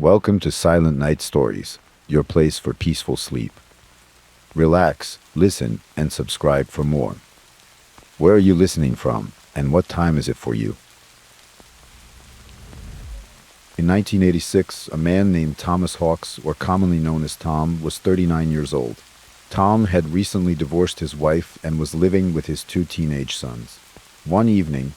Welcome to Silent Night Stories, your place for peaceful sleep. Relax, listen, and subscribe for more. Where are you listening from, and what time is it for you? In 1986, a man named Thomas Hawks, or commonly known as Tom, was 39 years old. Tom had recently divorced his wife and was living with his two teenage sons. One evening,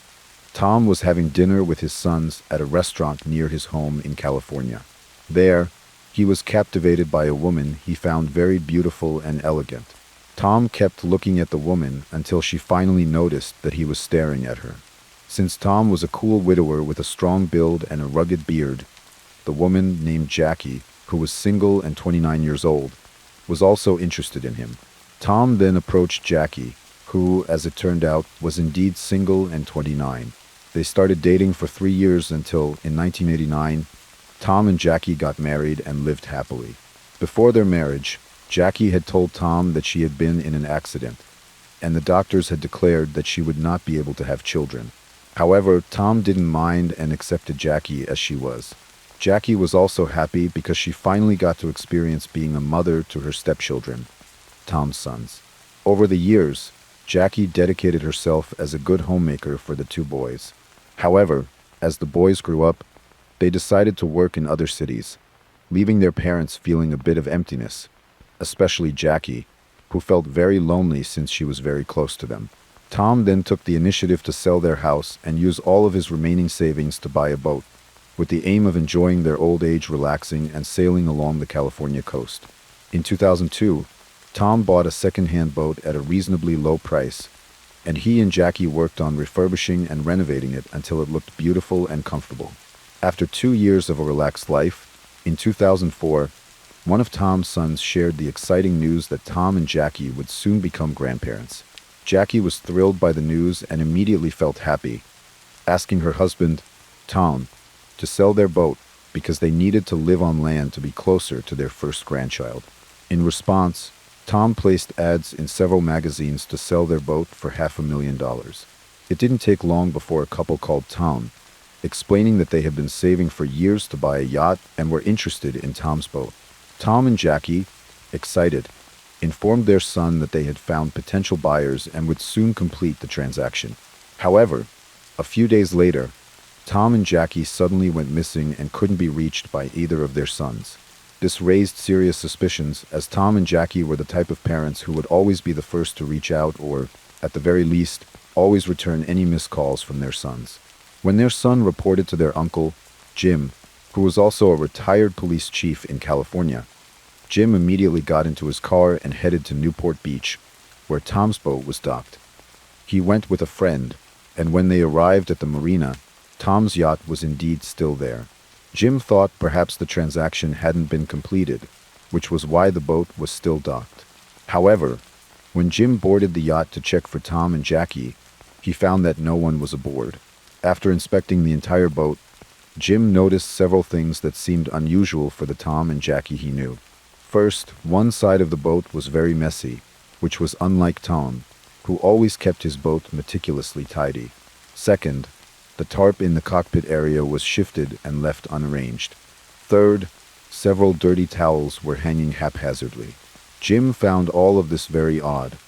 Tom was having dinner with his sons at a restaurant near his home in California. There, he was captivated by a woman he found very beautiful and elegant. Tom kept looking at the woman until she finally noticed that he was staring at her. Since Tom was a cool widower with a strong build and a rugged beard, the woman named Jackie, who was single and 29 years old, was also interested in him. Tom then approached Jackie, who, as it turned out, was indeed single and 29. They started dating for 3 years until, in 1989, Tom and Jackie got married and lived happily. Before their marriage, Jackie had told Tom that she had been in an accident, and the doctors had declared that she would not be able to have children. However, Tom didn't mind and accepted Jackie as she was. Jackie was also happy because she finally got to experience being a mother to her stepchildren, Tom's sons. Over the years, Jackie dedicated herself as a good homemaker for the two boys. However, as the boys grew up, they decided to work in other cities, leaving their parents feeling a bit of emptiness, especially Jackie, who felt very lonely since she was very close to them. Tom then took the initiative to sell their house and use all of his remaining savings to buy a boat, with the aim of enjoying their old age relaxing and sailing along the California coast. In 2002, Tom bought a second-hand boat at a reasonably low price, and he and Jackie worked on refurbishing and renovating it until it looked beautiful and comfortable. After 2 years of a relaxed life, in 2004, one of Tom's sons shared the exciting news that Tom and Jackie would soon become grandparents. Jackie was thrilled by the news and immediately felt happy, asking her husband, Tom, to sell their boat because they needed to live on land to be closer to their first grandchild. In response, Tom placed ads in several magazines to sell their boat for $500,000. It didn't take long before a couple called Tom, explaining that they had been saving for years to buy a yacht and were interested in Tom's boat. Tom and Jackie, excited, informed their son that they had found potential buyers and would soon complete the transaction. However, a few days later, Tom and Jackie suddenly went missing and couldn't be reached by either of their sons. This raised serious suspicions, as Tom and Jackie were the type of parents who would always be the first to reach out or, at the very least, always return any missed calls from their sons. When their son reported to their uncle, Jim, who was also a retired police chief in California, Jim immediately got into his car and headed to Newport Beach, where Tom's boat was docked. He went with a friend, and when they arrived at the marina, Tom's yacht was indeed still there. Jim thought perhaps the transaction hadn't been completed, which was why the boat was still docked. However, when Jim boarded the yacht to check for Tom and Jackie, he found that no one was aboard. After inspecting the entire boat, Jim noticed several things that seemed unusual for the Tom and Jackie he knew. First, one side of the boat was very messy, which was unlike Tom, who always kept his boat meticulously tidy. Second, the tarp in the cockpit area was shifted and left unarranged. Third, several dirty towels were hanging haphazardly. Jim found all of this very odd,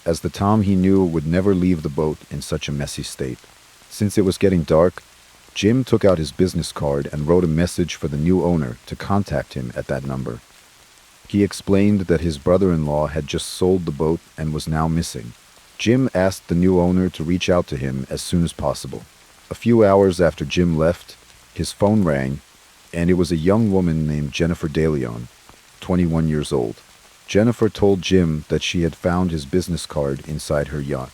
as the Tom he knew would never leave the boat in such a messy state. Since it was getting dark, Jim took out his business card and wrote a message for the new owner to contact him at that number. He explained that his brother-in-law had just sold the boat and was now missing. Jim asked the new owner to reach out to him as soon as possible. A few hours after Jim left, his phone rang, and it was a young woman named Jennifer DeLeon, 21 years old. Jennifer told Jim that she had found his business card inside her yacht.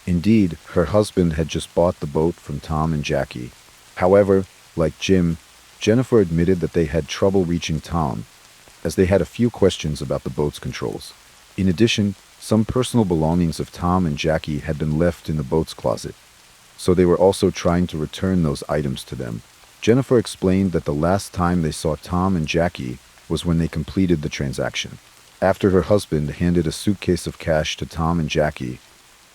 Indeed, her husband had just bought the boat from Tom and Jackie. However, like Jim, Jennifer admitted that they had trouble reaching Tom, as they had a few questions about the boat's controls. In addition, some personal belongings of Tom and Jackie had been left in the boat's closet, so they were also trying to return those items to them. Jennifer explained that the last time they saw Tom and Jackie was when they completed the transaction. After her husband handed a suitcase of cash to Tom and Jackie,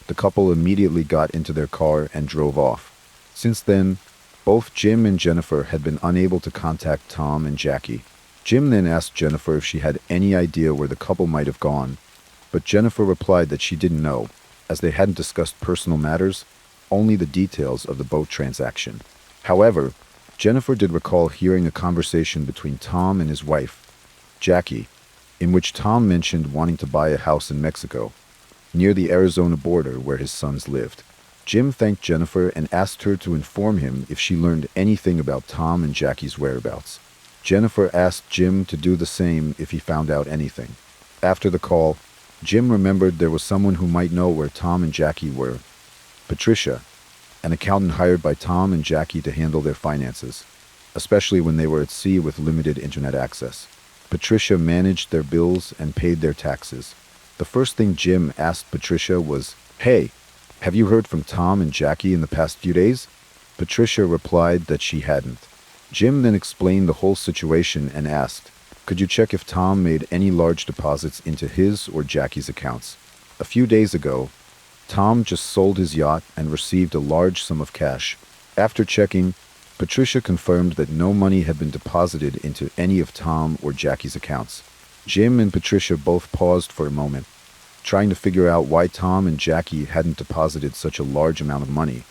the couple immediately got into their car and drove off. Since then, Both Jim and Jennifer had been unable to contact Tom and Jackie. Jim then asked Jennifer if she had any idea where the couple might have gone, but Jennifer replied that she didn't know, as they hadn't discussed personal matters, only the details of the boat transaction. However, Jennifer did recall hearing a conversation between Tom and his wife, Jackie, in which Tom mentioned wanting to buy a house in Mexico, near the Arizona border where his sons lived. Jim thanked Jennifer and asked her to inform him if she learned anything about Tom and Jackie's whereabouts. Jennifer asked Jim to do the same if he found out anything. After the call, Jim remembered there was someone who might know where Tom and Jackie were. Patricia, an accountant hired by Tom and Jackie to handle their finances, especially when they were at sea with limited internet access. Patricia managed their bills and paid their taxes. The first thing Jim asked Patricia was, "Hey, have you heard from Tom and Jackie in the past few days?" Patricia replied that she hadn't. Jim then explained the whole situation and asked, "Could you check if Tom made any large deposits into his or Jackie's accounts? A few days ago, Tom just sold his yacht and received a large sum of cash." After checking, Patricia confirmed that no money had been deposited into any of Tom or Jackie's accounts. Jim and Patricia both paused for a moment, trying to figure out why Tom and Jackie hadn't deposited such a large amount of money.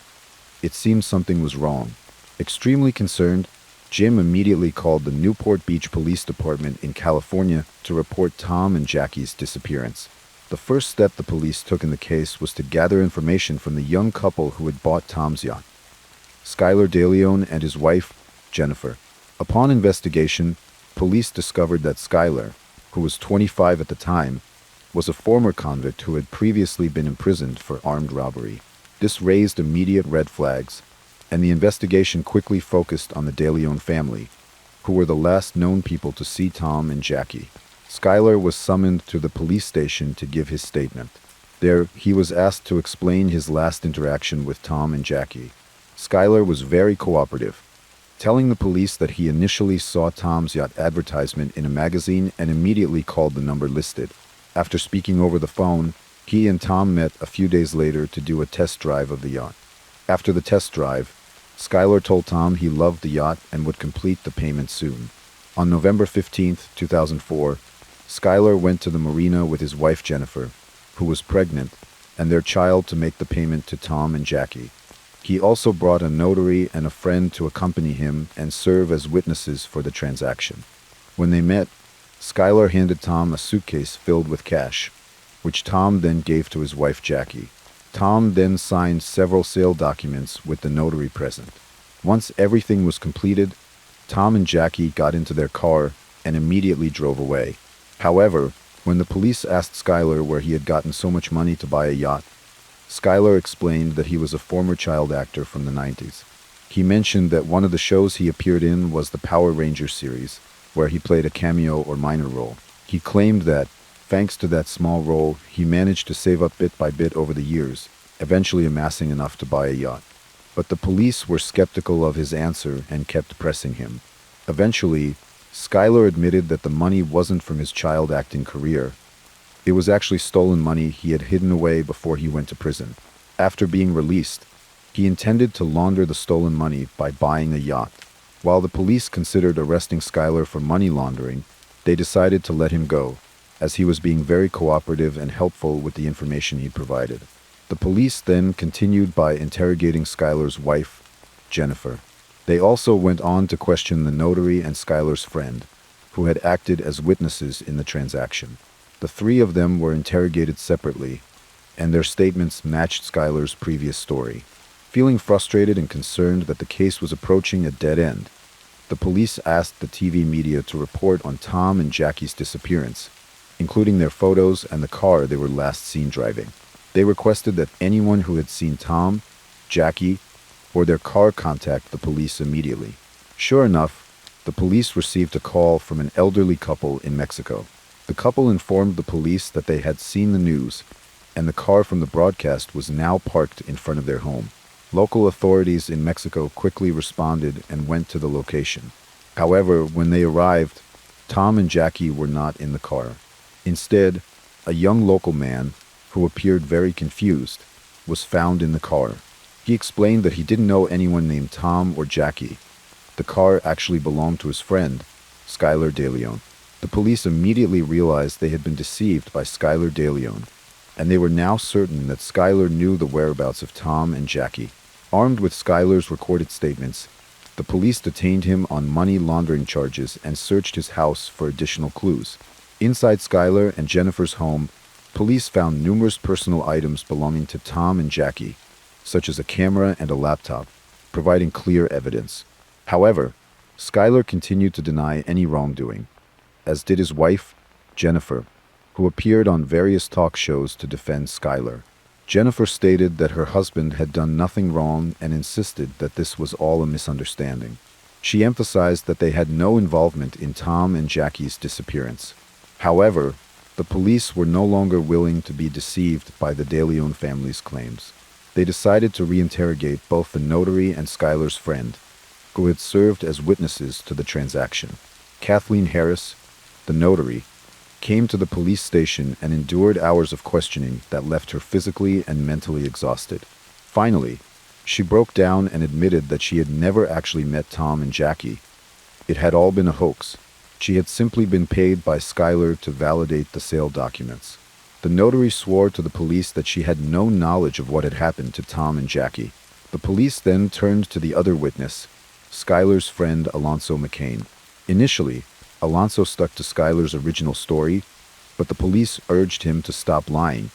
It seemed something was wrong. Extremely concerned, Jim immediately called the Newport Beach Police Department in California to report Tom and Jackie's disappearance. The first step the police took in the case was to gather information from the young couple who had bought Tom's yacht, Skylar DeLeon and his wife, Jennifer. Upon investigation, police discovered that Skylar, who was 25 at the time, was a former convict who had previously been imprisoned for armed robbery. This raised immediate red flags, and the investigation quickly focused on the DeLeon family, who were the last known people to see Tom and Jackie. Skylar was summoned to the police station to give his statement. There, he was asked to explain his last interaction with Tom and Jackie. Skylar was very cooperative, telling the police that he initially saw Tom's yacht advertisement in a magazine and immediately called the number listed. After speaking over the phone, he and Tom met a few days later to do a test drive of the yacht. After the test drive, Skylar told Tom he loved the yacht and would complete the payment soon. On November 15, 2004, Skylar went to the marina with his wife Jennifer, who was pregnant, and their child to make the payment to Tom and Jackie. He also brought a notary and a friend to accompany him and serve as witnesses for the transaction. When they met, Skylar handed Tom a suitcase filled with cash, which Tom then gave to his wife Jackie. Tom then signed several sale documents with the notary present. Once everything was completed, Tom and Jackie got into their car and immediately drove away. However, when the police asked Skylar where he had gotten so much money to buy a yacht, Skylar explained that he was a former child actor from the 90s. He mentioned that one of the shows he appeared in was the Power Rangers series, where he played a cameo or minor role. He claimed that, thanks to that small role, he managed to save up bit by bit over the years, eventually amassing enough to buy a yacht. But the police were skeptical of his answer and kept pressing him. Eventually, Skylar admitted that the money wasn't from his child acting career. It was actually stolen money he had hidden away before he went to prison. After being released, he intended to launder the stolen money by buying a yacht. While the police considered arresting Skylar for money laundering, they decided to let him go, as he was being very cooperative and helpful with the information he provided. The police then continued by interrogating Skylar's wife, Jennifer. They also went on to question the notary and Skylar's friend, who had acted as witnesses in the transaction. The three of them were interrogated separately, and their statements matched Skylar's previous story. Feeling frustrated and concerned that the case was approaching a dead end, the police asked the TV media to report on Tom and Jackie's disappearance, including their photos and the car they were last seen driving. They requested that anyone who had seen Tom, Jackie, or their car contact the police immediately. Sure enough, the police received a call from an elderly couple in Mexico. The couple informed the police that they had seen the news, and the car from the broadcast was now parked in front of their home. Local authorities in Mexico quickly responded and went to the location. However, when they arrived, Tom and Jackie were not in the car. Instead, a young local man, who appeared very confused, was found in the car. He explained that he didn't know anyone named Tom or Jackie. The car actually belonged to his friend, Skylar DeLeon. The police immediately realized they had been deceived by Skylar DeLeon, and they were now certain that Skylar knew the whereabouts of Tom and Jackie. Armed with Skylar's recorded statements, the police detained him on money laundering charges and searched his house for additional clues. Inside Skylar and Jennifer's home, police found numerous personal items belonging to Tom and Jackie, such as a camera and a laptop, providing clear evidence. However, Skylar continued to deny any wrongdoing, as did his wife, Jennifer, who appeared on various talk shows to defend Skylar. Jennifer stated that her husband had done nothing wrong and insisted that this was all a misunderstanding. She emphasized that they had no involvement in Tom and Jackie's disappearance. However, the police were no longer willing to be deceived by the DeLeon family's claims. They decided to reinterrogate both the notary and Skylar's friend, who had served as witnesses to the transaction. Kathleen Harris, the notary, came to the police station and endured hours of questioning that left her physically and mentally exhausted. Finally, she broke down and admitted that she had never actually met Tom and Jackie. It had all been a hoax. She had simply been paid by Skylar to validate the sale documents. The notary swore to the police that she had no knowledge of what had happened to Tom and Jackie. The police then turned to the other witness, Skylar's friend Alonzo McCain. Initially, Alonzo stuck to Skylar's original story, but the police urged him to stop lying,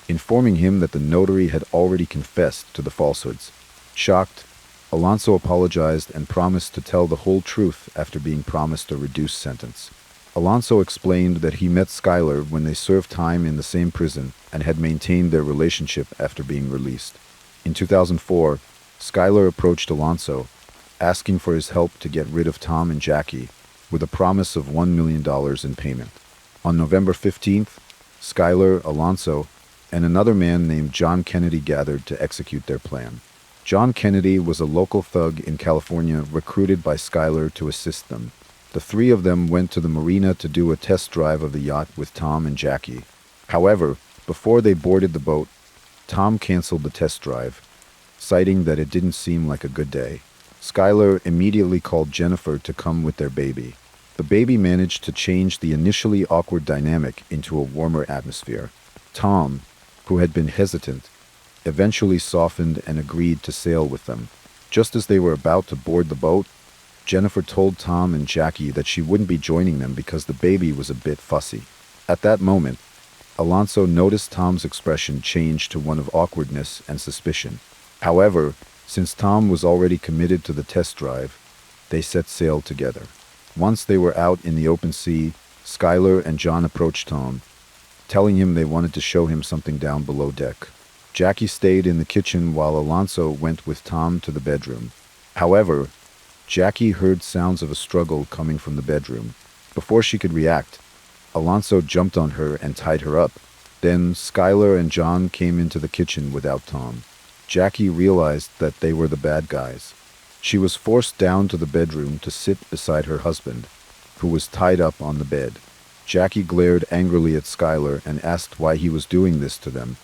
informing him that the notary had already confessed to the falsehoods. Shocked, Alonzo apologized and promised to tell the whole truth after being promised a reduced sentence. Alonzo explained that he met Skylar when they served time in the same prison and had maintained their relationship after being released. In 2004, Skylar approached Alonzo, asking for his help to get rid of Tom and Jackie, with a promise of $1 million in payment. On November 15th, Skylar, Alonzo, and another man named John Kennedy gathered to execute their plan. John Kennedy was a local thug in California recruited by Skylar to assist them. The three of them went to the marina to do a test drive of the yacht with Tom and Jackie. However, before they boarded the boat, Tom canceled the test drive, citing that it didn't seem like a good day. Skylar immediately called Jennifer to come with their baby. The baby managed to change the initially awkward dynamic into a warmer atmosphere. Tom, who had been hesitant, eventually softened and agreed to sail with them. Just as they were about to board the boat, Jennifer told Tom and Jackie that she wouldn't be joining them because the baby was a bit fussy. At that moment, Alonzo noticed Tom's expression change to one of awkwardness and suspicion. However, since Tom was already committed to the test drive, they set sail together. Once they were out in the open sea, Skylar and John approached Tom, telling him they wanted to show him something down below deck. Jackie stayed in the kitchen while Alonzo went with Tom to the bedroom. However, Jackie heard sounds of a struggle coming from the bedroom. Before she could react, Alonzo jumped on her and tied her up. Then Skylar and John came into the kitchen without Tom. Jackie realized that they were the bad guys. She was forced down to the bedroom to sit beside her husband, who was tied up on the bed. Jackie glared angrily at Skylar and asked why he was doing this to them,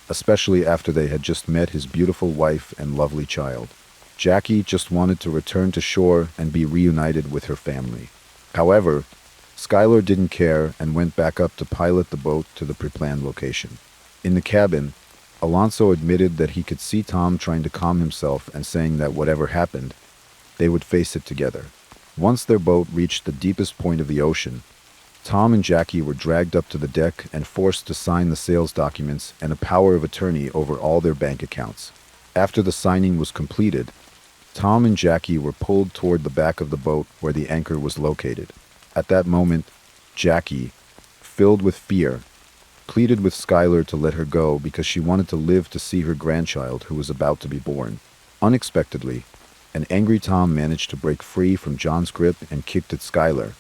especially after they had just met his beautiful wife and lovely child. Jackie just wanted to return to shore and be reunited with her family. However, Skylar didn't care and went back up to pilot the boat to the pre-planned location. In the cabin, Alonzo admitted that he could see Tom trying to calm himself and saying that whatever happened, they would face it together. Once their boat reached the deepest point of the ocean, Tom and Jackie were dragged up to the deck and forced to sign the sales documents and a power of attorney over all their bank accounts. After the signing was completed, Tom and Jackie were pulled toward the back of the boat where the anchor was located. At that moment, Jackie, filled with fear, pleaded with Skylar to let her go because she wanted to live to see her grandchild who was about to be born. Unexpectedly, an angry Tom managed to break free from John's grip and kicked at Skylar.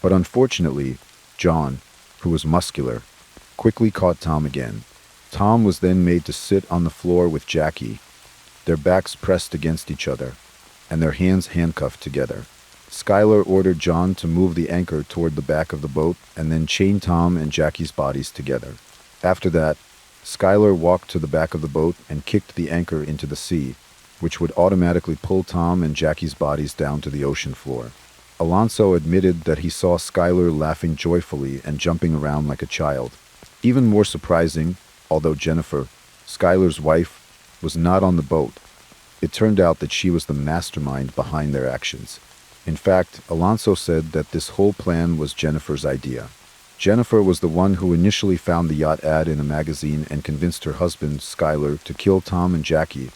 But unfortunately, John, who was muscular, quickly caught Tom again. Tom was then made to sit on the floor with Jackie, their backs pressed against each other, and their hands handcuffed together. Skylar ordered John to move the anchor toward the back of the boat and then chain Tom and Jackie's bodies together. After that, Skylar walked to the back of the boat and kicked the anchor into the sea, which would automatically pull Tom and Jackie's bodies down to the ocean floor. Alonso admitted that he saw Skylar laughing joyfully and jumping around like a child. Even more surprising, although Jennifer, Skylar's wife, was not on the boat, it turned out that she was the mastermind behind their actions. In fact, Alonso said that this whole plan was Jennifer's idea. Jennifer was the one who initially found the yacht ad in a magazine and convinced her husband, Skylar, to kill Tom and Jackie,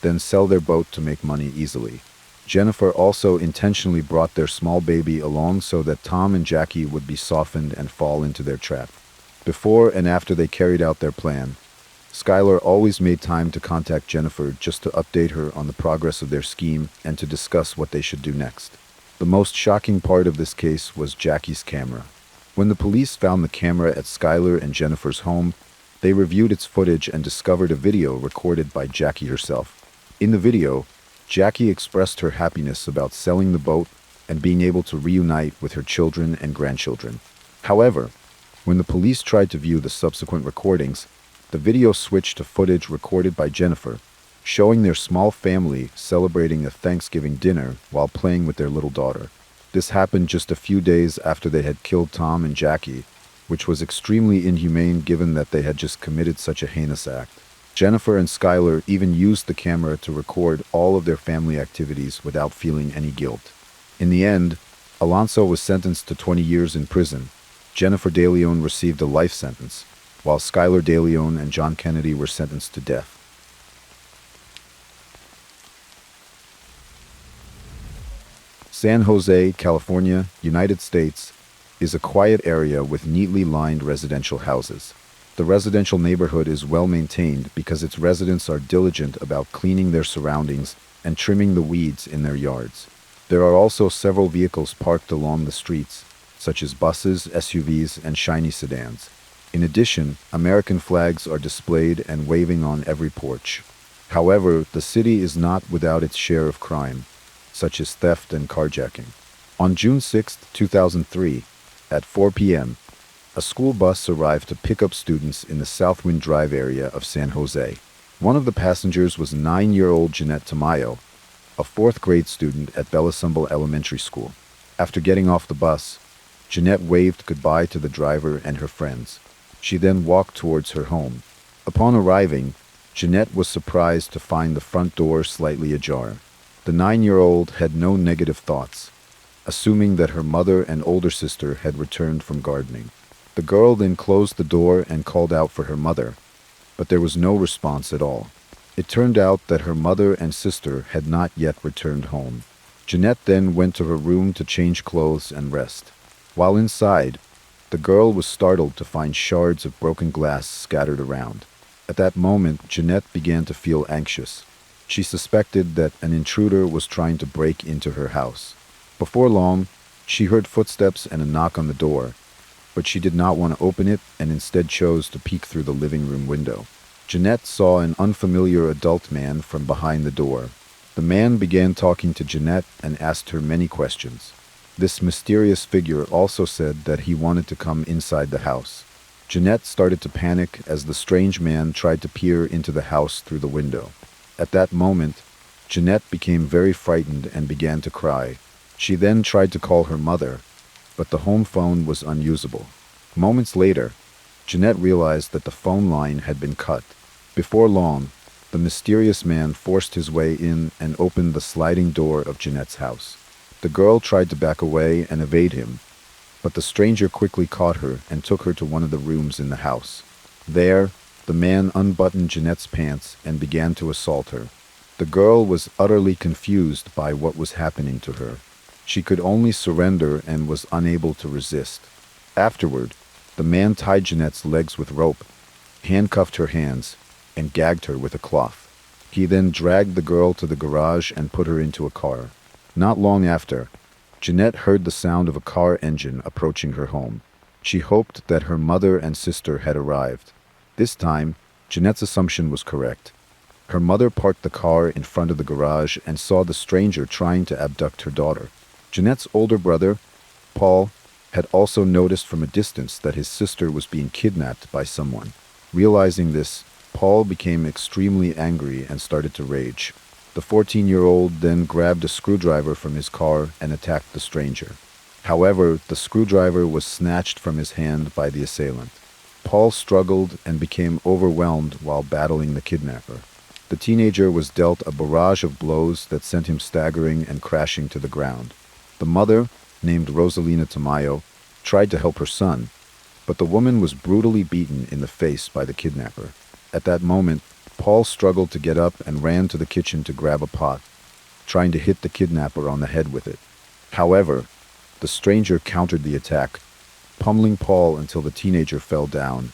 then sell their boat to make money easily. Jennifer also intentionally brought their small baby along so that Tom and Jackie would be softened and fall into their trap. Before and after they carried out their plan, Skylar always made time to contact Jennifer just to update her on the progress of their scheme and to discuss what they should do next. The most shocking part of this case was Jackie's camera. When the police found the camera at Skylar and Jennifer's home, they reviewed its footage and discovered a video recorded by Jackie herself. In the video, Jackie expressed her happiness about selling the boat and being able to reunite with her children and grandchildren. However, when the police tried to view the subsequent recordings, the video switched to footage recorded by Jennifer, showing their small family celebrating a Thanksgiving dinner while playing with their little daughter. This happened just a few days after they had killed Tom and Jackie, which was extremely inhumane given that they had just committed such a heinous act. Jennifer and Skylar even used the camera to record all of their family activities without feeling any guilt. In the end, Alonso was sentenced to 20 years in prison. Jennifer De Leon received a life sentence, while Skylar De Leon and John Kennedy were sentenced to death. San Jose, California, United States, is a quiet area with neatly lined residential houses. The residential neighborhood is well maintained because its residents are diligent about cleaning their surroundings and trimming the weeds in their yards. There are also several vehicles parked along the streets, such as buses, SUVs, and shiny sedans. In addition, American flags are displayed and waving on every porch. However, the city is not without its share of crime, such as theft and carjacking. On June 6, 2003, at 4 p.m., a school bus arrived to pick up students in the Southwind Drive area of San Jose. One of the passengers was 9-year-old Jeanette Tamayo, a 4th grade student at Bellasumble Elementary School. After getting off the bus, Jeanette waved goodbye to the driver and her friends. She then walked towards her home. Upon arriving, Jeanette was surprised to find the front door slightly ajar. The 9-year-old had no negative thoughts, assuming that her mother and older sister had returned from gardening. The girl then closed the door and called out for her mother, but there was no response at all. It turned out that her mother and sister had not yet returned home. Jeanette then went to her room to change clothes and rest. While inside, the girl was startled to find shards of broken glass scattered around. At that moment, Jeanette began to feel anxious. She suspected that an intruder was trying to break into her house. Before long, she heard footsteps and a knock on the door, but she did not want to open it and instead chose to peek through the living room window. Jeanette saw an unfamiliar adult man from behind the door. The man began talking to Jeanette and asked her many questions. This mysterious figure also said that he wanted to come inside the house. Jeanette started to panic as the strange man tried to peer into the house through the window. At that moment, Jeanette became very frightened and began to cry. She then tried to call her mother, but the home phone was unusable. Moments later, Jeanette realized that the phone line had been cut. Before long, the mysterious man forced his way in and opened the sliding door of Jeanette's house. The girl tried to back away and evade him, but the stranger quickly caught her and took her to one of the rooms in the house. There, the man unbuttoned Jeanette's pants and began to assault her. The girl was utterly confused by what was happening to her. She could only surrender and was unable to resist. Afterward, the man tied Jeanette's legs with rope, handcuffed her hands, and gagged her with a cloth. He then dragged the girl to the garage and put her into a car. Not long after, Jeanette heard the sound of a car engine approaching her home. She hoped that her mother and sister had arrived. This time, Jeanette's assumption was correct. Her mother parked the car in front of the garage and saw the stranger trying to abduct her daughter. Jeanette's older brother, Paul, had also noticed from a distance that his sister was being kidnapped by someone. Realizing this, Paul became extremely angry and started to rage. The 14-year-old then grabbed a screwdriver from his car and attacked the stranger. However, the screwdriver was snatched from his hand by the assailant. Paul struggled and became overwhelmed while battling the kidnapper. The teenager was dealt a barrage of blows that sent him staggering and crashing to the ground. The mother, named Rosalina Tamayo, tried to help her son, but the woman was brutally beaten in the face by the kidnapper. At that moment, Paul struggled to get up and ran to the kitchen to grab a pot, trying to hit the kidnapper on the head with it. However, the stranger countered the attack, pummeling Paul until the teenager fell down,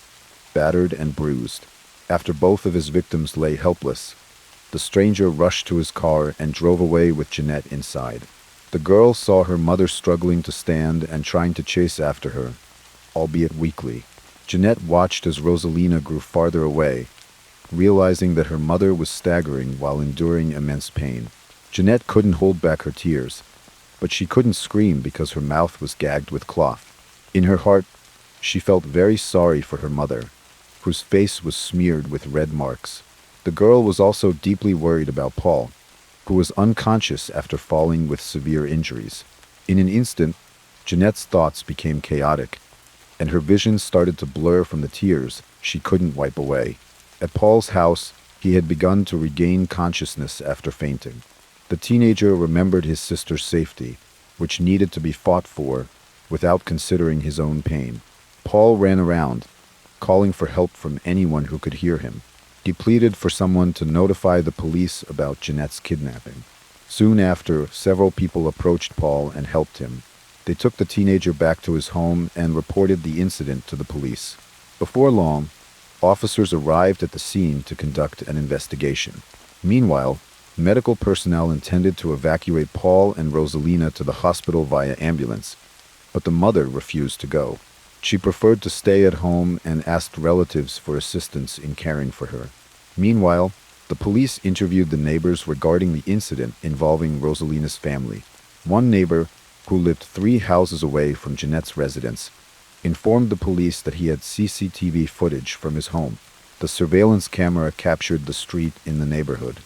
battered and bruised. After both of his victims lay helpless, the stranger rushed to his car and drove away with Jeanette inside. The girl saw her mother struggling to stand and trying to chase after her, albeit weakly. Jeanette watched as Rosalina grew farther away, realizing that her mother was staggering while enduring immense pain. Jeanette couldn't hold back her tears, but she couldn't scream because her mouth was gagged with cloth. In her heart, she felt very sorry for her mother, whose face was smeared with red marks. The girl was also deeply worried about Paul, who was unconscious after falling with severe injuries. In an instant, Jeanette's thoughts became chaotic, and her vision started to blur from the tears she couldn't wipe away. At Paul's house, he had begun to regain consciousness after fainting. The teenager remembered his sister's safety, which needed to be fought for without considering his own pain. Paul ran around, calling for help from anyone who could hear him. He pleaded for someone to notify the police about Jeanette's kidnapping. Soon after, several people approached Paul and helped him. They took the teenager back to his home and reported the incident to the police. Before long, officers arrived at the scene to conduct an investigation. Meanwhile, medical personnel intended to evacuate Paul and Rosalina to the hospital via ambulance, but the mother refused to go. She preferred to stay at home and asked relatives for assistance in caring for her. Meanwhile, the police interviewed the neighbors regarding the incident involving Rosalina's family. One neighbor, who lived 3 houses away from Jeanette's residence, informed the police that he had CCTV footage from his home. The surveillance camera captured the street in the neighborhood.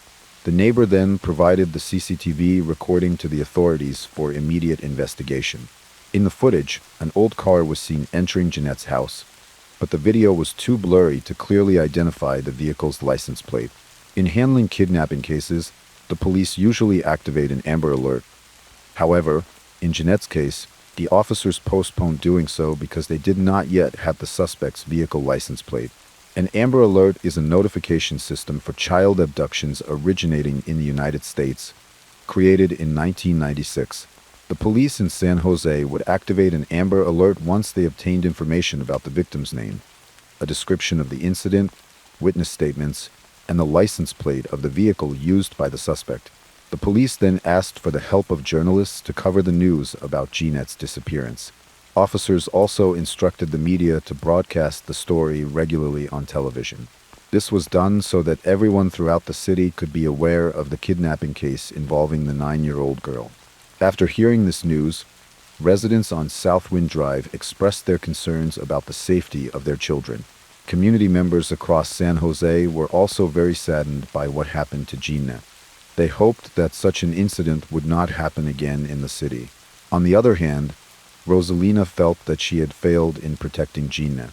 The neighbor then provided the CCTV recording to the authorities for immediate investigation. In the footage, an old car was seen entering Jeanette's house, but the video was too blurry to clearly identify the vehicle's license plate. In handling kidnapping cases, the police usually activate an Amber Alert. However, in Jeanette's case, the officers postponed doing so because they did not yet have the suspect's vehicle license plate. An Amber Alert is a notification system for child abductions originating in the United States, created in 1996. The police in San Jose would activate an Amber Alert once they obtained information about the victim's name, a description of the incident, witness statements, and the license plate of the vehicle used by the suspect. The police then asked for the help of journalists to cover the news about Jeanette's disappearance. Officers also instructed the media to broadcast the story regularly on television. This was done so that everyone throughout the city could be aware of the kidnapping case involving the 9-year-old girl. After hearing this news, residents on Southwind Drive expressed their concerns about the safety of their children. Community members across San Jose were also very saddened by what happened to Jeanette. They hoped that such an incident would not happen again in the city. On the other hand, Rosalina felt that she had failed in protecting Jeanette.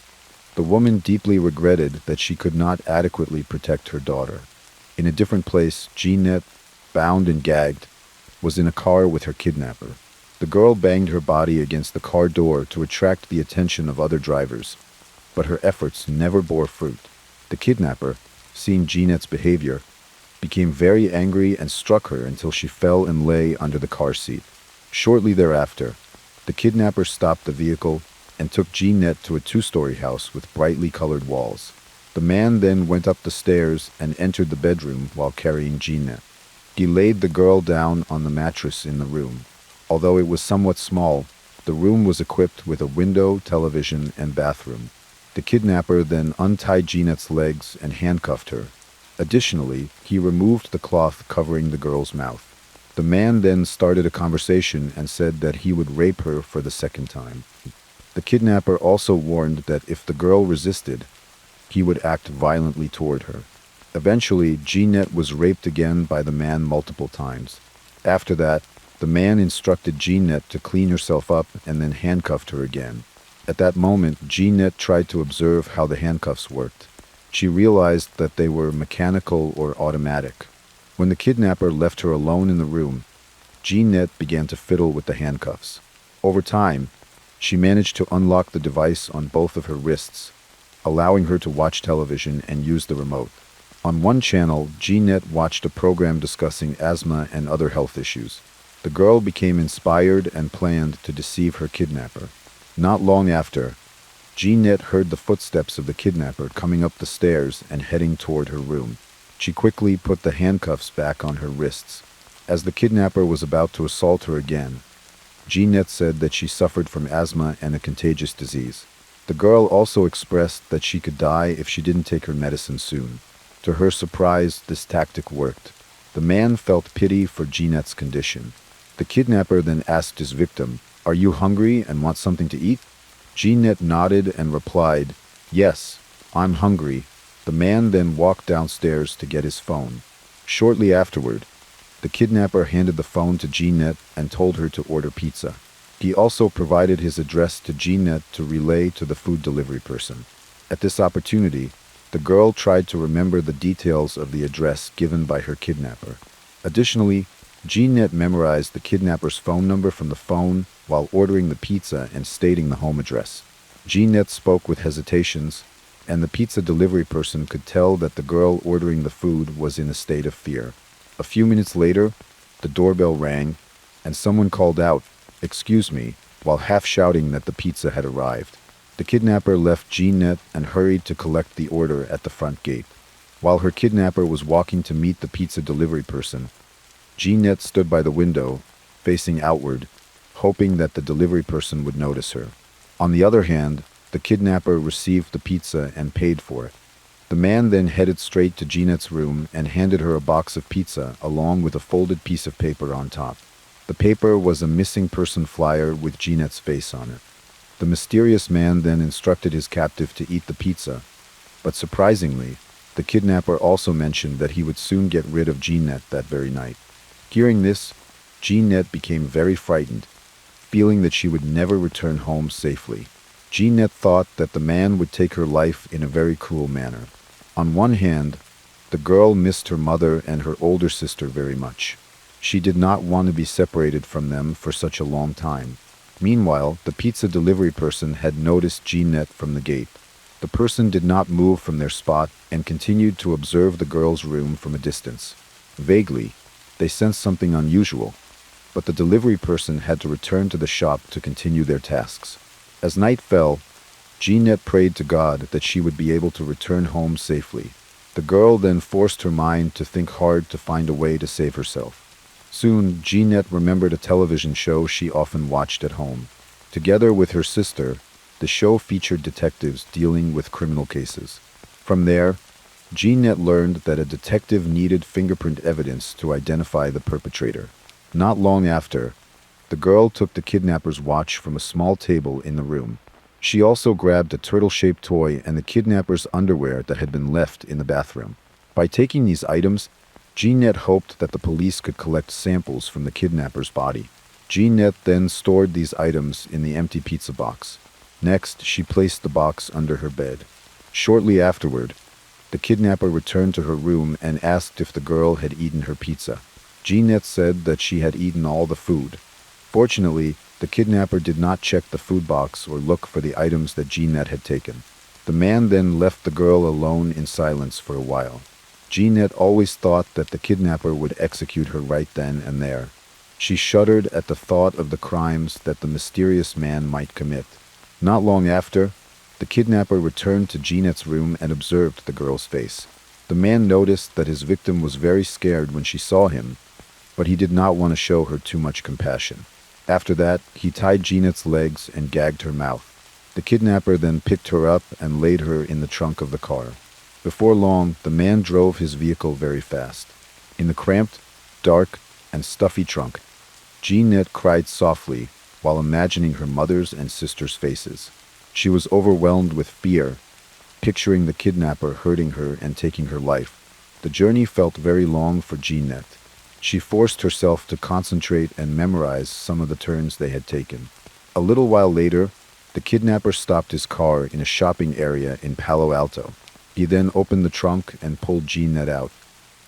The woman deeply regretted that she could not adequately protect her daughter. In a different place, Jeanette, bound and gagged, was in a car with her kidnapper. The girl banged her body against the car door to attract the attention of other drivers, but her efforts never bore fruit. The kidnapper, seeing Jeanette's behavior, became very angry and struck her until she fell and lay under the car seat. Shortly thereafter, the kidnapper stopped the vehicle and took Jeanette to a 2-story house with brightly colored walls. The man then went up the stairs and entered the bedroom while carrying Jeanette. He laid the girl down on the mattress in the room. Although it was somewhat small, the room was equipped with a window, television, and bathroom. The kidnapper then untied Jeanette's legs and handcuffed her. Additionally, he removed the cloth covering the girl's mouth. The man then started a conversation and said that he would rape her for the second time. The kidnapper also warned that if the girl resisted, he would act violently toward her. Eventually, Jeanette was raped again by the man multiple times. After that, the man instructed Jeanette to clean herself up and then handcuffed her again. At that moment, Jeanette tried to observe how the handcuffs worked. She realized that they were mechanical or automatic. When the kidnapper left her alone in the room, Jeanette began to fiddle with the handcuffs. Over time, she managed to unlock the device on both of her wrists, allowing her to watch television and use the remote. On one channel, Jeanette watched a program discussing asthma and other health issues. The girl became inspired and planned to deceive her kidnapper. Not long after, Jeanette heard the footsteps of the kidnapper coming up the stairs and heading toward her room. She quickly put the handcuffs back on her wrists. As the kidnapper was about to assault her again, Jeanette said that she suffered from asthma and a contagious disease. The girl also expressed that she could die if she didn't take her medicine soon. To her surprise, this tactic worked. The man felt pity for Jeanette's condition. The kidnapper then asked his victim, "Are you hungry and want something to eat?" Jeanette nodded and replied, "Yes, I'm hungry." The man then walked downstairs to get his phone. Shortly afterward, the kidnapper handed the phone to Jeanette and told her to order pizza. He also provided his address to Jeanette to relay to the food delivery person. At this opportunity, the girl tried to remember the details of the address given by her kidnapper. Additionally, Jeanette memorized the kidnapper's phone number from the phone while ordering the pizza and stating the home address. Jeanette spoke with hesitations, and the pizza delivery person could tell that the girl ordering the food was in a state of fear. A few minutes later, the doorbell rang, and someone called out, "Excuse me," while half shouting that the pizza had arrived. The kidnapper left Jeanette and hurried to collect the order at the front gate. While her kidnapper was walking to meet the pizza delivery person, Jeanette stood by the window, facing outward, hoping that the delivery person would notice her. On the other hand, the kidnapper received the pizza and paid for it. The man then headed straight to Jeanette's room and handed her a box of pizza along with a folded piece of paper on top. The paper was a missing person flyer with Jeanette's face on it. The mysterious man then instructed his captive to eat the pizza, but surprisingly, the kidnapper also mentioned that he would soon get rid of Jeanette that very night. Hearing this, Jeanette became very frightened, feeling that she would never return home safely. Jeanette thought that the man would take her life in a very cruel manner. On one hand, the girl missed her mother and her older sister very much. She did not want to be separated from them for such a long time. Meanwhile, the pizza delivery person had noticed Jeanette from the gate. The person did not move from their spot and continued to observe the girl's room from a distance. Vaguely, they sensed something unusual, but the delivery person had to return to the shop to continue their tasks. As night fell, Jeanette prayed to God that she would be able to return home safely. The girl then forced her mind to think hard to find a way to save herself. Soon, Jeanette remembered a television show she often watched at home. Together with her sister, the show featured detectives dealing with criminal cases. From there, Jeanette learned that a detective needed fingerprint evidence to identify the perpetrator. Not long after, the girl took the kidnapper's watch from a small table in the room. She also grabbed a turtle-shaped toy and the kidnapper's underwear that had been left in the bathroom. By taking these items, Jeanette hoped that the police could collect samples from the kidnapper's body. Jeanette then stored these items in the empty pizza box. Next, she placed the box under her bed. Shortly afterward, the kidnapper returned to her room and asked if the girl had eaten her pizza. Jeanette said that she had eaten all the food. Fortunately, the kidnapper did not check the food box or look for the items that Jeanette had taken. The man then left the girl alone in silence for a while. Jeanette always thought that the kidnapper would execute her right then and there. She shuddered at the thought of the crimes that the mysterious man might commit. Not long after, the kidnapper returned to Jeanette's room and observed the girl's face. The man noticed that his victim was very scared when she saw him, but he did not want to show her too much compassion. After that, he tied Jeanette's legs and gagged her mouth. The kidnapper then picked her up and laid her in the trunk of the car. Before long, the man drove his vehicle very fast. In the cramped, dark, and stuffy trunk, Jeanette cried softly while imagining her mother's and sister's faces. She was overwhelmed with fear, picturing the kidnapper hurting her and taking her life. The journey felt very long for Jeanette. She forced herself to concentrate and memorize some of the turns they had taken. A little while later, the kidnapper stopped his car in a shopping area in Palo Alto. He then opened the trunk and pulled Jeanette out.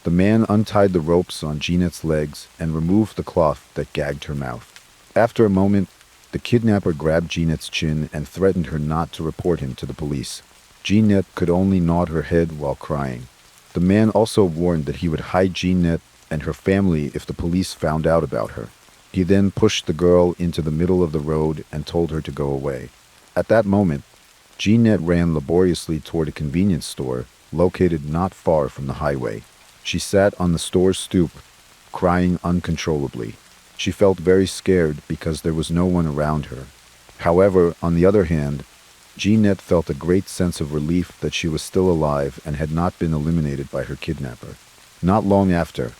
The man untied the ropes on Jeanette's legs and removed the cloth that gagged her mouth. After a moment, the kidnapper grabbed Jeanette's chin and threatened her not to report him to the police. Jeanette could only nod her head while crying. The man also warned that he would hide Jeanette and her family if the police found out about her. He then pushed the girl into the middle of the road and told her to go away. At that moment, Jeanette ran laboriously toward a convenience store located not far from the highway. She sat on the store's stoop, crying uncontrollably. She felt very scared because there was no one around her. However, on the other hand, Jeanette felt a great sense of relief that she was still alive and had not been eliminated by her kidnapper. Not long after,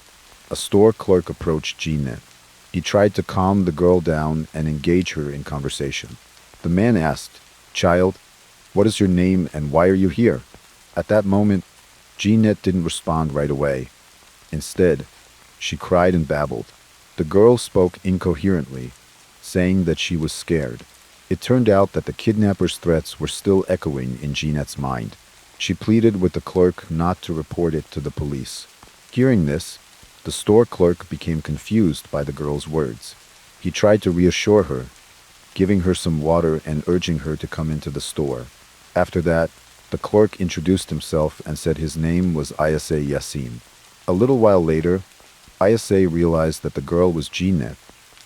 a store clerk approached Jeanette. He tried to calm the girl down and engage her in conversation. The man asked, "Child, what is your name and why are you here?" At that moment, Jeanette didn't respond right away. Instead, she cried and babbled. The girl spoke incoherently, saying that she was scared. It turned out that the kidnapper's threats were still echoing in Jeanette's mind. She pleaded with the clerk not to report it to the police. Hearing this, the store clerk became confused by the girl's words. He tried to reassure her, giving her some water and urging her to come into the store. After that, the clerk introduced himself and said his name was Isa Yassin. A little while later, Isa realized that the girl was Jeanette,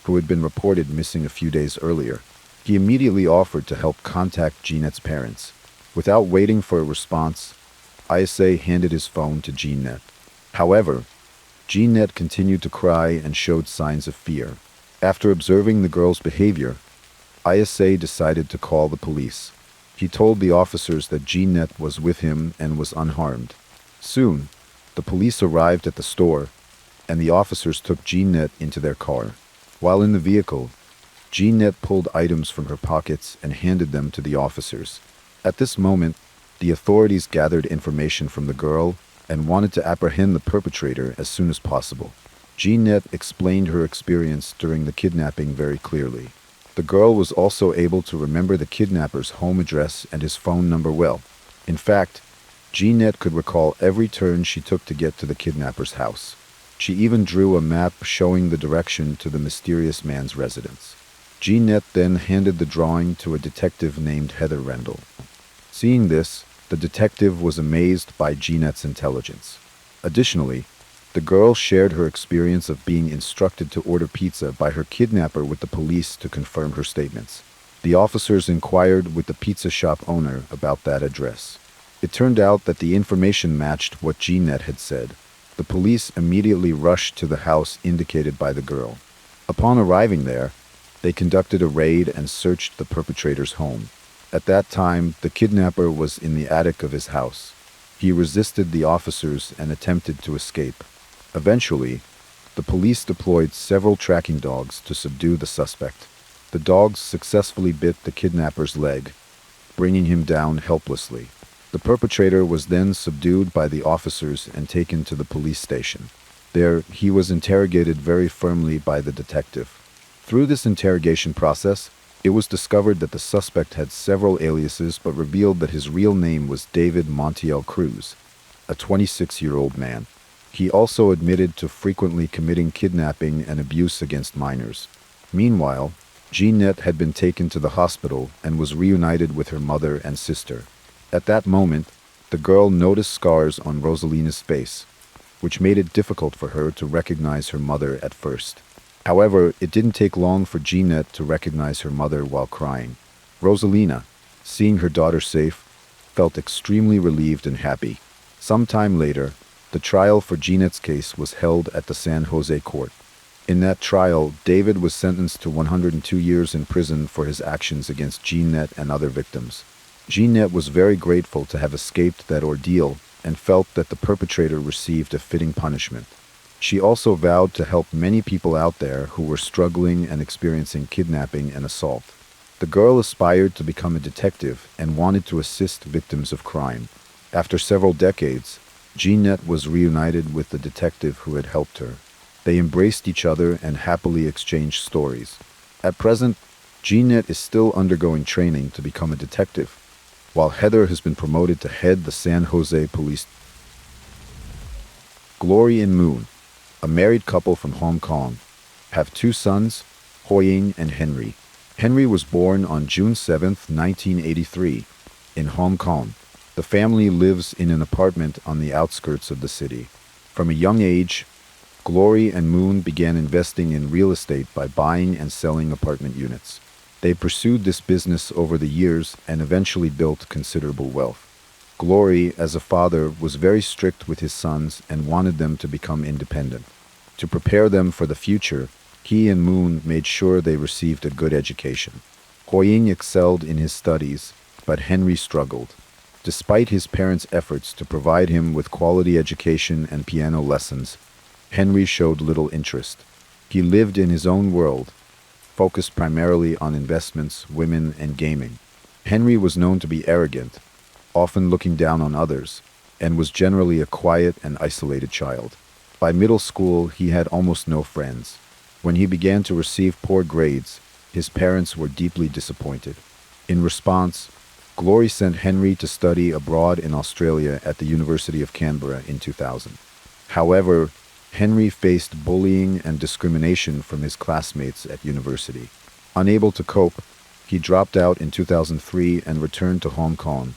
who had been reported missing a few days earlier. He immediately offered to help contact Jeanette's parents. Without waiting for a response, Isa handed his phone to Jeanette. However, Jeanette continued to cry and showed signs of fear. After observing the girl's behavior, Isa decided to call the police. He told the officers that Jeanette was with him and was unharmed. Soon, the police arrived at the store, and the officers took Jeanette into their car. While in the vehicle, Jeanette pulled items from her pockets and handed them to the officers. At this moment, the authorities gathered information from the girl and wanted to apprehend the perpetrator as soon as possible. Jeanette explained her experience during the kidnapping very clearly. The girl was also able to remember the kidnapper's home address and his phone number well. In fact, Jeanette could recall every turn she took to get to the kidnapper's house. She even drew a map showing the direction to the mysterious man's residence. Jeanette then handed the drawing to a detective named Heather Rendell. Seeing this, the detective was amazed by Jeanette's intelligence. Additionally, the girl shared her experience of being instructed to order pizza by her kidnapper with the police to confirm her statements. The officers inquired with the pizza shop owner about that address. It turned out that the information matched what Jeanette had said. The police immediately rushed to the house indicated by the girl. Upon arriving there, they conducted a raid and searched the perpetrator's home. At that time, the kidnapper was in the attic of his house. He resisted the officers and attempted to escape. Eventually, the police deployed several tracking dogs to subdue the suspect. The dogs successfully bit the kidnapper's leg, bringing him down helplessly. The perpetrator was then subdued by the officers and taken to the police station. There, he was interrogated very firmly by the detective. Through this interrogation process, it was discovered that the suspect had several aliases but revealed that his real name was David Montiel Cruz, a 26-year-old man. He also admitted to frequently committing kidnapping and abuse against minors. Meanwhile, Jeanette had been taken to the hospital and was reunited with her mother and sister. At that moment, the girl noticed scars on Rosalina's face, which made it difficult for her to recognize her mother at first. However, it didn't take long for Jeanette to recognize her mother while crying. Rosalina, seeing her daughter safe, felt extremely relieved and happy. Some time later, the trial for Jeanette's case was held at the San Jose court. In that trial, David was sentenced to 102 years in prison for his actions against Jeanette and other victims. Jeanette was very grateful to have escaped that ordeal and felt that the perpetrator received a fitting punishment. She also vowed to help many people out there who were struggling and experiencing kidnapping and assault. The girl aspired to become a detective and wanted to assist victims of crime. After several decades, Jeanette was reunited with the detective who had helped her. They embraced each other and happily exchanged stories. At present, Jeanette is still undergoing training to become a detective, while Heather has been promoted to head the San Jose Police. Glory and Moon, a married couple from Hong Kong, have two sons, Hoying and Henry. Henry was born on June 7, 1983, in Hong Kong. The family lives in an apartment on the outskirts of the city. From a young age, Glory and Moon began investing in real estate by buying and selling apartment units. They pursued this business over the years and eventually built considerable wealth. Glory, as a father, was very strict with his sons and wanted them to become independent. To prepare them for the future, he and Moon made sure they received a good education. Hoying excelled in his studies, but Henry struggled. Despite his parents' efforts to provide him with quality education and piano lessons, Henry showed little interest. He lived in his own world, focused primarily on investments, women, and gaming. Henry was known to be arrogant, often looking down on others, and was generally a quiet and isolated child. By middle school, he had almost no friends. When he began to receive poor grades, his parents were deeply disappointed. In response, Glory sent Henry to study abroad in Australia at the University of Canberra in 2000. However, Henry faced bullying and discrimination from his classmates at university. Unable to cope, he dropped out in 2003 and returned to Hong Kong,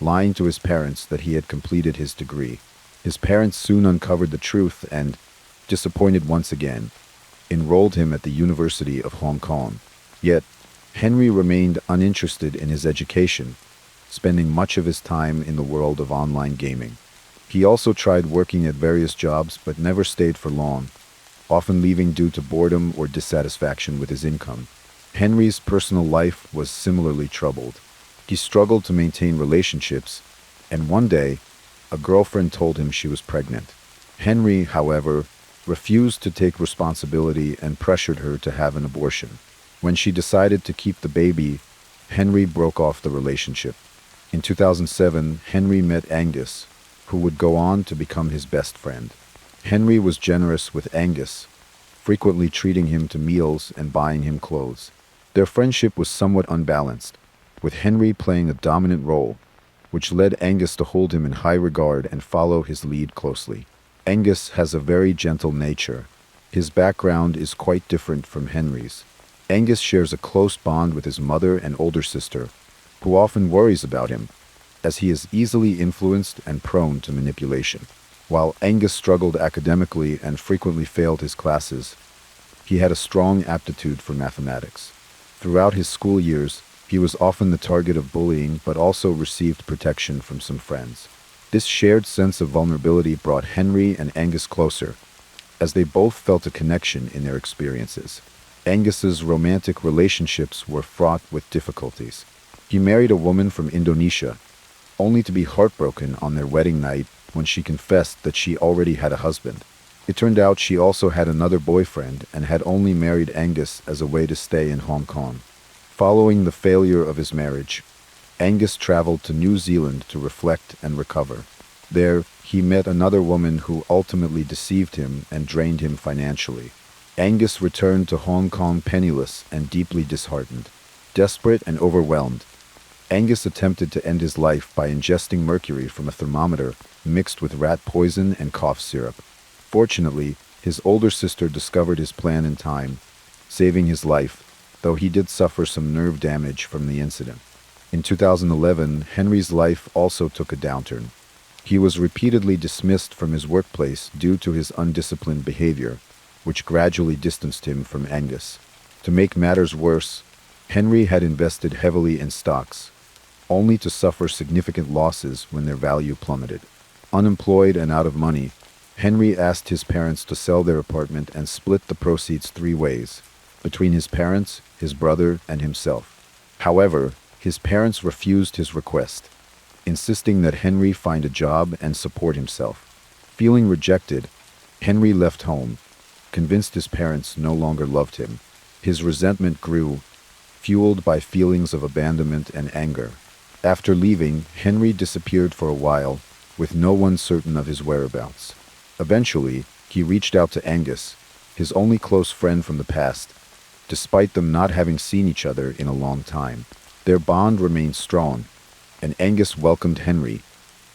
lying to his parents that he had completed his degree. His parents soon uncovered the truth and, disappointed once again, enrolled him at the University of Hong Kong. Yet, Henry remained uninterested in his education, spending much of his time in the world of online gaming. He also tried working at various jobs but never stayed for long, often leaving due to boredom or dissatisfaction with his income. Henry's personal life was similarly troubled. He struggled to maintain relationships, and one day, a girlfriend told him she was pregnant. Henry, however, refused to take responsibility and pressured her to have an abortion. When she decided to keep the baby, Henry broke off the relationship. In 2007, Henry met Angus, who would go on to become his best friend. Henry was generous with Angus, frequently treating him to meals and buying him clothes. Their friendship was somewhat unbalanced, with Henry playing a dominant role, which led Angus to hold him in high regard and follow his lead closely. Angus has a very gentle nature. His background is quite different from Henry's. Angus shares a close bond with his mother and older sister, who often worries about him, as he is easily influenced and prone to manipulation. While Angus struggled academically and frequently failed his classes, he had a strong aptitude for mathematics. Throughout his school years, he was often the target of bullying but also received protection from some friends. This shared sense of vulnerability brought Henry and Angus closer, as they both felt a connection in their experiences. Angus's romantic relationships were fraught with difficulties. He married a woman from Indonesia, only to be heartbroken on their wedding night when she confessed that she already had a husband. It turned out she also had another boyfriend and had only married Angus as a way to stay in Hong Kong. Following the failure of his marriage, Angus traveled to New Zealand to reflect and recover. There, he met another woman who ultimately deceived him and drained him financially. Angus returned to Hong Kong penniless and deeply disheartened. Desperate and overwhelmed, Angus attempted to end his life by ingesting mercury from a thermometer mixed with rat poison and cough syrup. Fortunately, his older sister discovered his plan in time, saving his life, though he did suffer some nerve damage from the incident. In 2011, Henry's life also took a downturn. He was repeatedly dismissed from his workplace due to his undisciplined behavior, which gradually distanced him from Angus. To make matters worse, Henry had invested heavily in stocks, only to suffer significant losses when their value plummeted. Unemployed and out of money, Henry asked his parents to sell their apartment and split the proceeds 3 ways, between his parents, his brother, and himself. However, his parents refused his request, insisting that Henry find a job and support himself. Feeling rejected, Henry left home, convinced his parents no longer loved him. His resentment grew, fueled by feelings of abandonment and anger. After leaving, Henry disappeared for a while, with no one certain of his whereabouts. Eventually, he reached out to Angus, his only close friend from the past, despite them not having seen each other in a long time. Their bond remained strong, and Angus welcomed Henry,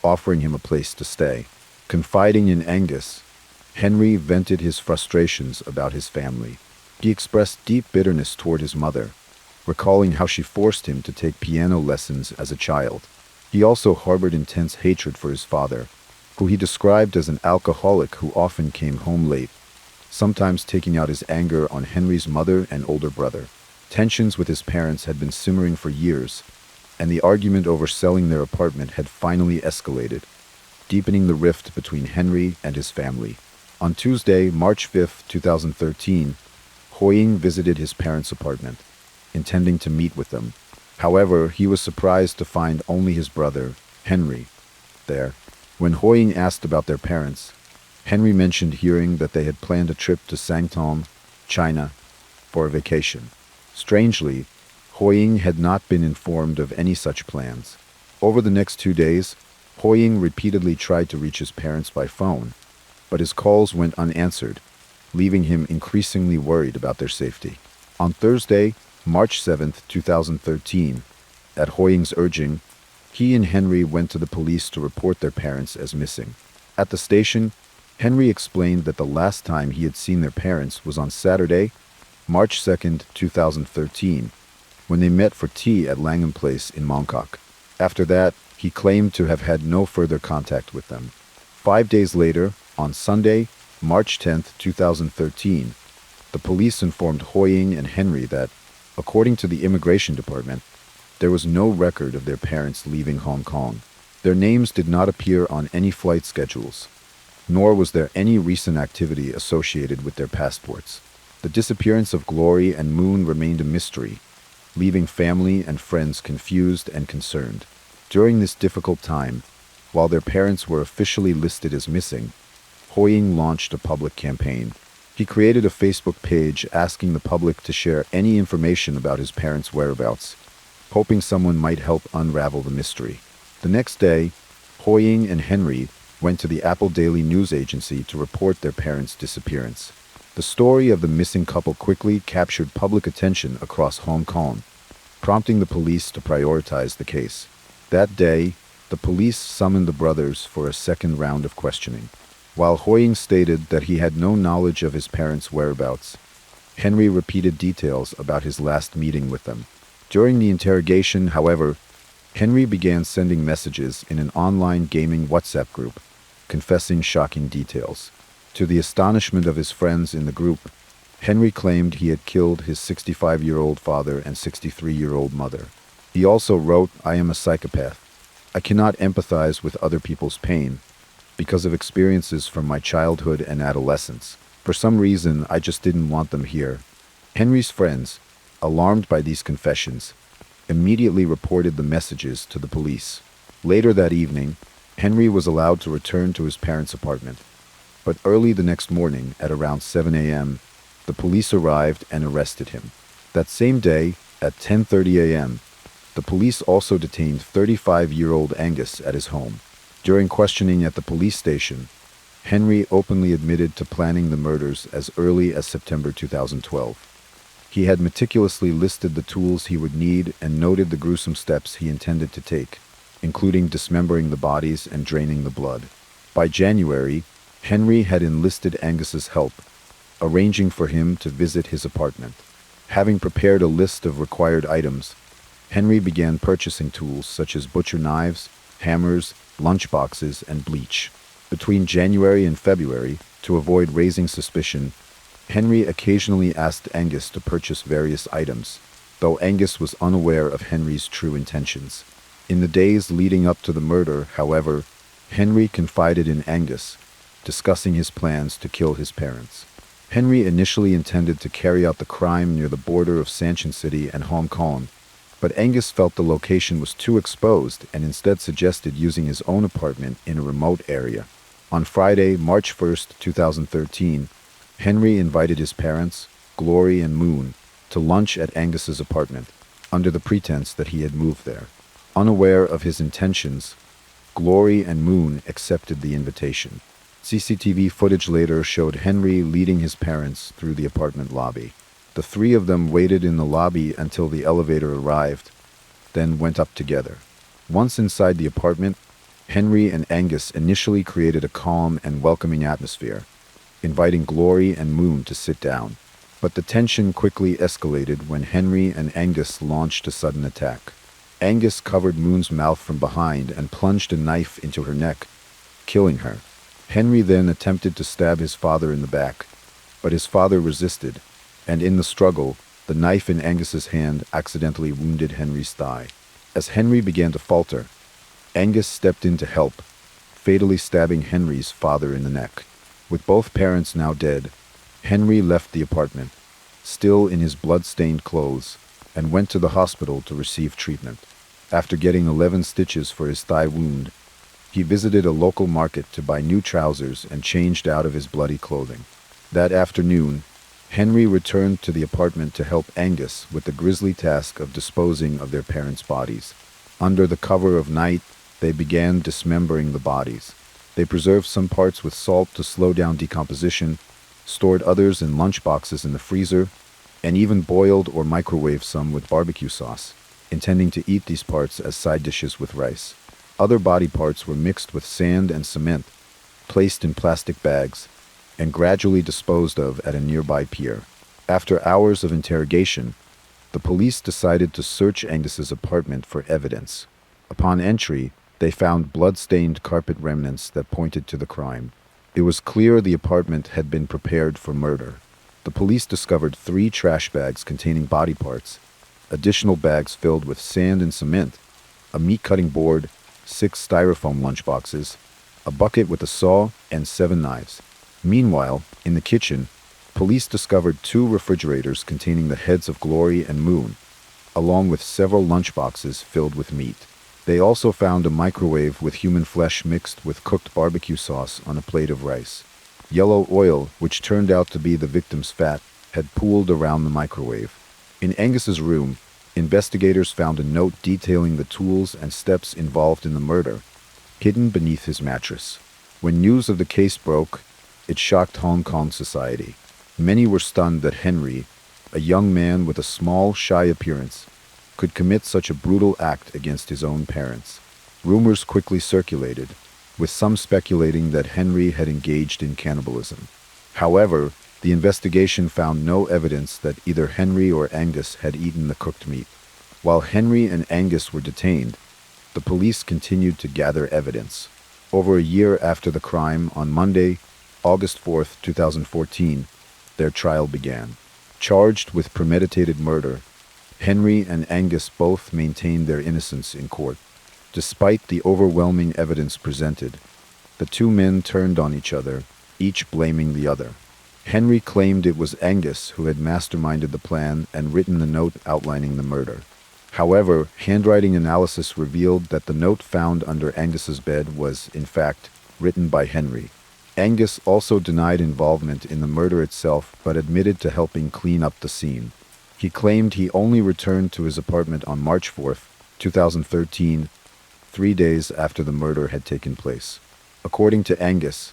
offering him a place to stay. Confiding in Angus, Henry vented his frustrations about his family. He expressed deep bitterness toward his mother, recalling how she forced him to take piano lessons as a child. He also harbored intense hatred for his father, who he described as an alcoholic who often came home late, sometimes taking out his anger on Henry's mother and older brother. Tensions with his parents had been simmering for years, and the argument over selling their apartment had finally escalated, deepening the rift between Henry and his family. On Tuesday, March 5, 2013, Hoying visited his parents' apartment, intending to meet with them. However, he was surprised to find only his brother, Henry, there. When Hoying asked about their parents, Henry mentioned hearing that they had planned a trip to Sangtong, China, for a vacation. Strangely, Hoying had not been informed of any such plans. Over the next 2 days, Hoying repeatedly tried to reach his parents by phone, but his calls went unanswered, leaving him increasingly worried about their safety. On Thursday, March 7, 2013, at Hoying's urging, he and Henry went to the police to report their parents as missing. At the station, Henry explained that the last time he had seen their parents was on Saturday, March 2, 2013, when they met for tea at Langham Place in Mongkok. After that, he claimed to have had no further contact with them. 5 days later, on Sunday, March 10, 2013, the police informed Hoying and Henry that, according to the Immigration Department, there was no record of their parents leaving Hong Kong. Their names did not appear on any flight schedules, nor was there any recent activity associated with their passports. The disappearance of Glory and Moon remained a mystery, leaving family and friends confused and concerned. During this difficult time, while their parents were officially listed as missing, Hoying launched a public campaign. He created a Facebook page asking the public to share any information about his parents' whereabouts, hoping someone might help unravel the mystery. The next day, Hoying and Henry went to the Apple Daily News Agency to report their parents' disappearance. The story of the missing couple quickly captured public attention across Hong Kong, prompting the police to prioritize the case. That day, the police summoned the brothers for a second round of questioning. While Hoying stated that he had no knowledge of his parents' whereabouts, Henry repeated details about his last meeting with them. During the interrogation, however, Henry began sending messages in an online gaming WhatsApp group, confessing shocking details. To the astonishment of his friends in the group, Henry claimed he had killed his 65-year-old father and 63-year-old mother. He also wrote, "I am a psychopath. I cannot empathize with other people's pain because of experiences from my childhood and adolescence. For some reason, I just didn't want them here." Henry's friends, alarmed by these confessions, immediately reported the messages to the police. Later that evening, Henry was allowed to return to his parents' apartment. But early the next morning, at around 7 a.m., the police arrived and arrested him. That same day, at 10:30 a.m., the police also detained 35-year-old Angus at his home. During questioning at the police station, Henry openly admitted to planning the murders as early as September 2012. He had meticulously listed the tools he would need and noted the gruesome steps he intended to take, including dismembering the bodies and draining the blood. By January, Henry had enlisted Angus's help, arranging for him to visit his apartment. Having prepared a list of required items, Henry began purchasing tools such as butcher knives, hammers, lunchboxes, and bleach. Between January and February, to avoid raising suspicion, Henry occasionally asked Angus to purchase various items, though Angus was unaware of Henry's true intentions. In the days leading up to the murder, however, Henry confided in Angus, discussing his plans to kill his parents. Henry initially intended to carry out the crime near the border of Sanchin City and Hong Kong, but Angus felt the location was too exposed and instead suggested using his own apartment in a remote area. On Friday, March 1, 2013, Henry invited his parents, Glory and Moon, to lunch at Angus's apartment, under the pretense that he had moved there. Unaware of his intentions, Glory and Moon accepted the invitation. CCTV footage later showed Henry leading his parents through the apartment lobby. The three of them waited in the lobby until the elevator arrived, then went up together. Once inside the apartment, Henry and Angus initially created a calm and welcoming atmosphere, inviting Glory and Moon to sit down. But the tension quickly escalated when Henry and Angus launched a sudden attack. Angus covered Moon's mouth from behind and plunged a knife into her neck, killing her. Henry then attempted to stab his father in the back, but his father resisted, and in the struggle, the knife in Angus's hand accidentally wounded Henry's thigh. As Henry began to falter, Angus stepped in to help, fatally stabbing Henry's father in the neck. With both parents now dead, Henry left the apartment, still in his blood-stained clothes, and went to the hospital to receive treatment. After getting 11 stitches for his thigh wound, he visited a local market to buy new trousers and changed out of his bloody clothing. That afternoon, Henry returned to the apartment to help Angus with the grisly task of disposing of their parents' bodies. Under the cover of night, they began dismembering the bodies. They preserved some parts with salt to slow down decomposition, stored others in lunchboxes in the freezer, and even boiled or microwaved some with barbecue sauce, intending to eat these parts as side dishes with rice. Other body parts were mixed with sand and cement, placed in plastic bags, and gradually disposed of at a nearby pier. After hours of interrogation, the police decided to search Angus's apartment for evidence. Upon entry, they found blood-stained carpet remnants that pointed to the crime. It was clear the apartment had been prepared for murder. The police discovered 3 trash bags containing body parts, additional bags filled with sand and cement, a meat-cutting board, 6 styrofoam lunchboxes, a bucket with a saw, and 7 knives. Meanwhile, in the kitchen, police discovered 2 refrigerators containing the heads of Glory and Moon, along with several lunchboxes filled with meat. They also found a microwave with human flesh mixed with cooked barbecue sauce on a plate of rice. Yellow oil, which turned out to be the victim's fat, had pooled around the microwave. In Angus's room, investigators found a note detailing the tools and steps involved in the murder, hidden beneath his mattress. When news of the case broke, it shocked Hong Kong society. Many were stunned that Henry, a young man with a small, shy appearance, could commit such a brutal act against his own parents. Rumors quickly circulated, with some speculating that Henry had engaged in cannibalism. However, the investigation found no evidence that either Henry or Angus had eaten the cooked meat. While Henry and Angus were detained, the police continued to gather evidence. Over a year after the crime, on Monday, August 4, 2014, their trial began. Charged with premeditated murder, Henry and Angus both maintained their innocence in court. Despite the overwhelming evidence presented, the 2 men turned on each other, each blaming the other. Henry claimed it was Angus who had masterminded the plan and written the note outlining the murder. However, handwriting analysis revealed that the note found under Angus's bed was, in fact, written by Henry. Angus also denied involvement in the murder itself but admitted to helping clean up the scene. He claimed he only returned to his apartment on March 4, 2013, 3 days after the murder had taken place. According to Angus,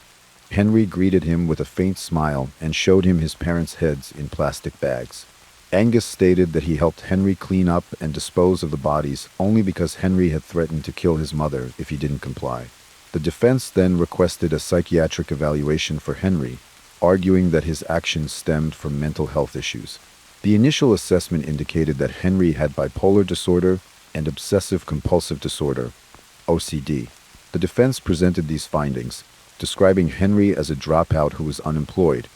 Henry greeted him with a faint smile and showed him his parents' heads in plastic bags. Angus stated that he helped Henry clean up and dispose of the bodies only because Henry had threatened to kill his mother if he didn't comply. The defense then requested a psychiatric evaluation for Henry, arguing that his actions stemmed from mental health issues. The initial assessment indicated that Henry had bipolar disorder and obsessive-compulsive disorder, OCD. The defense presented these findings, describing Henry as a dropout who was unemployed,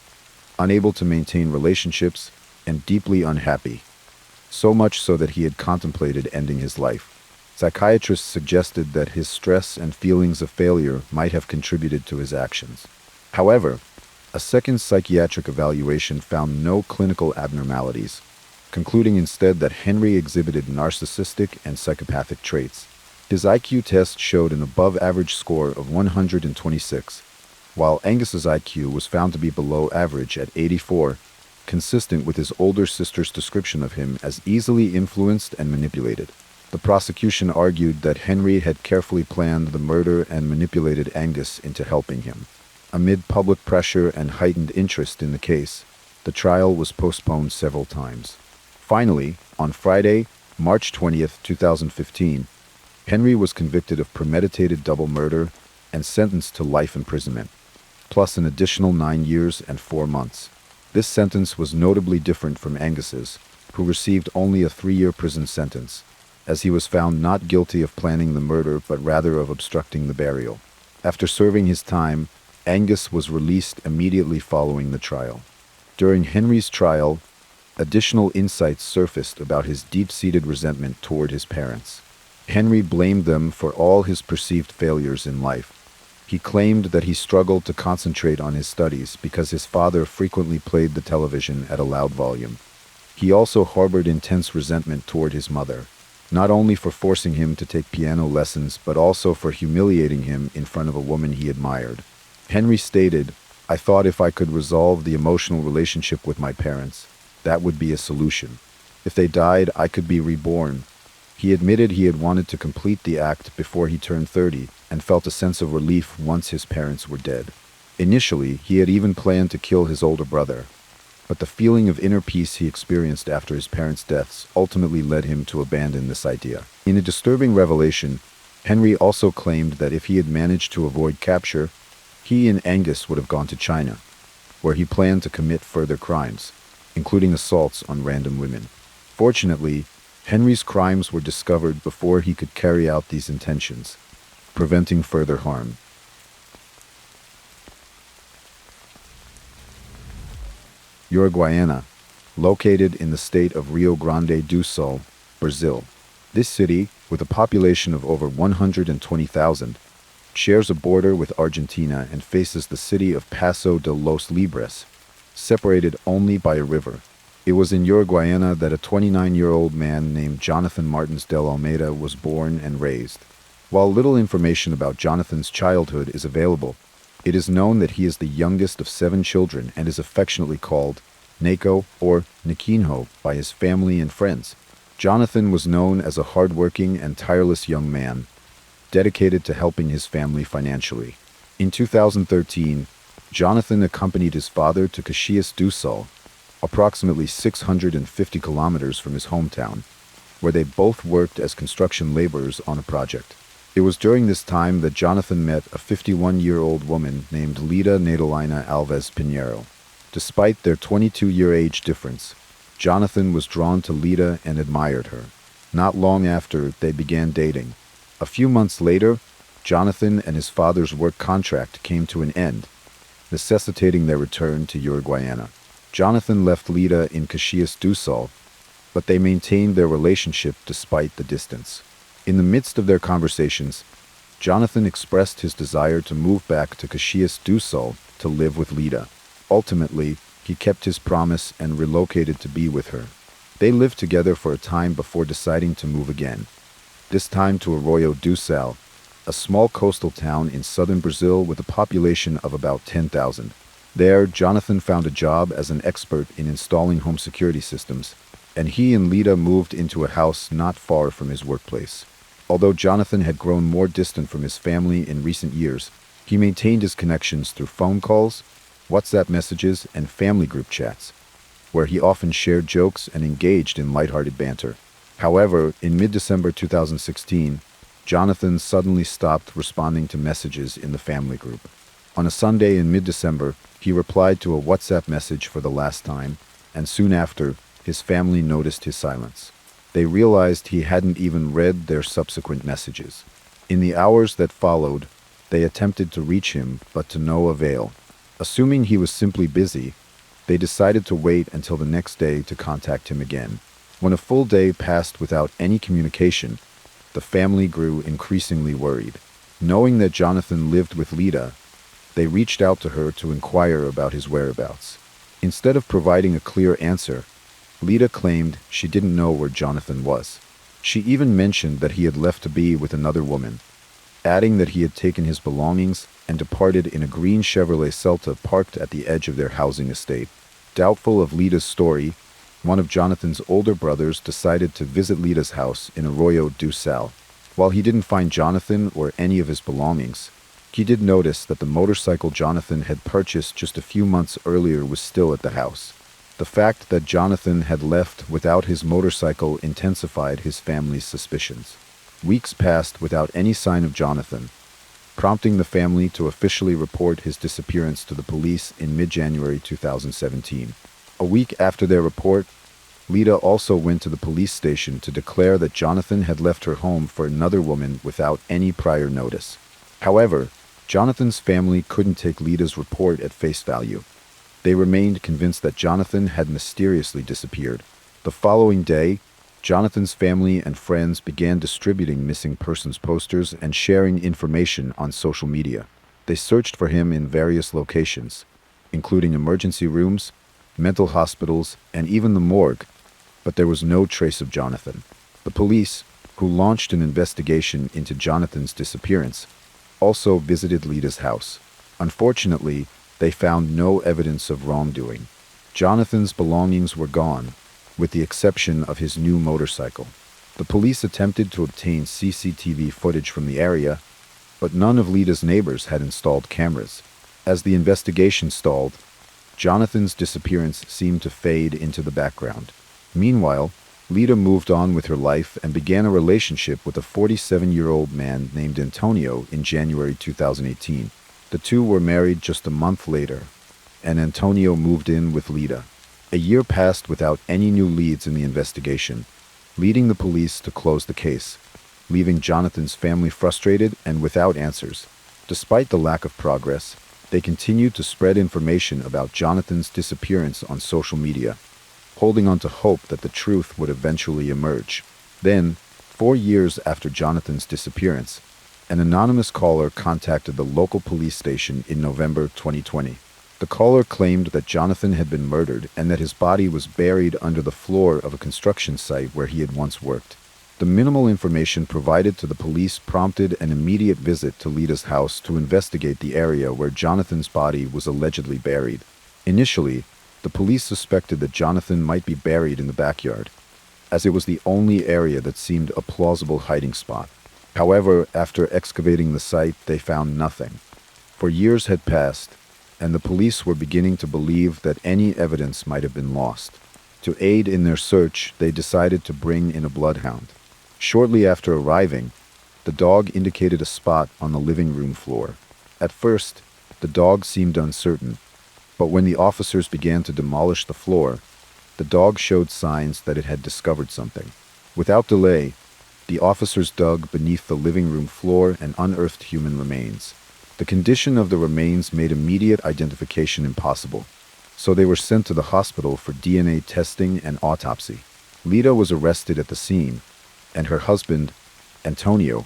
unable to maintain relationships, and deeply unhappy, so much so that he had contemplated ending his life. Psychiatrists suggested that his stress and feelings of failure might have contributed to his actions. However, a second psychiatric evaluation found no clinical abnormalities, concluding instead that Henry exhibited narcissistic and psychopathic traits. His IQ test showed an above-average score of 126, while Angus's IQ was found to be below average at 84, consistent with his older sister's description of him as easily influenced and manipulated. The prosecution argued that Henry had carefully planned the murder and manipulated Angus into helping him. Amid public pressure and heightened interest in the case, the trial was postponed several times. Finally, on Friday, March 20th, 2015, Henry was convicted of premeditated double murder and sentenced to life imprisonment, plus an additional 9 years and 4 months. This sentence was notably different from Angus's, who received only a 3-year prison sentence, as he was found not guilty of planning the murder but rather of obstructing the burial. After serving his time, Angus was released immediately following the trial. During Henry's trial, additional insights surfaced about his deep-seated resentment toward his parents. Henry blamed them for all his perceived failures in life. He claimed that he struggled to concentrate on his studies because his father frequently played the television at a loud volume. He also harbored intense resentment toward his mother, not only for forcing him to take piano lessons but also for humiliating him in front of a woman he admired. Henry stated, "I thought if I could resolve the emotional relationship with my parents, that would be a solution. If they died, I could be reborn." He admitted he had wanted to complete the act before he turned 30 and felt a sense of relief once his parents were dead. Initially, he had even planned to kill his older brother, but the feeling of inner peace he experienced after his parents' deaths ultimately led him to abandon this idea. In a disturbing revelation, Henry also claimed that if he had managed to avoid capture, he and Angus would have gone to China, where he planned to commit further crimes, including assaults on random women. Fortunately, Henry's crimes were discovered before he could carry out these intentions, preventing further harm. Uruguaiana, located in the state of Rio Grande do Sul, Brazil. This city, with a population of over 120,000, shares a border with Argentina and faces the city of Paso de los Libres, separated only by a river. It was in Uruguaiana that a 29-year-old man named Jonathan Martins del Almeida was born and raised. While little information about Jonathan's childhood is available, it is known that he is the youngest of 7 children and is affectionately called Neko or Nikinho by his family and friends. Jonathan was known as a hardworking and tireless young man, dedicated to helping his family financially. In 2013, Jonathan accompanied his father to Caxias do Sul, approximately 650 kilometers from his hometown, where they both worked as construction laborers on a project. It was during this time that Jonathan met a 51-year-old woman named Lida Nadalina Alves Pinheiro. Despite their 22-year age difference, Jonathan was drawn to Lida and admired her. Not long after, they began dating. A few months later, Jonathan and his father's work contract came to an end, necessitating their return to Uruguaiana. Jonathan left Lida in Caxias do Sul, but they maintained their relationship despite the distance. In the midst of their conversations, Jonathan expressed his desire to move back to Caxias do Sul to live with Lida. Ultimately, he kept his promise and relocated to be with her. They lived together for a time before deciding to move again, this time to Arroio do Sal, a small coastal town in southern Brazil with a population of about 10,000. There, Jonathan found a job as an expert in installing home security systems, and he and Lida moved into a house not far from his workplace. Although Jonathan had grown more distant from his family in recent years, he maintained his connections through phone calls, WhatsApp messages, and family group chats, where he often shared jokes and engaged in lighthearted banter. However, in mid-December 2016, Jonathan suddenly stopped responding to messages in the family group. On a Sunday in mid-December, he replied to a WhatsApp message for the last time, and soon after, his family noticed his silence. They realized he hadn't even read their subsequent messages. In the hours that followed, they attempted to reach him, but to no avail. Assuming he was simply busy, they decided to wait until the next day to contact him again. When a full day passed without any communication, the family grew increasingly worried. Knowing that Jonathan lived with Lida, they reached out to her to inquire about his whereabouts. Instead of providing a clear answer, Lida claimed she didn't know where Jonathan was. She even mentioned that he had left to be with another woman, adding that he had taken his belongings and departed in a green Chevrolet Celta parked at the edge of their housing estate. Doubtful of Lida's story, one of Jonathan's older brothers decided to visit Lida's house in Arroyo do Sal. While he didn't find Jonathan or any of his belongings, he did notice that the motorcycle Jonathan had purchased just a few months earlier was still at the house. The fact that Jonathan had left without his motorcycle intensified his family's suspicions. Weeks passed without any sign of Jonathan, prompting the family to officially report his disappearance to the police in mid-January 2017. A week after their report, Lida also went to the police station to declare that Jonathan had left her home for another woman without any prior notice. However, Jonathan's family couldn't take Lida's report at face value. They remained convinced that Jonathan had mysteriously disappeared. The following day, Jonathan's family and friends began distributing missing persons posters and sharing information on social media. They searched for him in various locations, including emergency rooms, mental hospitals, and even the morgue, but there was no trace of Jonathan. The police, who launched an investigation into Jonathan's disappearance, also visited Lida's house. Unfortunately, they found no evidence of wrongdoing. Jonathan's belongings were gone, with the exception of his new motorcycle. The police attempted to obtain CCTV footage from the area, but none of Lida's neighbors had installed cameras. As the investigation stalled, Jonathan's disappearance seemed to fade into the background. Meanwhile, Lida moved on with her life and began a relationship with a 47-year-old man named Antonio in January 2018. The two were married just a month later, and Antonio moved in with Lida. A year passed without any new leads in the investigation, leading the police to close the case, leaving Jonathan's family frustrated and without answers. Despite the lack of progress, they continued to spread information about Jonathan's disappearance on social media, holding on to hope that the truth would eventually emerge. Then, 4 years after Jonathan's disappearance, an anonymous caller contacted the local police station in November 2020. The caller claimed that Jonathan had been murdered and that his body was buried under the floor of a construction site where he had once worked. The minimal information provided to the police prompted an immediate visit to Lida's house to investigate the area where Jonathan's body was allegedly buried. Initially, the police suspected that Jonathan might be buried in the backyard, as it was the only area that seemed a plausible hiding spot. However, after excavating the site, they found nothing. For years had passed, and the police were beginning to believe that any evidence might have been lost. To aid in their search, they decided to bring in a bloodhound. Shortly after arriving, the dog indicated a spot on the living room floor. At first, the dog seemed uncertain, but when the officers began to demolish the floor, the dog showed signs that it had discovered something. Without delay, the officers dug beneath the living room floor and unearthed human remains. The condition of the remains made immediate identification impossible, so they were sent to the hospital for DNA testing and autopsy. Lida was arrested at the scene, and her husband, Antonio,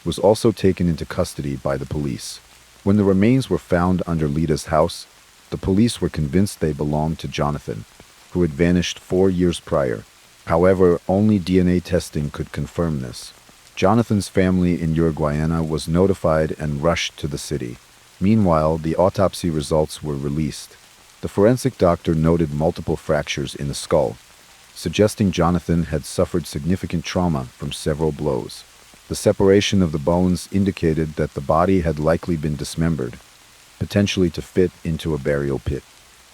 was also taken into custody by the police. When the remains were found under Lida's house, the police were convinced they belonged to Jonathan, who had vanished 4 years prior. However, only DNA testing could confirm this. Jonathan's family in Uruguayana was notified and rushed to the city. Meanwhile, the autopsy results were released. The forensic doctor noted multiple fractures in the skull, suggesting Jonathan had suffered significant trauma from several blows. The separation of the bones indicated that the body had likely been dismembered, potentially to fit into a burial pit.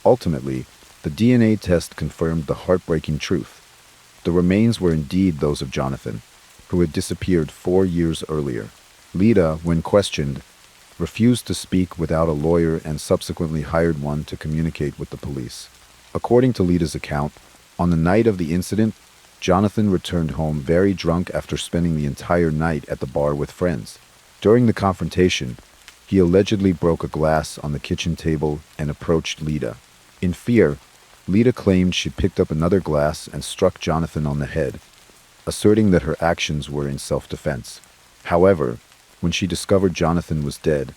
Ultimately, the DNA test confirmed the heartbreaking truth. The remains were indeed those of Jonathan, who had disappeared 4 years earlier. Lida, when questioned, refused to speak without a lawyer and subsequently hired one to communicate with the police. According to Lida's account, on the night of the incident, Jonathan returned home very drunk after spending the entire night at the bar with friends. During the confrontation, he allegedly broke a glass on the kitchen table and approached Lida. In fear, Lida claimed she picked up another glass and struck Jonathan on the head, asserting that her actions were in self-defense. However, when she discovered Jonathan was dead,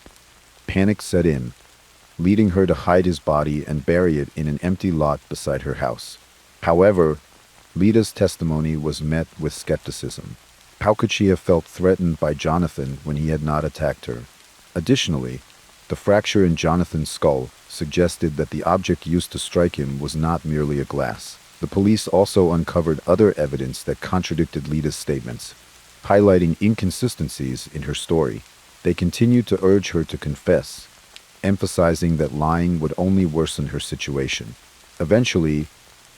panic set in, leading her to hide his body and bury it in an empty lot beside her house. However, Lida's testimony was met with skepticism. How could she have felt threatened by Jonathan when he had not attacked her? Additionally, the fracture in Jonathan's skull suggested that the object used to strike him was not merely a glass. The police also uncovered other evidence that contradicted Lita's statements, highlighting inconsistencies in her story. They continued to urge her to confess, emphasizing that lying would only worsen her situation. Eventually,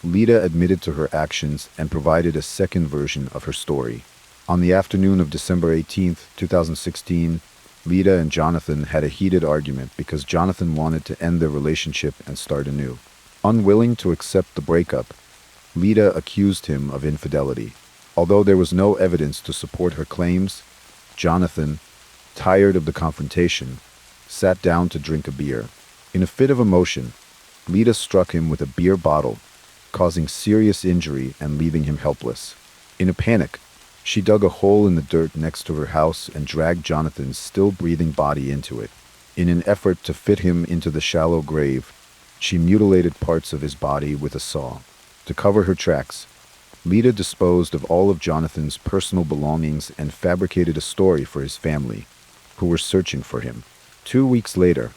Lita admitted to her actions and provided a second version of her story. On the afternoon of December 18, 2016, Lita and Jonathan had a heated argument because Jonathan wanted to end their relationship and start anew. Unwilling to accept the breakup, Lita accused him of infidelity. Although there was no evidence to support her claims, Jonathan, tired of the confrontation, sat down to drink a beer. In a fit of emotion, Lita struck him with a beer bottle, causing serious injury and leaving him helpless. In a panic, she dug a hole in the dirt next to her house and dragged Jonathan's still-breathing body into it. In an effort to fit him into the shallow grave, she mutilated parts of his body with a saw. To cover her tracks, Lita disposed of all of Jonathan's personal belongings and fabricated a story for his family, who were searching for him. 2 weeks later,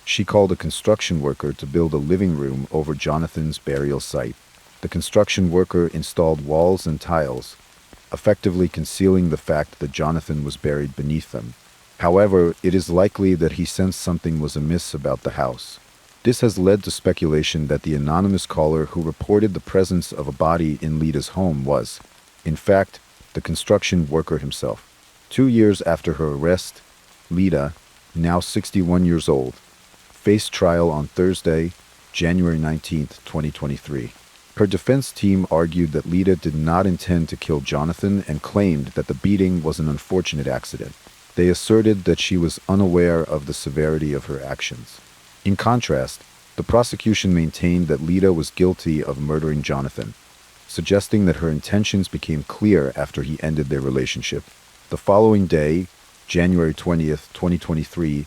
she called a construction worker to build a living room over Jonathan's burial site. The construction worker installed walls and tiles, effectively concealing the fact that Jonathan was buried beneath them. However, it is likely that he sensed something was amiss about the house. This has led to speculation that the anonymous caller who reported the presence of a body in Lita's home was, in fact, the construction worker himself. 2 years after her arrest, Lita, now 61 years old, faced trial on Thursday, January 19, 2023. Her defense team argued that Lita did not intend to kill Jonathan and claimed that the beating was an unfortunate accident. They asserted that she was unaware of the severity of her actions. In contrast, the prosecution maintained that Lita was guilty of murdering Jonathan, suggesting that her intentions became clear after he ended their relationship. The following day, January 20th, 2023,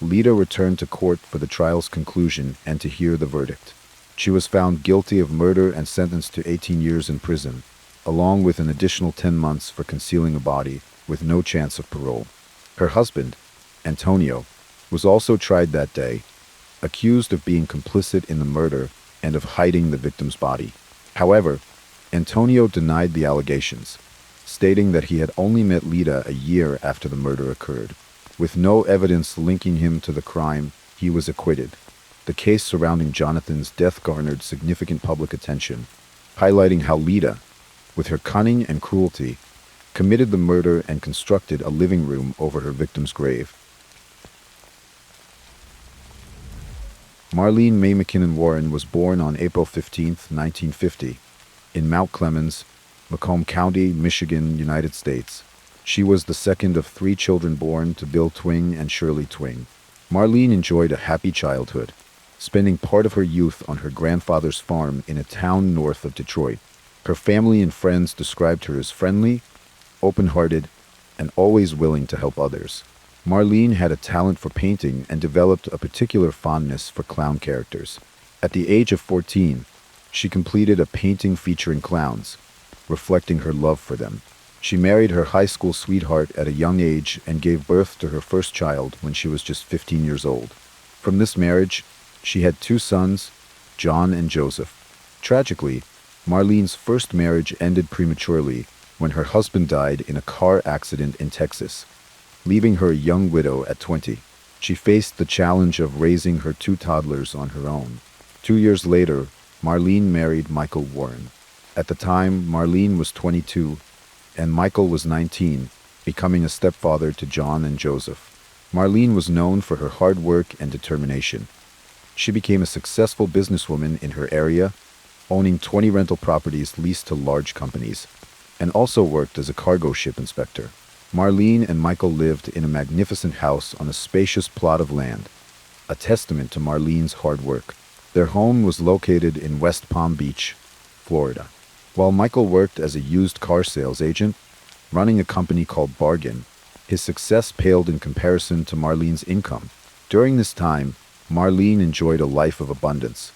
Lita returned to court for the trial's conclusion and to hear the verdict. She was found guilty of murder and sentenced to 18 years in prison, along with an additional 10 months for concealing a body, with no chance of parole. Her husband, Antonio, was also tried that day, accused of being complicit in the murder and of hiding the victim's body. However, Antonio denied the allegations, stating that he had only met Lita a year after the murder occurred. With no evidence linking him to the crime, he was acquitted. The case surrounding Jonathan's death garnered significant public attention, highlighting how Lita, with her cunning and cruelty, committed the murder and constructed a living room over her victim's grave. Marlene May McKinnon Warren was born on April 15, 1950, in Mount Clemens, Macomb County, Michigan, United States. She was the second of 3 children born to Bill Twing and Shirley Twing. Marlene enjoyed a happy childhood, spending part of her youth on her grandfather's farm in a town north of Detroit. Her family and friends described her as friendly, open-hearted, and always willing to help others. Marlene had a talent for painting and developed a particular fondness for clown characters. At the age of 14, she completed a painting featuring clowns, reflecting her love for them. She married her high school sweetheart at a young age and gave birth to her first child when she was just 15 years old. From this marriage, she had 2 sons, John and Joseph. Tragically, Marlene's first marriage ended prematurely when her husband died in a car accident in Texas, leaving her a young widow at 20. She faced the challenge of raising her 2 toddlers on her own. 2 years later, Marlene married Michael Warren. At the time, Marlene was 22, and Michael was 19, becoming a stepfather to John and Joseph. Marlene was known for her hard work and determination. She became a successful businesswoman in her area, owning 20 rental properties leased to large companies, and also worked as a cargo ship inspector. Marlene and Michael lived in a magnificent house on a spacious plot of land, a testament to Marlene's hard work. Their home was located in West Palm Beach, Florida. While Michael worked as a used car sales agent, running a company called Bargain, his success paled in comparison to Marlene's income. During this time, Marlene enjoyed a life of abundance.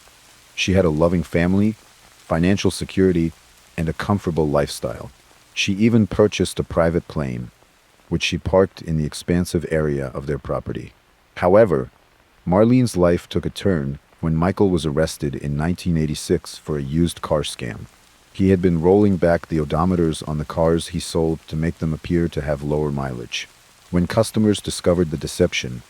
She had a loving family, financial security, and a comfortable lifestyle. She even purchased a private plane, which she parked in the expansive area of their property. However, Marlene's life took a turn when Michael was arrested in 1986 for a used car scam. He had been rolling back the odometers on the cars he sold to make them appear to have lower mileage. When customers discovered the deception,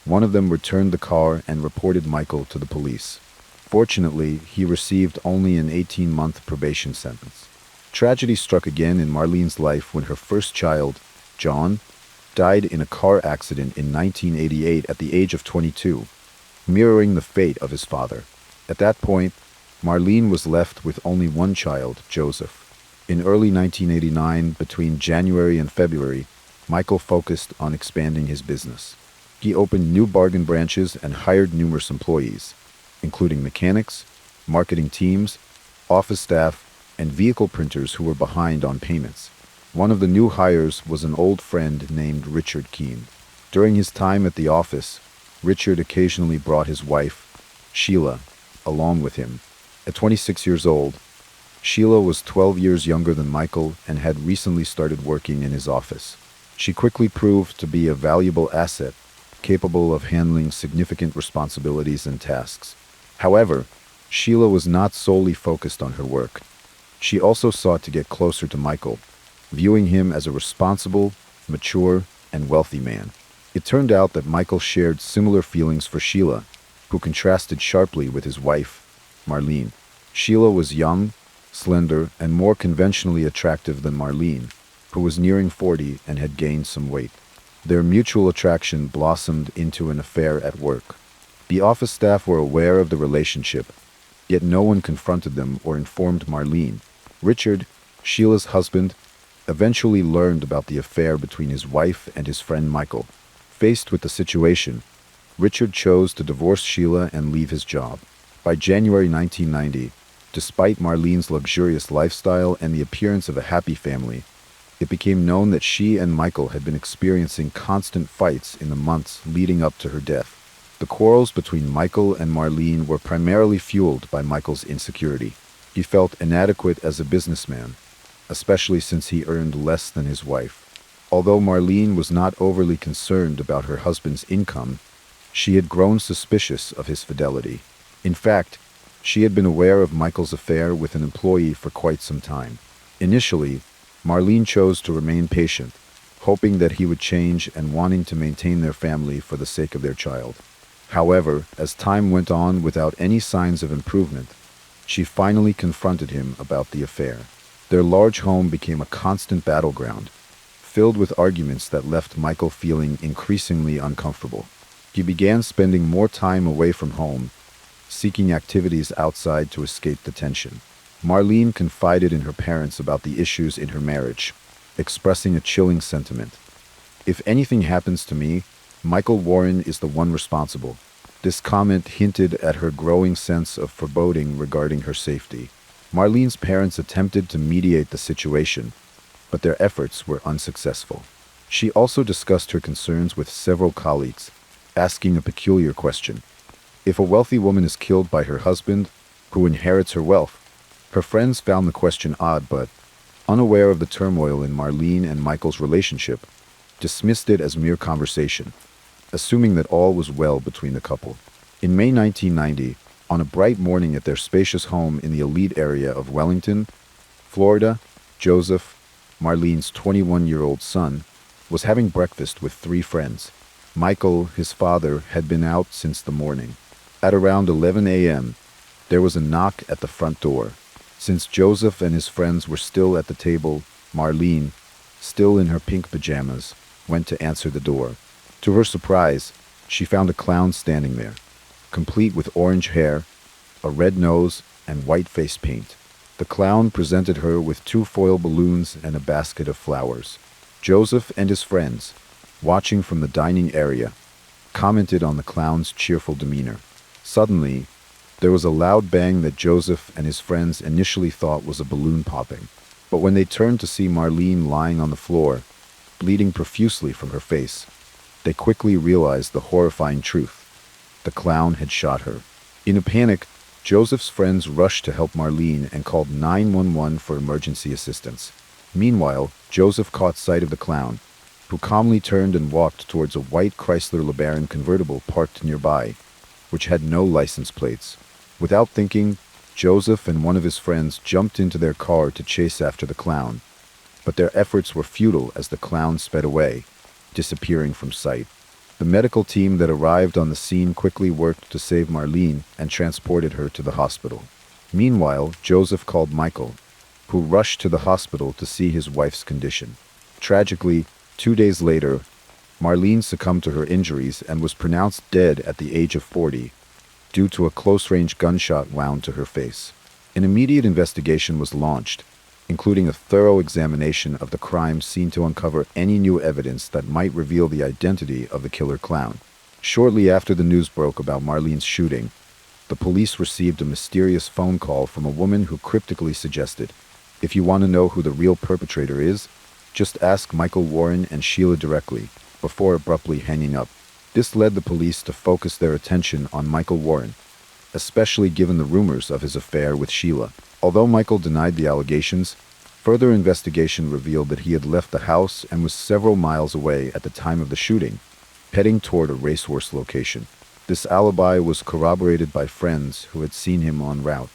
one of them returned the car and reported Michael to the police. Fortunately, he received only an 18-month probation sentence. Tragedy struck again in Marlene's life when her first child, John, died in a car accident in 1988 at the age of 22, mirroring the fate of his father. At that point, Marlene was left with only one child, Joseph. In early 1989, between January and February, Michael focused on expanding his business. He opened new bargain branches and hired numerous employees, including mechanics, marketing teams, office staff, and vehicle printers who were behind on payments. One of the new hires was an old friend named Richard Keene. During his time at the office, Richard occasionally brought his wife, Sheila, along with him. At 26 years old, Sheila was 12 years younger than Michael and had recently started working in his office. She quickly proved to be a valuable asset, capable of handling significant responsibilities and tasks. However, Sheila was not solely focused on her work. She also sought to get closer to Michael, viewing him as a responsible, mature, and wealthy man. It turned out that Michael shared similar feelings for Sheila, who contrasted sharply with his wife, Marlene. Sheila was young, slender, and more conventionally attractive than Marlene, who was nearing 40 and had gained some weight. Their mutual attraction blossomed into an affair at work. The office staff were aware of the relationship, yet no one confronted them or informed Marlene. Richard, Sheila's husband, eventually learned about the affair between his wife and his friend Michael. Faced with the situation, Richard chose to divorce Sheila and leave his job. By January 1990, despite Marlene's luxurious lifestyle and the appearance of a happy family, it became known that she and Michael had been experiencing constant fights in the months leading up to her death. The quarrels between Michael and Marlene were primarily fueled by Michael's insecurity. He felt inadequate as a businessman, especially since he earned less than his wife. Although Marlene was not overly concerned about her husband's income, she had grown suspicious of his fidelity. In fact, she had been aware of Michael's affair with an employee for quite some time. Initially, Marlene chose to remain patient, hoping that he would change and wanting to maintain their family for the sake of their child. However, as time went on without any signs of improvement, she finally confronted him about the affair. Their large home became a constant battleground, filled with arguments that left Michael feeling increasingly uncomfortable. He began spending more time away from home, seeking activities outside to escape the tension. Marlene confided in her parents about the issues in her marriage, expressing a chilling sentiment. "If anything happens to me, Michael Warren is the one responsible." This comment hinted at her growing sense of foreboding regarding her safety. Marlene's parents attempted to mediate the situation, but their efforts were unsuccessful. She also discussed her concerns with several colleagues, asking a peculiar question. If a wealthy woman is killed by her husband, who inherits her wealth? Her friends found the question odd, but, unaware of the turmoil in Marlene and Michael's relationship, dismissed it as mere conversation, assuming that all was well between the couple. In May 1990, on a bright morning at their spacious home in the elite area of Wellington, Florida, Joseph, Marlene's 21-year-old son, was having breakfast with three friends. Michael, his father, had been out since the morning. At around 11 a.m., there was a knock at the front door. Since Joseph and his friends were still at the table, Marlene, still in her pink pajamas, went to answer the door. To her surprise, she found a clown standing there, complete with orange hair, a red nose, and white face paint. The clown presented her with 2 foil balloons and a basket of flowers. Joseph and his friends, watching from the dining area, commented on the clown's cheerful demeanor. Suddenly, there was a loud bang that Joseph and his friends initially thought was a balloon popping. But when they turned to see Marlene lying on the floor, bleeding profusely from her face, they quickly realized the horrifying truth. The clown had shot her. In a panic, Joseph's friends rushed to help Marlene and called 911 for emergency assistance. Meanwhile, Joseph caught sight of the clown, who calmly turned and walked towards a white Chrysler LeBaron convertible parked nearby. which had no license plates. Without thinking, Joseph and one of his friends jumped into their car to chase after the clown, but their efforts were futile as the clown sped away, disappearing from sight. The medical team that arrived on the scene quickly worked to save Marlene and transported her to the hospital. Meanwhile, Joseph called Michael, who rushed to the hospital to see his wife's condition. Tragically, 2 days later, Marlene succumbed to her injuries and was pronounced dead at the age of 40 due to a close-range gunshot wound to her face. An immediate investigation was launched, including a thorough examination of the crime scene to uncover any new evidence that might reveal the identity of the killer clown. Shortly after the news broke about Marlene's shooting, the police received a mysterious phone call from a woman who cryptically suggested, "If you want to know who the real perpetrator is, just ask Michael Warren and Sheila directly," before abruptly hanging up. This led the police to focus their attention on Michael Warren, especially given the rumors of his affair with Sheila. Although Michael denied the allegations, further investigation revealed that he had left the house and was several miles away at the time of the shooting, heading toward a racehorse location. This alibi was corroborated by friends who had seen him en route.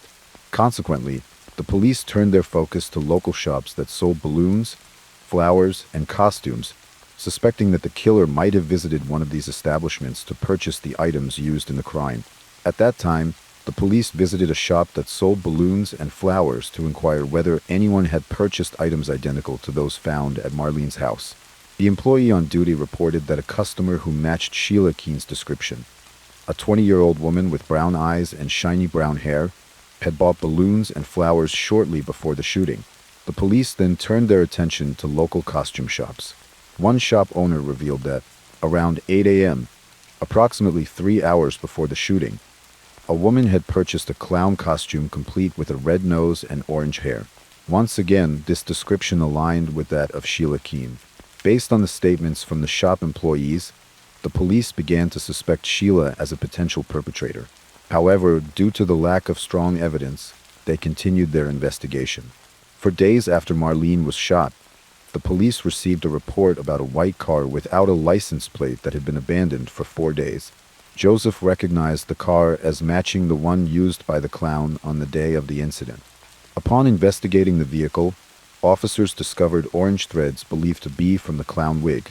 Consequently, the police turned their focus to local shops that sold balloons, flowers, and costumes, suspecting that the killer might have visited one of these establishments to purchase the items used in the crime. At that time, the police visited a shop that sold balloons and flowers to inquire whether anyone had purchased items identical to those found at Marlene's house. The employee on duty reported that a customer who matched Sheila Keene's description, a 20-year-old woman with brown eyes and shiny brown hair, had bought balloons and flowers shortly before the shooting. The police then turned their attention to local costume shops. One shop owner revealed that, around 8 a.m., approximately 3 hours before the shooting, a woman had purchased a clown costume complete with a red nose and orange hair. Once again, this description aligned with that of Sheila Keene. Based on the statements from the shop employees, the police began to suspect Sheila as a potential perpetrator. However, due to the lack of strong evidence, they continued their investigation. For days after Marlene was shot, the police received a report about a white car without a license plate that had been abandoned for 4 days. Joseph recognized the car as matching the one used by the clown on the day of the incident. Upon investigating the vehicle, officers discovered orange threads believed to be from the clown wig,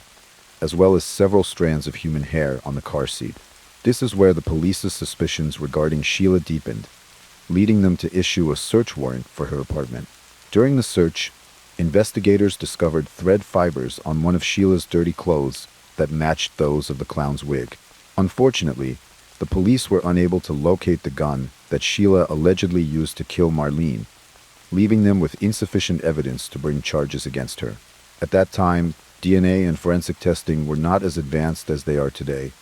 as well as several strands of human hair on the car seat. This is where the police's suspicions regarding Sheila deepened, leading them to issue a search warrant for her apartment. During the search, investigators discovered thread fibers on one of Sheila's dirty clothes that matched those of the clown's wig. Unfortunately, the police were unable to locate the gun that Sheila allegedly used to kill Marlene, leaving them with insufficient evidence to bring charges against her. At that time, DNA and forensic testing were not as advanced as they are today,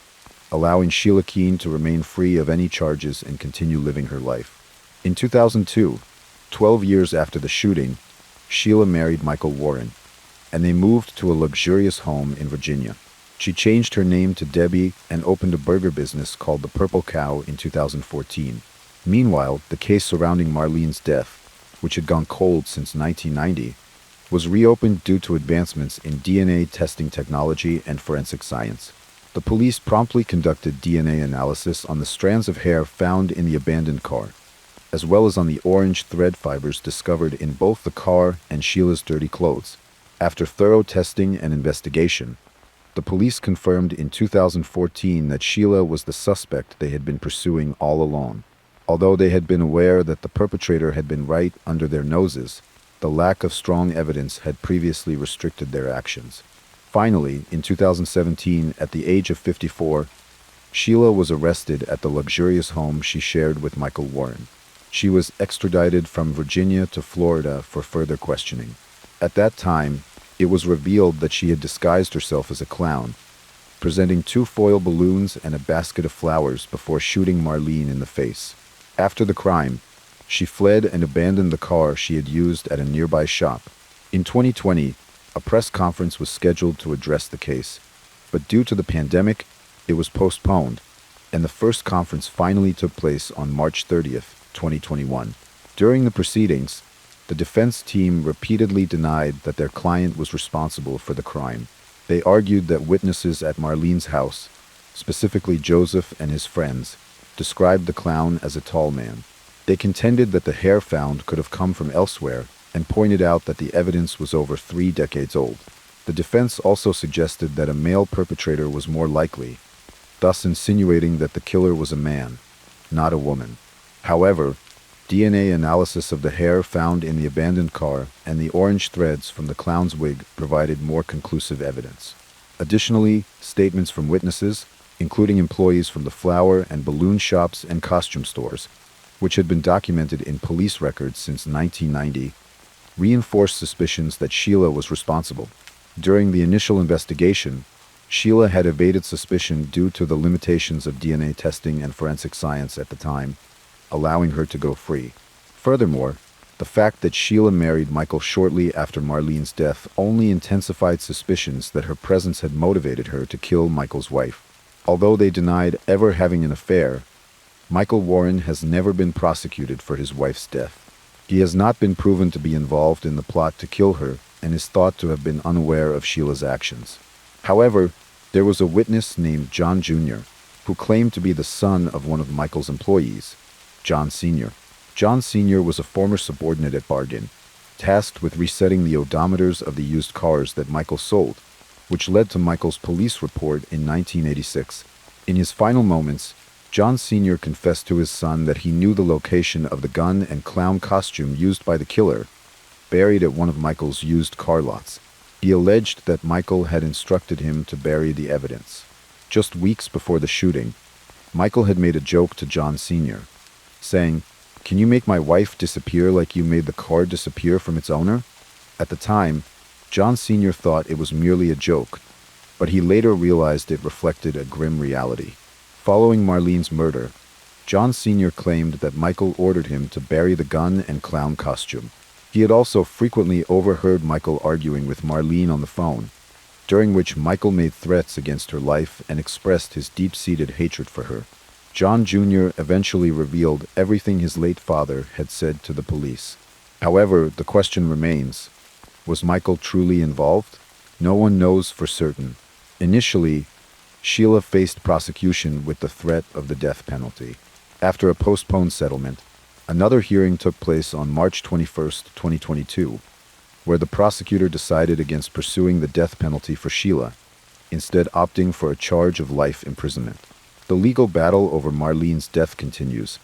allowing Sheila Keene to remain free of any charges and continue living her life. In 2002, 12 years after the shooting, Sheila married Michael Warren, and they moved to a luxurious home in Virginia. She changed her name to Debbie and opened a burger business called the Purple Cow in 2014. Meanwhile, the case surrounding Marlene's death, which had gone cold since 1990, was reopened due to advancements in DNA testing technology and forensic science. The police promptly conducted DNA analysis on the strands of hair found in the abandoned car, as well as on the orange thread fibers discovered in both the car and Sheila's dirty clothes. After thorough testing and investigation, the police confirmed in 2014 that Sheila was the suspect they had been pursuing all along. Although they had been aware that the perpetrator had been right under their noses, the lack of strong evidence had previously restricted their actions. Finally, in 2017, at the age of 54, Sheila was arrested at the luxurious home she shared with Michael Warren. She was extradited from Virginia to Florida for further questioning. At that time, it was revealed that she had disguised herself as a clown, presenting 2 foil balloons and a basket of flowers before shooting Marlene in the face. After the crime, she fled and abandoned the car she had used at a nearby shop. In 2020, a press conference was scheduled to address the case, but due to the pandemic, it was postponed, and the first conference finally took place on March 30th, 2021. During the proceedings, the defense team repeatedly denied that their client was responsible for the crime. They argued that witnesses at Marlene's house, specifically Joseph and his friends, described the clown as a tall man. They contended that the hair found could have come from elsewhere and pointed out that the evidence was over 3 decades old. The defense also suggested that a male perpetrator was more likely, thus insinuating that the killer was a man, not a woman. However, DNA analysis of the hair found in the abandoned car and the orange threads from the clown's wig provided more conclusive evidence. Additionally, statements from witnesses, including employees from the flower and balloon shops and costume stores, which had been documented in police records since 1990, reinforced suspicions that Sheila was responsible. During the initial investigation, Sheila had evaded suspicion due to the limitations of DNA testing and forensic science at the time, allowing her to go free. Furthermore, the fact that Sheila married Michael shortly after Marlene's death only intensified suspicions that her presence had motivated her to kill Michael's wife. Although they denied ever having an affair, Michael Warren has never been prosecuted for his wife's death. He has not been proven to be involved in the plot to kill her and is thought to have been unaware of Sheila's actions. However, there was a witness named John Jr., who claimed to be the son of one of Michael's employees, John Sr. John Sr. was a former subordinate at Bargain, tasked with resetting the odometers of the used cars that Michael sold, which led to Michael's police report in 1986. In his final moments, John Sr. confessed to his son that he knew the location of the gun and clown costume used by the killer, buried at one of Michael's used car lots. He alleged that Michael had instructed him to bury the evidence. Just weeks before the shooting, Michael had made a joke to John Sr., saying, "Can you make my wife disappear like you made the car disappear from its owner?" At the time, John Sr. thought it was merely a joke, but he later realized it reflected a grim reality. Following Marlene's murder, John Sr. claimed that Michael ordered him to bury the gun and clown costume. He had also frequently overheard Michael arguing with Marlene on the phone, during which Michael made threats against her life and expressed his deep-seated hatred for her. John Jr. eventually revealed everything his late father had said to the police. However, the question remains, was Michael truly involved? No one knows for certain. Initially, Sheila faced prosecution with the threat of the death penalty. After a postponed settlement, another hearing took place on March 21, 2022, where the prosecutor decided against pursuing the death penalty for Sheila, instead opting for a charge of life imprisonment. The legal battle over Marlene's death continues,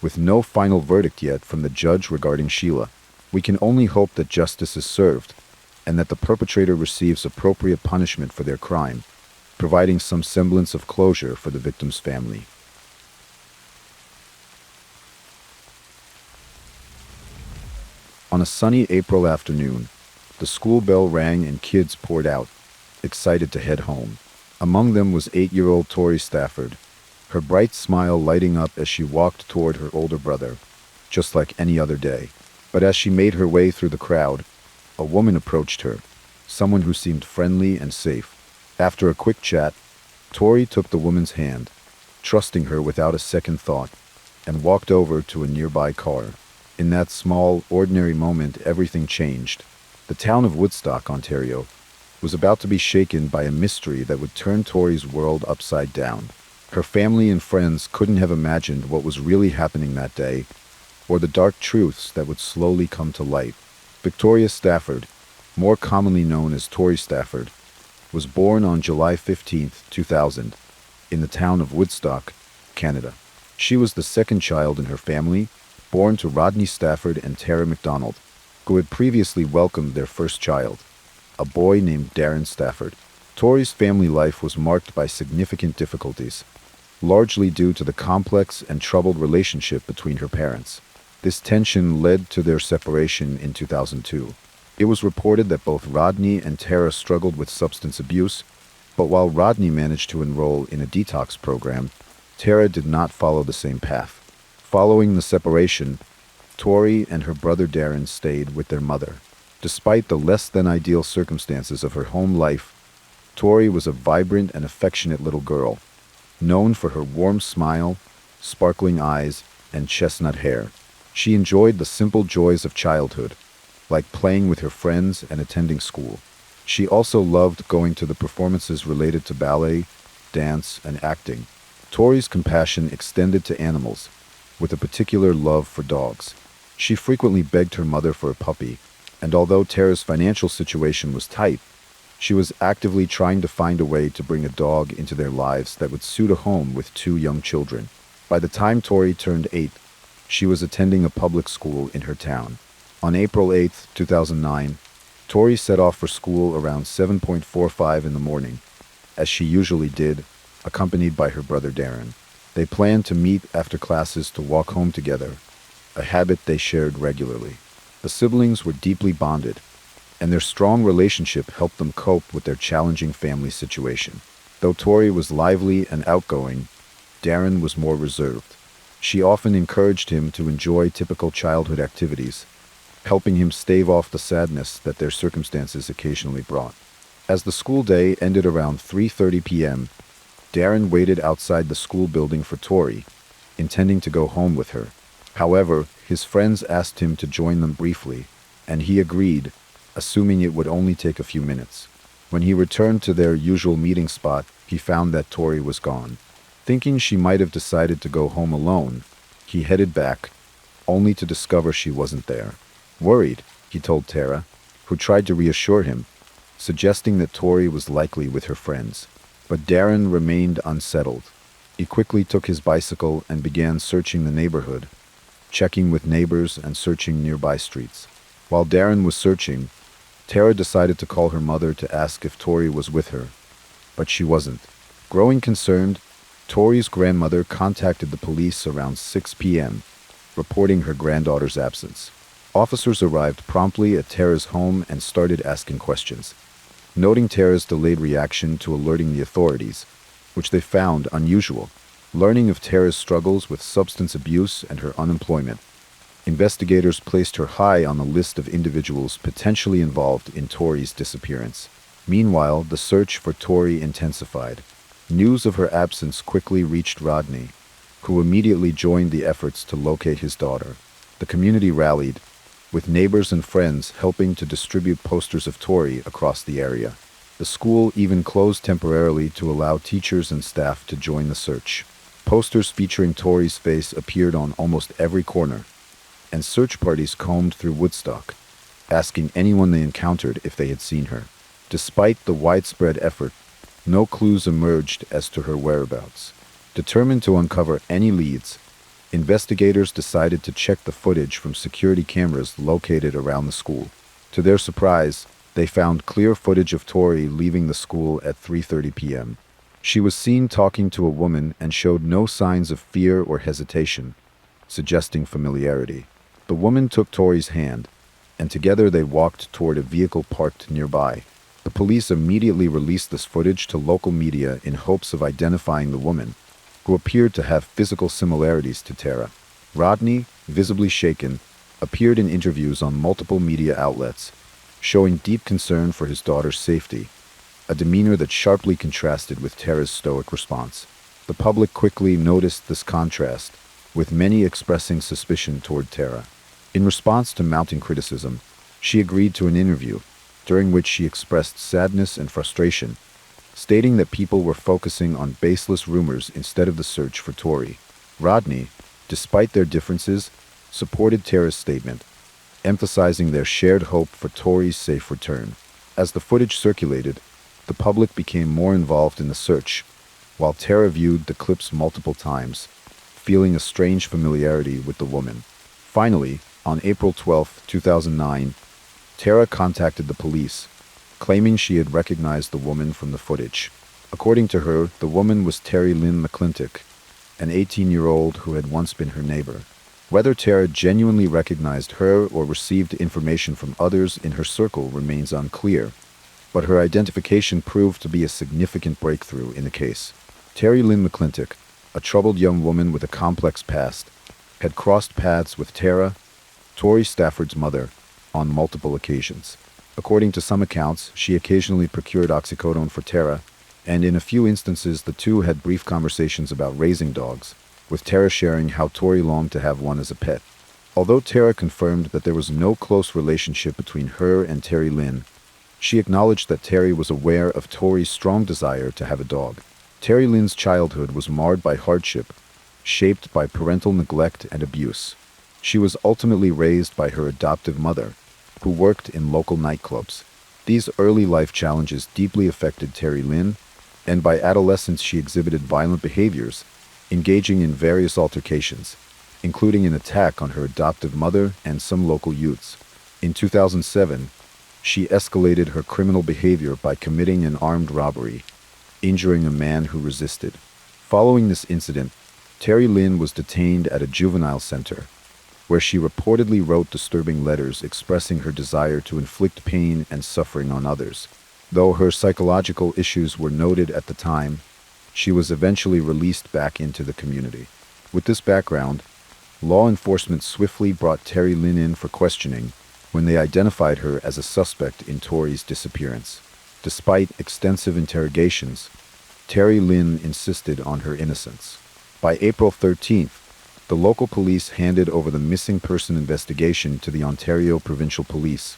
with no final verdict yet from the judge regarding Sheila. We can only hope that justice is served, and that the perpetrator receives appropriate punishment for their crime, providing some semblance of closure for the victim's family. On a sunny April afternoon, the school bell rang and kids poured out, excited to head home. Among them was 8-year-old Tori Stafford, her bright smile lighting up as she walked toward her older brother, just like any other day. But as she made her way through the crowd, a woman approached her, someone who seemed friendly and safe. After a quick chat, Tori took the woman's hand, trusting her without a second thought, and walked over to a nearby car. In that small, ordinary moment, everything changed. The town of Woodstock, Ontario, was about to be shaken by a mystery that would turn Tori's world upside down. Her family and friends couldn't have imagined what was really happening that day, or the dark truths that would slowly come to light. Victoria Stafford, more commonly known as Tori Stafford, was born on July 15, 2000, in the town of Woodstock, Canada. She was the second child in her family, born to Rodney Stafford and Tara McDonald, who had previously welcomed their first child, a boy named Darren Stafford. Tori's family life was marked by significant difficulties, largely due to the complex and troubled relationship between her parents. This tension led to their separation in 2002. It was reported that both Rodney and Tara struggled with substance abuse, but while Rodney managed to enroll in a detox program, Tara did not follow the same path. Following the separation, Tori and her brother Darren stayed with their mother. Despite the less-than-ideal circumstances of her home life, Tori was a vibrant and affectionate little girl, known for her warm smile, sparkling eyes, and chestnut hair. She enjoyed the simple joys of childhood, like playing with her friends and attending school. She also loved going to the performances related to ballet, dance, and acting, Tori's compassion extended to animals, with a particular love for dogs. She frequently begged her mother for a puppy, and although Tara's financial situation was tight, she was actively trying to find a way to bring a dog into their lives that would suit a home with two young children. By the time Tori turned 8, she was attending a public school in her town. On April 8, 2009, Tori set off for school around 7:45 in the morning, as she usually did, accompanied by her brother Darren. They planned to meet after classes to walk home together, a habit they shared regularly. The siblings were deeply bonded, and their strong relationship helped them cope with their challenging family situation. Though Tori was lively and outgoing, Darren was more reserved. She often encouraged him to enjoy typical childhood activities, helping him stave off the sadness that their circumstances occasionally brought. As the school day ended around 3:30 p.m., Darren waited outside the school building for Tori, intending to go home with her. However, his friends asked him to join them briefly, and he agreed, assuming it would only take a few minutes. When he returned to their usual meeting spot, he found that Tori was gone. Thinking she might have decided to go home alone, he headed back, only to discover she wasn't there. Worried, he told Tara, who tried to reassure him, suggesting that Tori was likely with her friends. But Darren remained unsettled. He quickly took his bicycle and began searching the neighborhood, checking with neighbors and searching nearby streets. While Darren was searching, Tara decided to call her mother to ask if Tori was with her, but she wasn't. Growing concerned, Tori's grandmother contacted the police around 6 p.m., reporting her granddaughter's absence. Officers arrived promptly at Tara's home and started asking questions, noting Tara's delayed reaction to alerting the authorities, which they found unusual. Learning of Tara's struggles with substance abuse and her unemployment, investigators placed her high on the list of individuals potentially involved in Tori's disappearance. Meanwhile, the search for Tori intensified. News of her absence quickly reached Rodney, who immediately joined the efforts to locate his daughter. The community rallied, with neighbors and friends helping to distribute posters of Tori across the area. The school even closed temporarily to allow teachers and staff to join the search. Posters featuring Tori's face appeared on almost every corner, and search parties combed through Woodstock, asking anyone they encountered if they had seen her. Despite the widespread effort, no clues emerged as to her whereabouts. Determined to uncover any leads, investigators decided to check the footage from security cameras located around the school. To their surprise, they found clear footage of Tori leaving the school at 3:30 p.m. She was seen talking to a woman and showed no signs of fear or hesitation, suggesting familiarity. The woman took Tori's hand, and together they walked toward a vehicle parked nearby. The police immediately released this footage to local media in hopes of identifying the woman, who appeared to have physical similarities to Tara. Rodney, visibly shaken, appeared in interviews on multiple media outlets, showing deep concern for his daughter's safety, a demeanor that sharply contrasted with Tara's stoic response. The public quickly noticed this contrast, with many expressing suspicion toward Tara. In response to mounting criticism, she agreed to an interview, during which she expressed sadness and frustration, stating that people were focusing on baseless rumors instead of the search for Tori. Rodney, despite their differences, supported Tara's statement, emphasizing their shared hope for Tori's safe return. As the footage circulated, the public became more involved in the search, while Tara viewed the clips multiple times, feeling a strange familiarity with the woman. Finally, on April 12, 2009, Tara contacted the police, claiming she had recognized the woman from the footage. According to her, the woman was Terry Lynn McClintock, an 18-year-old who had once been her neighbor. Whether Tara genuinely recognized her or received information from others in her circle remains unclear, but her identification proved to be a significant breakthrough in the case. Terry Lynn McClintock, a troubled young woman with a complex past, had crossed paths with Tara, Tori Stafford's mother, on multiple occasions. According to some accounts, she occasionally procured oxycodone for Tara, and in a few instances the two had brief conversations about raising dogs, with Tara sharing how Tori longed to have one as a pet. Although Tara confirmed that there was no close relationship between her and Terry Lynn, she acknowledged that Terry was aware of Tori's strong desire to have a dog. Terry Lynn's childhood was marred by hardship, shaped by parental neglect and abuse. She was ultimately raised by her adoptive mother, who worked in local nightclubs. These early life challenges deeply affected Terry Lynn, and by adolescence she exhibited violent behaviors, engaging in various altercations, including an attack on her adoptive mother and some local youths. In 2007, she escalated her criminal behavior by committing an armed robbery, injuring a man who resisted. Following this incident, Terry Lynn was detained at a juvenile center, where she reportedly wrote disturbing letters expressing her desire to inflict pain and suffering on others. Though her psychological issues were noted at the time, she was eventually released back into the community. With this background, law enforcement swiftly brought Terry Lynn in for questioning when they identified her as a suspect in Tori's disappearance. Despite extensive interrogations, Terry Lynn insisted on her innocence. By April 13th, the local police handed over the missing person investigation to the Ontario Provincial Police,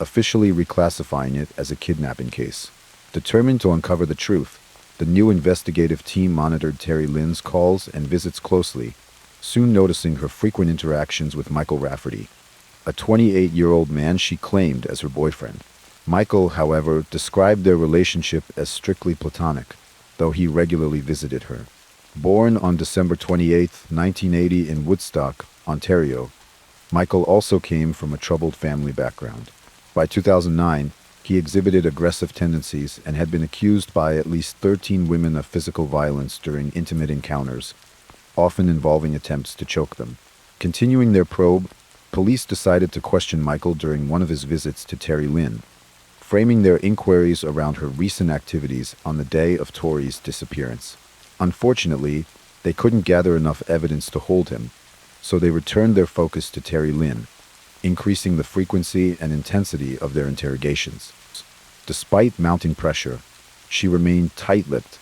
officially reclassifying it as a kidnapping case. Determined to uncover the truth, the new investigative team monitored Terry Lynn's calls and visits closely, soon noticing her frequent interactions with Michael Rafferty, a 28-year-old man she claimed as her boyfriend. Michael, however, described their relationship as strictly platonic, though he regularly visited her. Born on December 28, 1980 in Woodstock, Ontario, Michael also came from a troubled family background. By 2009, he exhibited aggressive tendencies and had been accused by at least 13 women of physical violence during intimate encounters, often involving attempts to choke them. Continuing their probe, police decided to question Michael during one of his visits to Terry Lynn, framing their inquiries around her recent activities on the day of Tori's disappearance. Unfortunately, they couldn't gather enough evidence to hold him, so they returned their focus to Terry Lynn, increasing the frequency and intensity of their interrogations. Despite mounting pressure, she remained tight-lipped,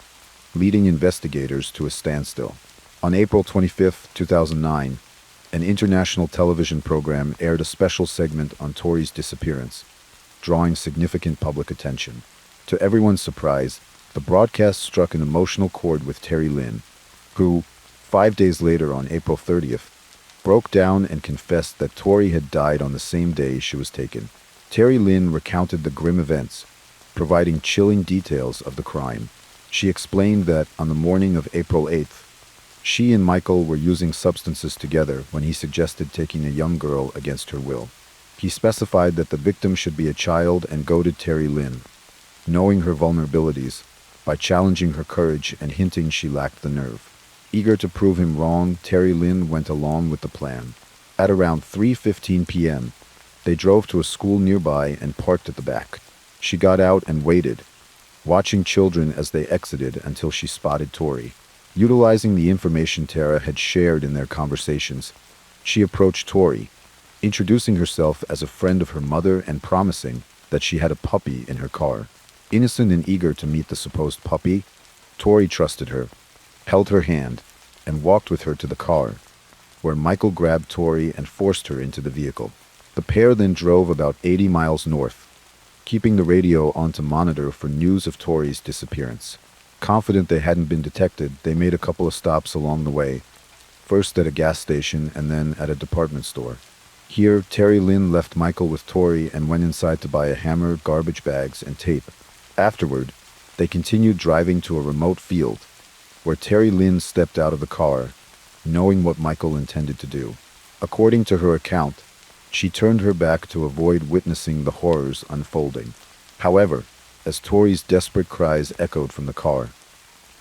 leading investigators to a standstill. On April 25, 2009, an international television program aired a special segment on Tori's disappearance, drawing significant public attention. To everyone's surprise, the broadcast struck an emotional chord with Terry Lynn, who, 5 days later on April 30th, broke down and confessed that Tori had died on the same day she was taken. Terry Lynn recounted the grim events, providing chilling details of the crime. She explained that on the morning of April 8th, she and Michael were using substances together when he suggested taking a young girl against her will. He specified that the victim should be a child and goaded Terry Lynn, knowing her vulnerabilities, by challenging her courage and hinting she lacked the nerve. Eager to prove him wrong, Terry Lynn went along with the plan. At around 3:15 p.m., they drove to a school nearby and parked at the back. She got out and waited, watching children as they exited until she spotted Tori. Utilizing the information Tara had shared in their conversations, she approached Tori, introducing herself as a friend of her mother and promising that she had a puppy in her car. Innocent and eager to meet the supposed puppy, Tori trusted her, held her hand, and walked with her to the car, where Michael grabbed Tori and forced her into the vehicle. The pair then drove about 80 miles north, keeping the radio on to monitor for news of Tori's disappearance. Confident they hadn't been detected, they made a couple of stops along the way, first at a gas station and then at a department store. Here, Terry Lynn left Michael with Tori and went inside to buy a hammer, garbage bags, and tape. Afterward, they continued driving to a remote field, where Terry Lynn stepped out of the car, knowing what Michael intended to do. According to her account, she turned her back to avoid witnessing the horrors unfolding. However, as Tori's desperate cries echoed from the car,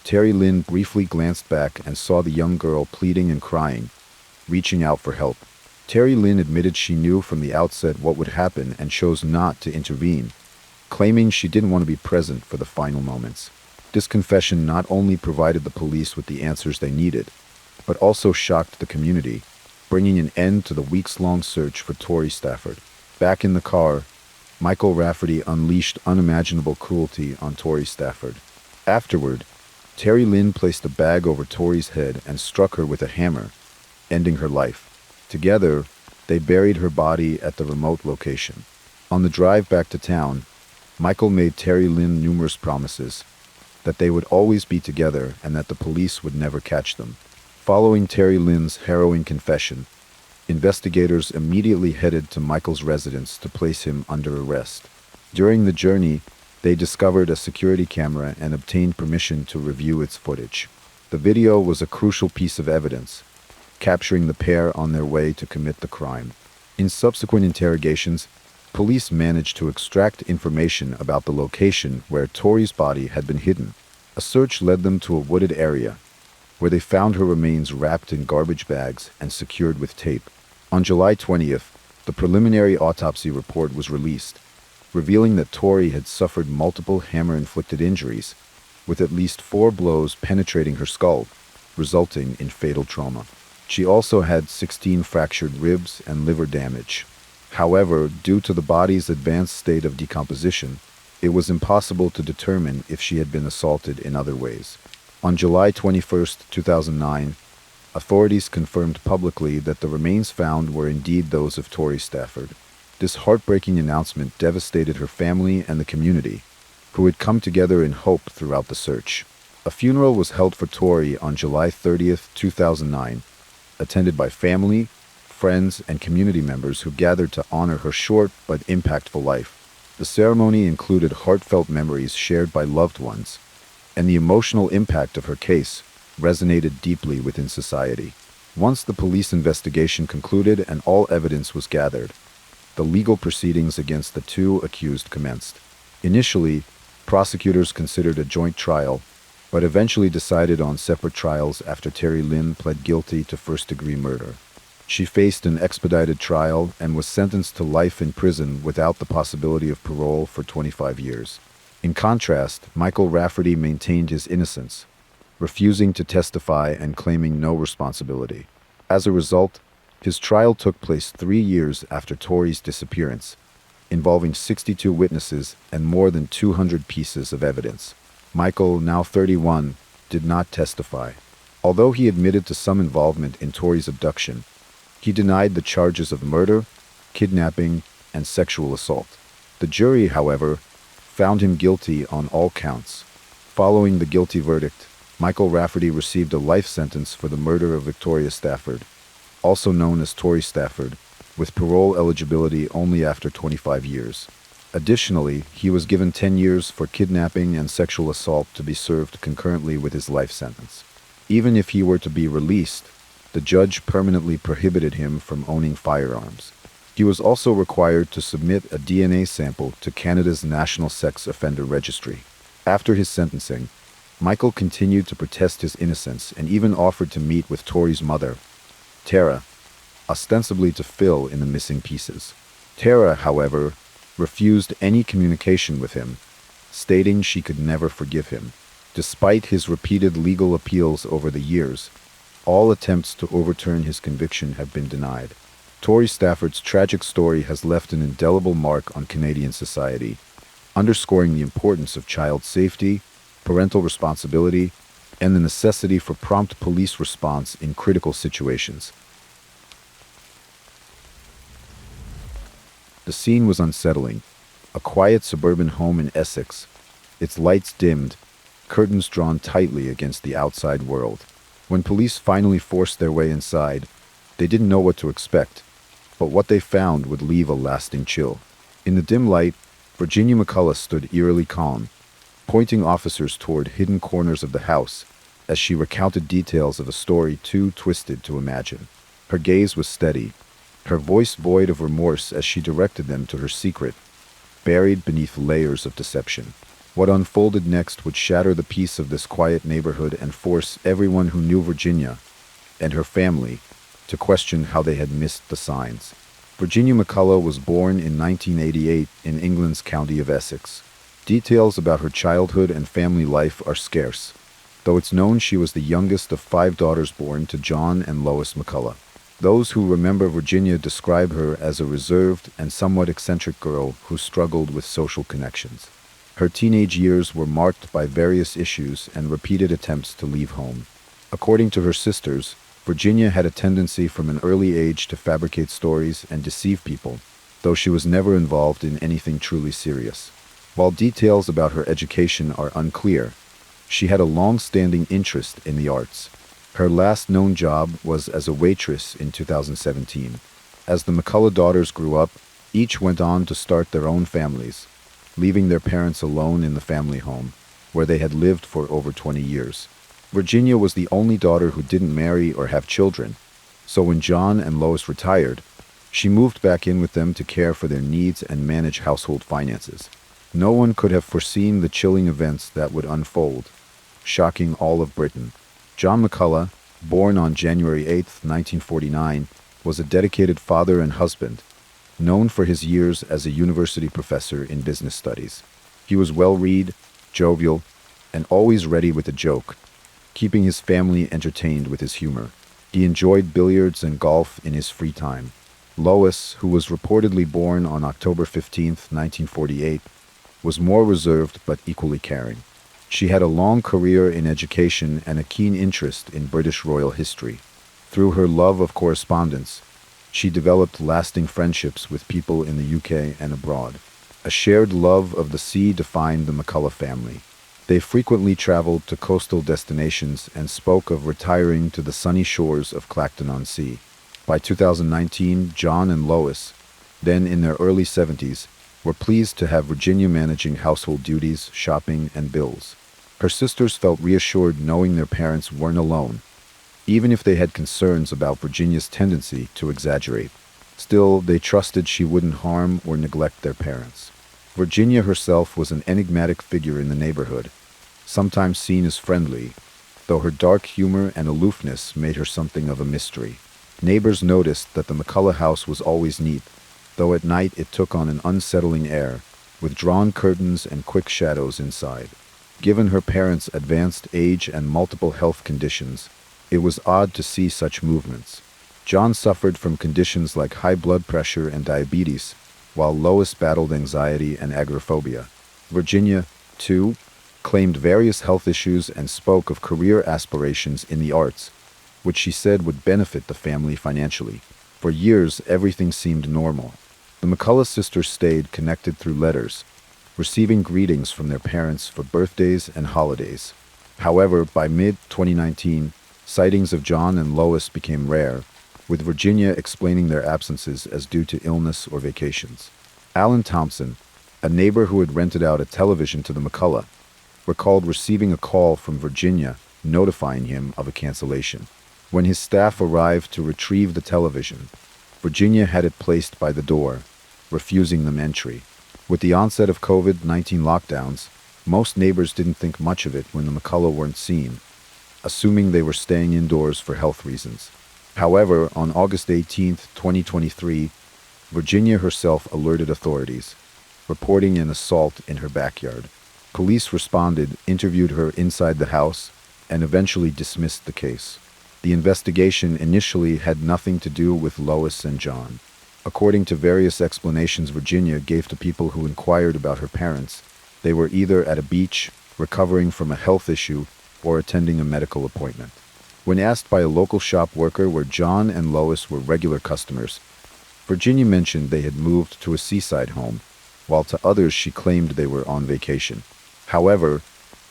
Terry Lynn briefly glanced back and saw the young girl pleading and crying, reaching out for help. Terry Lynn admitted she knew from the outset what would happen and chose not to intervene, claiming she didn't want to be present for the final moments. This confession not only provided the police with the answers they needed, but also shocked the community, bringing an end to the weeks-long search for Tori Stafford. Back in the car, Michael Rafferty unleashed unimaginable cruelty on Tori Stafford. Afterward, Terry Lynn placed a bag over Tori's head and struck her with a hammer, ending her life. Together, they buried her body at the remote location. On the drive back to town, Michael made Terry Lynn numerous promises, that they would always be together and that the police would never catch them. Following Terry Lynn's harrowing confession, investigators immediately headed to Michael's residence to place him under arrest. During the journey, they discovered a security camera and obtained permission to review its footage. The video was a crucial piece of evidence, capturing the pair on their way to commit the crime. In subsequent interrogations, police managed to extract information about the location where Tori's body had been hidden. A search led them to a wooded area, where they found her remains wrapped in garbage bags and secured with tape. On July 20th, the preliminary autopsy report was released, revealing that Tori had suffered multiple hammer-inflicted injuries, with at least 4 blows penetrating her skull, resulting in fatal trauma. She also had 16 fractured ribs and liver damage. However, due to the body's advanced state of decomposition, it was impossible to determine if she had been assaulted in other ways. On July 21, 2009, authorities confirmed publicly that the remains found were indeed those of Tori Stafford. This heartbreaking announcement devastated her family and the community, who had come together in hope throughout the search. A funeral was held for Tori on July 30, 2009, attended by family, friends, and community members who gathered to honor her short but impactful life. The ceremony included heartfelt memories shared by loved ones, and the emotional impact of her case resonated deeply within society. Once the police investigation concluded and all evidence was gathered, the legal proceedings against the 2 accused commenced. Initially, prosecutors considered a joint trial, but eventually decided on separate trials after Terry Lynn pled guilty to first-degree murder. She faced an expedited trial and was sentenced to life in prison without the possibility of parole for 25 years. In contrast, Michael Rafferty maintained his innocence, refusing to testify and claiming no responsibility. As a result, his trial took place 3 years after Tori's disappearance, involving 62 witnesses and more than 200 pieces of evidence. Michael, now 31, did not testify. Although he admitted to some involvement in Tori's abduction, he denied the charges of murder, kidnapping, and sexual assault. The jury, however, found him guilty on all counts. Following the guilty verdict, Michael Rafferty received a life sentence for the murder of Victoria Stafford, also known as Tori Stafford, with parole eligibility only after 25 years. Additionally, he was given 10 years for kidnapping and sexual assault to be served concurrently with his life sentence. Even if he were to be released, the judge permanently prohibited him from owning firearms. He was also required to submit a DNA sample to Canada's National Sex Offender Registry. After his sentencing, Michael continued to protest his innocence and even offered to meet with Tori's mother, Tara, ostensibly to fill in the missing pieces. Tara, however, refused any communication with him, stating she could never forgive him. Despite his repeated legal appeals over the years, all attempts to overturn his conviction have been denied. Tori Stafford's tragic story has left an indelible mark on Canadian society, underscoring the importance of child safety, parental responsibility, and the necessity for prompt police response in critical situations. The scene was unsettling. A quiet suburban home in Essex, its lights dimmed, curtains drawn tightly against the outside world. When police finally forced their way inside, they didn't know what to expect, but what they found would leave a lasting chill. In the dim light, Virginia McCullough stood eerily calm, pointing officers toward hidden corners of the house as she recounted details of a story too twisted to imagine. Her gaze was steady, her voice void of remorse as she directed them to her secret, buried beneath layers of deception. What unfolded next would shatter the peace of this quiet neighborhood and force everyone who knew Virginia and her family to question how they had missed the signs. Virginia McCullough was born in 1988 in England's county of Essex. Details about her childhood and family life are scarce, though it's known she was the youngest of 5 daughters born to John and Lois McCullough. Those who remember Virginia describe her as a reserved and somewhat eccentric girl who struggled with social connections. Her teenage years were marked by various issues and repeated attempts to leave home. According to her sisters, Virginia had a tendency from an early age to fabricate stories and deceive people, though she was never involved in anything truly serious. While details about her education are unclear, She had a long-standing interest in the arts. Her last known job was as a waitress in 2017. As the McCullough daughters grew up, each went on to start their own families, leaving their parents alone in the family home, where they had lived for over 20 years. Virginia was the only daughter who didn't marry or have children, so when John and Lois retired, she moved back in with them to care for their needs and manage household finances. No one could have foreseen the chilling events that would unfold, shocking all of Britain. John McCullough, born on January 8, 1949, was a dedicated father and husband, known for his years as a university professor in business studies. He was well-read, jovial, and always ready with a joke, keeping his family entertained with his humor. He enjoyed billiards and golf in his free time. Lois, who was reportedly born on October 15, 1948, was more reserved but equally caring. She had a long career in education and a keen interest in British royal history. Through her love of correspondence, she developed lasting friendships with people in the UK and abroad. A shared love of the sea defined the McCullough family. They frequently traveled to coastal destinations and spoke of retiring to the sunny shores of Clacton-on-Sea. By 2019, John and Lois, then in their early 70s, were pleased to have Virginia managing household duties, shopping, and bills. Her sisters felt reassured knowing their parents weren't alone, even if they had concerns about Virginia's tendency to exaggerate. Still, they trusted she wouldn't harm or neglect their parents. Virginia herself was an enigmatic figure in the neighborhood, sometimes seen as friendly, though her dark humor and aloofness made her something of a mystery. Neighbors noticed that the McCullough house was always neat, though at night it took on an unsettling air, with drawn curtains and quick shadows inside. Given her parents' advanced age and multiple health conditions, it was odd to see such movements. John suffered from conditions like high blood pressure and diabetes, while Lois battled anxiety and agoraphobia. Virginia, too, claimed various health issues and spoke of career aspirations in the arts, which she said would benefit the family financially. For years, everything seemed normal. The McCullough sisters stayed connected through letters, receiving greetings from their parents for birthdays and holidays. However, by mid-2019, sightings of John and Lois became rare, with Virginia explaining their absences as due to illness or vacations. Alan Thompson, a neighbor who had rented out a television to the McCullough, recalled receiving a call from Virginia notifying him of a cancellation. When his staff arrived to retrieve the television, Virginia had it placed by the door, refusing them entry. With the onset of COVID-19 lockdowns, most neighbors didn't think much of it when the McCullough weren't seen, assuming they were staying indoors for health reasons. However, on August 18, 2023, Virginia herself alerted authorities, reporting an assault in her backyard. Police responded, interviewed her inside the house, and eventually dismissed the case. The investigation initially had nothing to do with Lois and John. According to various explanations Virginia gave to people who inquired about her parents, they were either at a beach, recovering from a health issue, or attending a medical appointment. When asked by a local shop worker where John and Lois were regular customers, Virginia mentioned they had moved to a seaside home, while to others she claimed they were on vacation. However,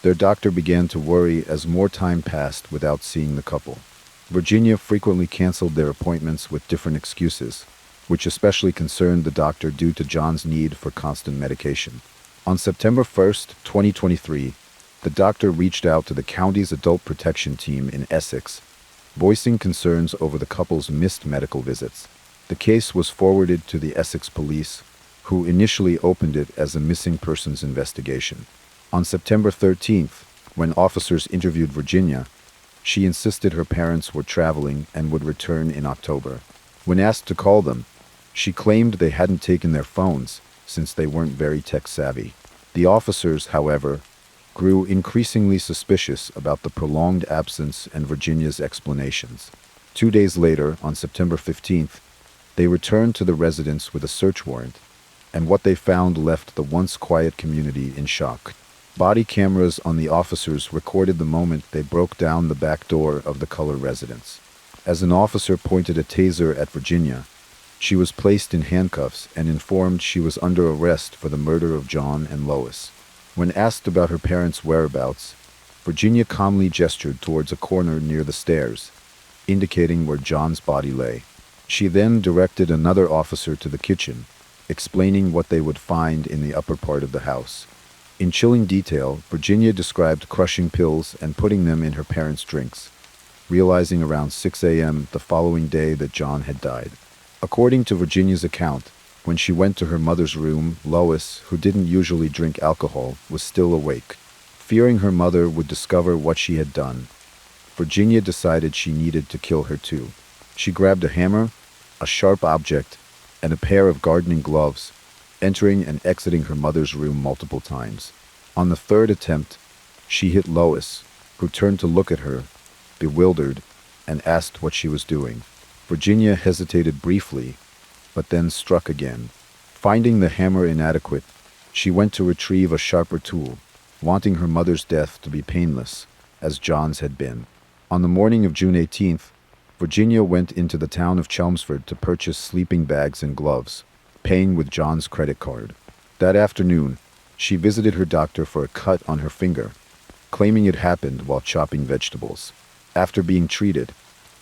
their doctor began to worry as more time passed without seeing the couple. Virginia frequently canceled their appointments with different excuses, which especially concerned the doctor due to John's need for constant medication. On September 1, 2023, the doctor reached out to the county's adult protection team in Essex, voicing concerns over the couple's missed medical visits. The case was forwarded to the Essex police, who initially opened it as a missing persons investigation. On September 13th, when officers interviewed Virginia, she insisted her parents were traveling and would return in October. When asked to call them, she claimed they hadn't taken their phones since they weren't very tech-savvy. The officers, however, grew increasingly suspicious about the prolonged absence and Virginia's explanations. 2 days later, on September 15th, they returned to the residence with a search warrant, and what they found left the once quiet community in shock. Body cameras on the officers recorded the moment they broke down the back door of the Cullough residence. As an officer pointed a taser at Virginia, she was placed in handcuffs and informed she was under arrest for the murder of John and Lois. When asked about her parents' whereabouts, Virginia calmly gestured towards a corner near the stairs, indicating where John's body lay. She then directed another officer to the kitchen, explaining what they would find in the upper part of the house. In chilling detail, Virginia described crushing pills and putting them in her parents' drinks, realizing around 6 a.m. the following day that John had died. According to Virginia's account, when she went to her mother's room, Lois, who didn't usually drink alcohol, was still awake. Fearing her mother would discover what she had done, Virginia decided she needed to kill her too. She grabbed a hammer, a sharp object, and a pair of gardening gloves, entering and exiting her mother's room multiple times. On the third attempt, she hit Lois, who turned to look at her, bewildered, and asked what she was doing. Virginia hesitated briefly, but then struck again. Finding the hammer inadequate, she went to retrieve a sharper tool, wanting her mother's death to be painless, as John's had been. On the morning of June 18th, Virginia went into the town of Chelmsford to purchase sleeping bags and gloves, paying with John's credit card. That afternoon, she visited her doctor for a cut on her finger, claiming it happened while chopping vegetables. After being treated,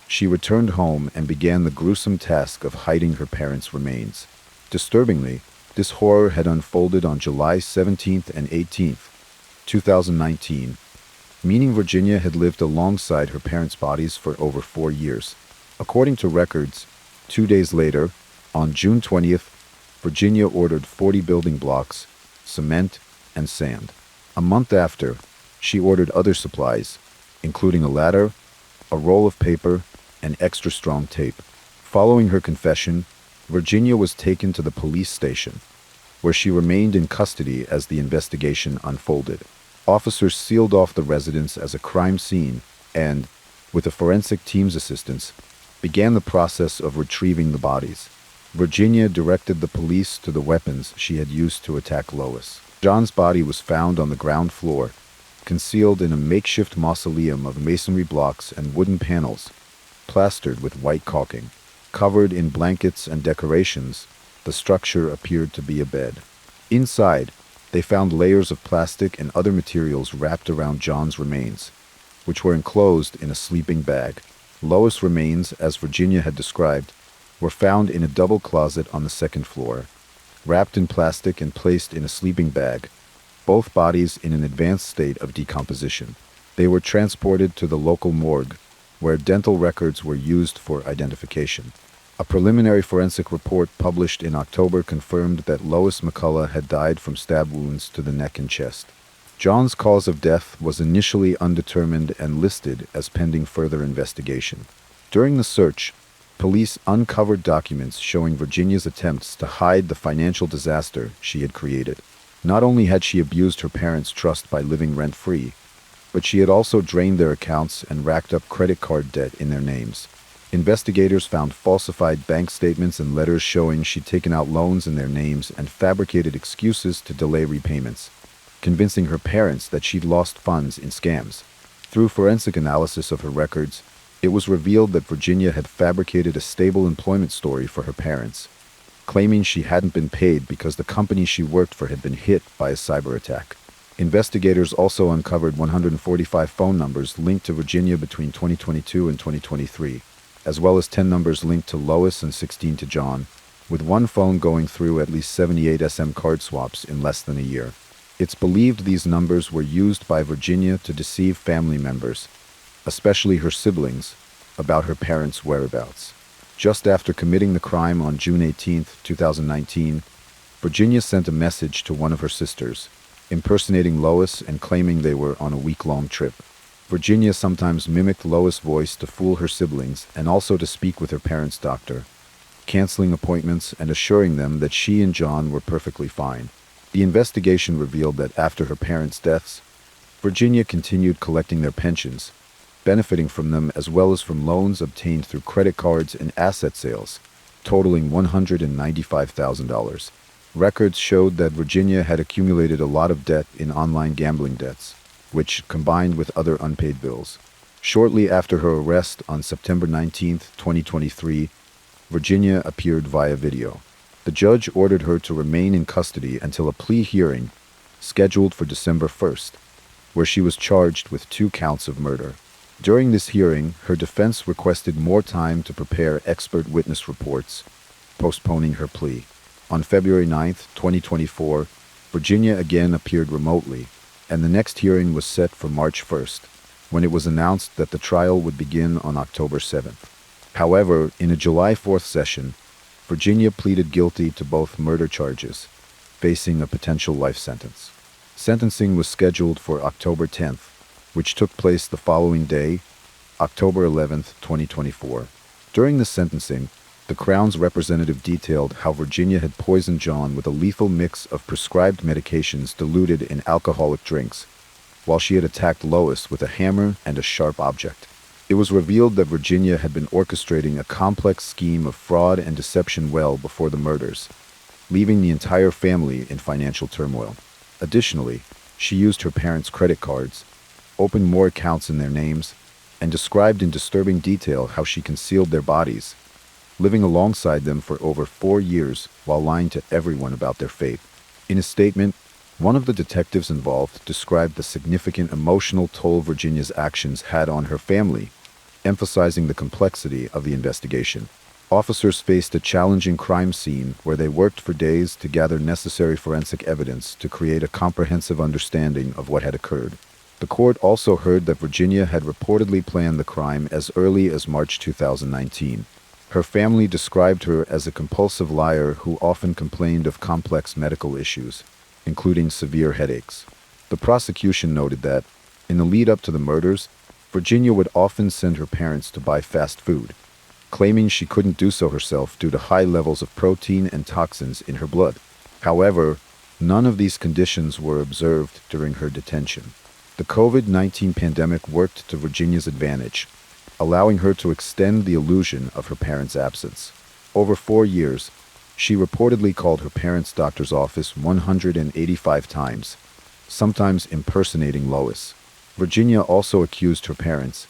she returned home and began the gruesome task of hiding her parents' remains. Disturbingly, this horror had unfolded on July 17th and 18th, 2019, meaning Virginia had lived alongside her parents' bodies for over 4 years. According to records, 2 days later, on June 20th, Virginia ordered 40 building blocks, cement, and sand. A month after, she ordered other supplies, including a ladder, a roll of paper, and extra strong tape. Following her confession, Virginia was taken to the police station, where she remained in custody as the investigation unfolded. Officers sealed off the residence as a crime scene and, with the forensic team's assistance, began the process of retrieving the bodies. Virginia directed the police to the weapons she had used to attack Lois. John's body was found on the ground floor, concealed in a makeshift mausoleum of masonry blocks and wooden panels, plastered with white caulking. Covered in blankets and decorations, the structure appeared to be a bed. Inside, they found layers of plastic and other materials wrapped around John's remains, which were enclosed in a sleeping bag. Lois' remains, as Virginia had described, were found in a double closet on the second floor, wrapped in plastic and placed in a sleeping bag, both bodies in an advanced state of decomposition. They were transported to the local morgue, where dental records were used for identification. A preliminary forensic report published in October confirmed that Lois McCullough had died from stab wounds to the neck and chest. John's cause of death was initially undetermined and listed as pending further investigation. During the search, police uncovered documents showing Virginia's attempts to hide the financial disaster she had created. Not only had she abused her parents' trust by living rent-free, but she had also drained their accounts and racked up credit card debt in their names. Investigators found falsified bank statements and letters showing she'd taken out loans in their names and fabricated excuses to delay repayments, convincing her parents that she'd lost funds in scams. Through forensic analysis of her records, it was revealed that Virginia had fabricated a stable employment story for her parents, claiming she hadn't been paid because the company she worked for had been hit by a cyber attack. Investigators also uncovered 145 phone numbers linked to Virginia between 2022 and 2023, as well as 10 numbers linked to Lois and 16 to John, with one phone going through at least 78 SM card swaps in less than a year. It's believed these numbers were used by Virginia to deceive family members, especially her siblings, about her parents' whereabouts. Just after committing the crime on June 18, 2019, Virginia sent a message to one of her sisters, impersonating Lois and claiming they were on a week-long trip. Virginia sometimes mimicked Lois' voice to fool her siblings and also to speak with her parents' doctor, canceling appointments and assuring them that she and John were perfectly fine. The investigation revealed that after her parents' deaths, Virginia continued collecting their pensions, benefiting from them as well as from loans obtained through credit cards and asset sales, totaling $195,000. Records showed that Virginia had accumulated a lot of debt in online gambling debts, which combined with other unpaid bills. Shortly after her arrest on September 19, 2023, Virginia appeared via video. The judge ordered her to remain in custody until a plea hearing, scheduled for December 1st. where she was charged with 2 counts of murder. During this hearing, her defense requested more time to prepare expert witness reports, postponing her plea. On February 9, 2024, Virginia again appeared remotely, and the next hearing was set for March 1st, when it was announced that the trial would begin on October 7th. However, in a July 4th session, Virginia pleaded guilty to both murder charges, facing a potential life sentence. Sentencing was scheduled for October 10th, which took place the following day, October 11th, 2024. During the sentencing, the Crown's representative detailed how Virginia had poisoned John with a lethal mix of prescribed medications diluted in alcoholic drinks, while she had attacked Lois with a hammer and a sharp object. It was revealed that Virginia had been orchestrating a complex scheme of fraud and deception well before the murders, leaving the entire family in financial turmoil. Additionally, she used her parents' credit cards, opened more accounts in their names, and described in disturbing detail how she concealed their bodies, living alongside them for over 4 years while lying to everyone about their fate. In a statement, one of the detectives involved described the significant emotional toll Virginia's actions had on her family, emphasizing the complexity of the investigation. Officers faced a challenging crime scene where they worked for days to gather necessary forensic evidence to create a comprehensive understanding of what had occurred. The court also heard that Virginia had reportedly planned the crime as early as March 2019. Her family described her as a compulsive liar who often complained of complex medical issues, including severe headaches. The prosecution noted that, in the lead-up to the murders, Virginia would often send her parents to buy fast food, claiming she couldn't do so herself due to high levels of protein and toxins in her blood. However, none of these conditions were observed during her detention. The COVID-19 pandemic worked to Virginia's advantage, allowing her to extend the illusion of her parents' absence. Over 4 years, she reportedly called her parents' doctor's office 185 times, sometimes impersonating Lois. Virginia also accused her parents,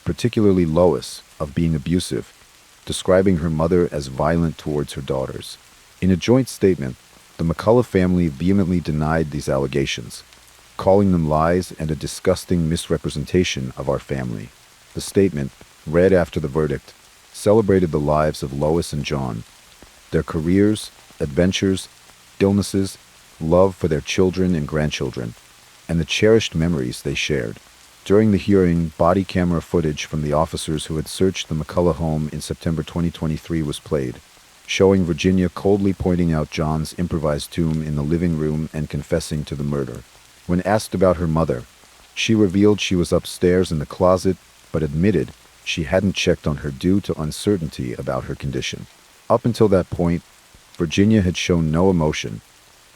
particularly Lois, of being abusive, describing her mother as violent towards her daughters. In a joint statement, the McCullough family vehemently denied these allegations, calling them lies and a disgusting misrepresentation of our family. The statement, read after the verdict, celebrated the lives of Lois and John, their careers, adventures, illnesses, love for their children and grandchildren, and the cherished memories they shared. During the hearing, body camera footage from the officers who had searched the McCullough home in September 2023 was played, showing Virginia coldly pointing out John's improvised tomb in the living room and confessing to the murder. When asked about her mother, she revealed she was upstairs in the closet, but admitted she hadn't checked on her due to uncertainty about her condition. Up until that point, Virginia had shown no emotion,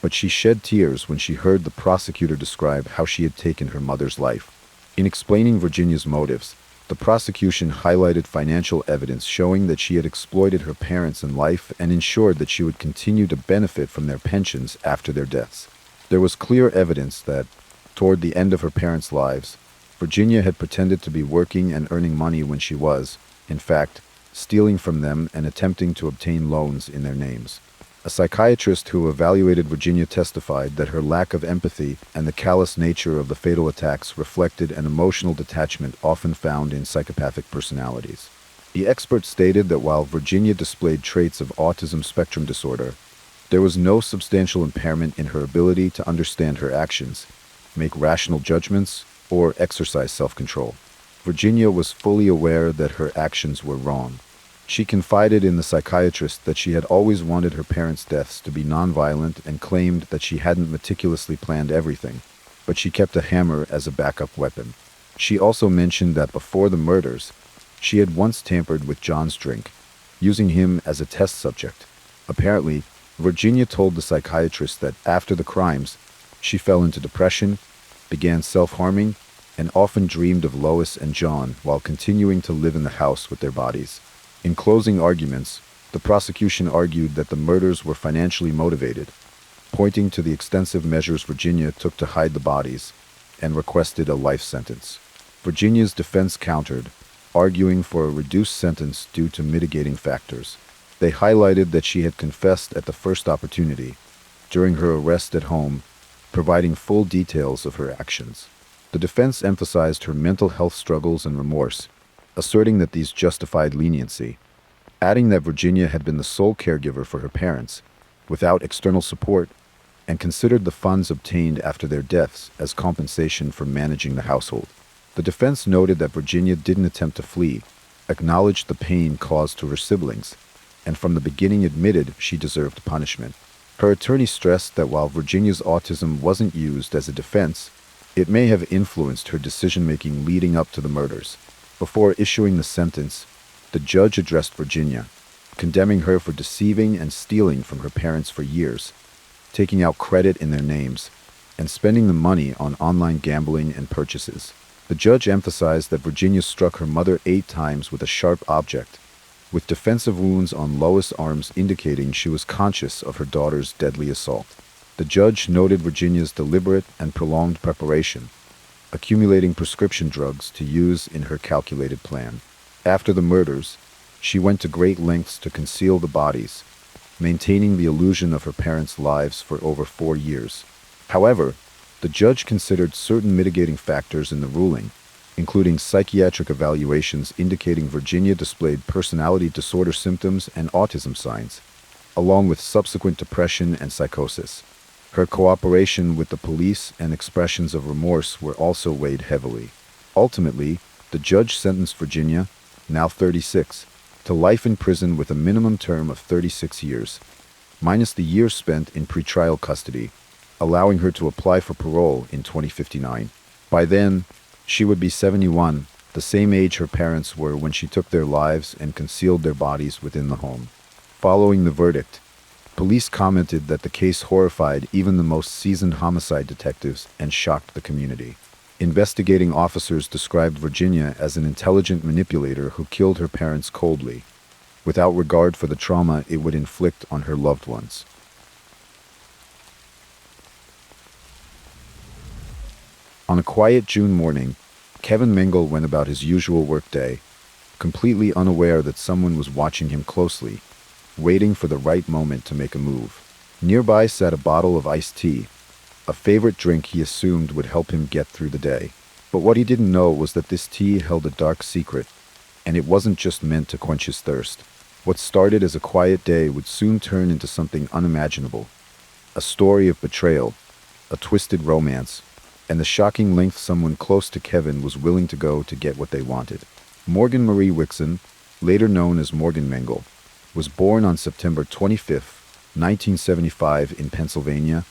but she shed tears when she heard the prosecutor describe how she had taken her mother's life. In explaining Virginia's motives, the prosecution highlighted financial evidence showing that she had exploited her parents in life and ensured that she would continue to benefit from their pensions after their deaths. There was clear evidence that, toward the end of her parents' lives, Virginia had pretended to be working and earning money when she was, in fact, stealing from them and attempting to obtain loans in their names. A psychiatrist who evaluated Virginia testified that her lack of empathy and the callous nature of the fatal attacks reflected an emotional detachment often found in psychopathic personalities. The expert stated that while Virginia displayed traits of autism spectrum disorder, there was no substantial impairment in her ability to understand her actions, make rational judgments, or exercise self-control. Virginia was fully aware that her actions were wrong. She confided in the psychiatrist that she had always wanted her parents' deaths to be nonviolent and claimed that she hadn't meticulously planned everything, but she kept a hammer as a backup weapon. She also mentioned that before the murders, she had once tampered with John's drink, using him as a test subject. Apparently, Virginia told the psychiatrist that after the crimes, she fell into depression, began self-harming, and often dreamed of Lois and John while continuing to live in the house with their bodies. In closing arguments, the prosecution argued that the murders were financially motivated, pointing to the extensive measures Virginia took to hide the bodies, and requested a life sentence. Virginia's defense countered, arguing for a reduced sentence due to mitigating factors. They highlighted that she had confessed at the first opportunity, during her arrest at home, providing full details of her actions. The defense emphasized her mental health struggles and remorse, asserting that these justified leniency, adding that Virginia had been the sole caregiver for her parents, without external support, and considered the funds obtained after their deaths as compensation for managing the household. The defense noted that Virginia didn't attempt to flee, acknowledged the pain caused to her siblings, and from the beginning admitted she deserved punishment. Her attorney stressed that while Virginia's autism wasn't used as a defense, it may have influenced her decision-making leading up to the murders. Before issuing the sentence, the judge addressed Virginia, condemning her for deceiving and stealing from her parents for years, taking out credit in their names, and spending the money on online gambling and purchases. The judge emphasized that Virginia struck her mother 8 times with a sharp object, with defensive wounds on Lois' arms indicating she was conscious of her daughter's deadly assault. The judge noted Virginia's deliberate and prolonged preparation, accumulating prescription drugs to use in her calculated plan. After the murders, she went to great lengths to conceal the bodies, maintaining the illusion of her parents' lives for over 4 years. However, the judge considered certain mitigating factors in the ruling, including psychiatric evaluations indicating Virginia displayed personality disorder symptoms and autism signs, along with subsequent depression and psychosis. Her cooperation with the police and expressions of remorse were also weighed heavily. Ultimately, the judge sentenced Virginia, now 36, to life in prison with a minimum term of 36 years, minus the years spent in pretrial custody, allowing her to apply for parole in 2059. By then, she would be 71, the same age her parents were when she took their lives and concealed their bodies within the home. Following the verdict, police commented that the case horrified even the most seasoned homicide detectives and shocked the community. Investigating officers described Virginia as an intelligent manipulator who killed her parents coldly, without regard for the trauma it would inflict on her loved ones. On a quiet June morning, Kevin Mengel went about his usual workday, completely unaware that someone was watching him closely, waiting for the right moment to make a move. Nearby sat a bottle of iced tea, a favorite drink he assumed would help him get through the day. But what he didn't know was that this tea held a dark secret, and it wasn't just meant to quench his thirst. What started as a quiet day would soon turn into something unimaginable. A story of betrayal, a twisted romance, and the shocking length someone close to Kevin was willing to go to get what they wanted. Morgan Marie Wixon, later known as Morgan Mengel, was born on September 25, 1975 in Pennsylvania,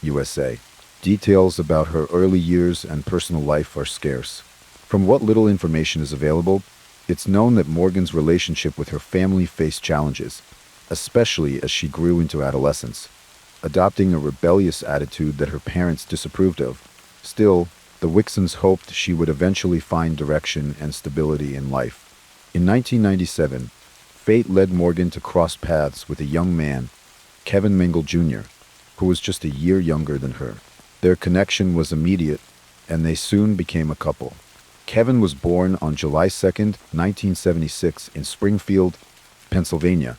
USA. Details about her early years and personal life are scarce. From what little information is available, it's known that Morgan's relationship with her family faced challenges, especially as she grew into adolescence, adopting a rebellious attitude that her parents disapproved of. Still, the Wixons hoped she would eventually find direction and stability in life. In 1997, fate led Morgan to cross paths with a young man, Kevin Mengel Jr., who was just a year younger than her. Their connection was immediate, and they soon became a couple. Kevin was born on July 2, 1976 in Springfield, Pennsylvania,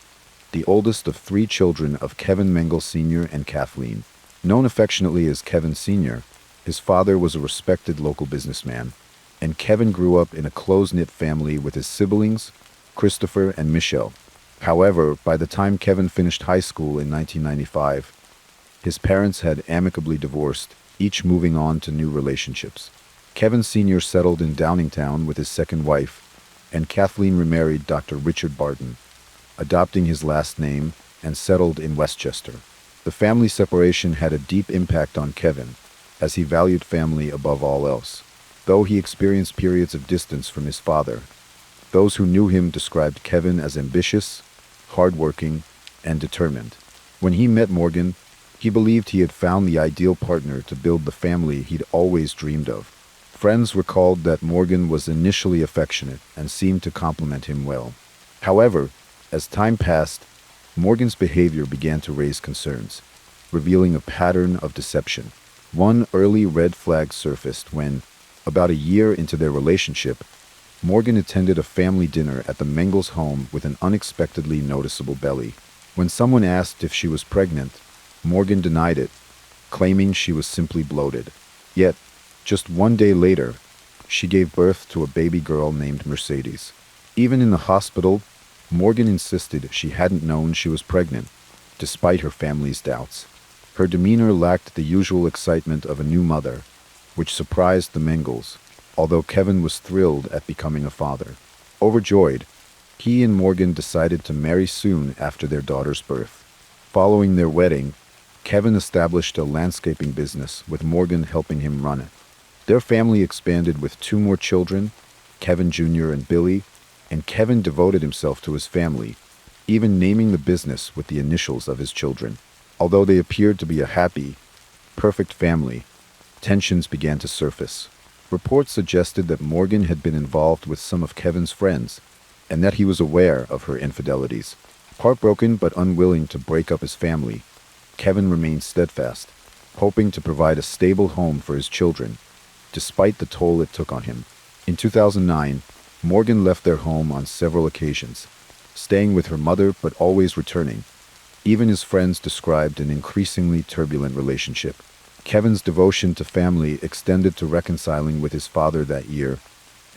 the oldest of 3 children of Kevin Mengel Sr. and Kathleen. Known affectionately as Kevin Sr., his father was a respected local businessman, and Kevin grew up in a close-knit family with his siblings, Christopher and Michelle. However, by the time Kevin finished high school in 1995, his parents had amicably divorced, each moving on to new relationships. Kevin Sr. settled in Downingtown with his second wife, and Kathleen remarried Dr. Richard Barton, adopting his last name, and settled in Westchester. The family separation had a deep impact on Kevin, as he valued family above all else. Though he experienced periods of distance from his father, those who knew him described Kevin as ambitious, hardworking, and determined. When he met Morgan, he believed he had found the ideal partner to build the family he'd always dreamed of. Friends recalled that Morgan was initially affectionate and seemed to compliment him well. However, as time passed, Morgan's behavior began to raise concerns, revealing a pattern of deception. One early red flag surfaced when, about a year into their relationship, Morgan attended a family dinner at the Mengels' home with an unexpectedly noticeable belly. When someone asked if she was pregnant, Morgan denied it, claiming she was simply bloated. Yet, Just one day later, she gave birth to a baby girl named Mercedes. Even in the hospital, Morgan insisted she hadn't known she was pregnant, despite her family's doubts. Her demeanor lacked the usual excitement of a new mother, which surprised the Mengels, although Kevin was thrilled at becoming a father. Overjoyed, he and Morgan decided to marry soon after their daughter's birth. Following their wedding, Kevin established a landscaping business with Morgan helping him run it. Their family expanded with two more children, Kevin Jr. and Billy, and Kevin devoted himself to his family, even naming the business with the initials of his children. Although they appeared to be a happy, perfect family, tensions began to surface. Reports suggested that Morgan had been involved with some of Kevin's friends, and that he was aware of her infidelities. Heartbroken but unwilling to break up his family, Kevin remained steadfast, hoping to provide a stable home for his children, despite the toll it took on him. In 2009, Morgan left their home on several occasions, staying with her mother but always returning. Even his friends described an increasingly turbulent relationship. Kevin's devotion to family extended to reconciling with his father that year,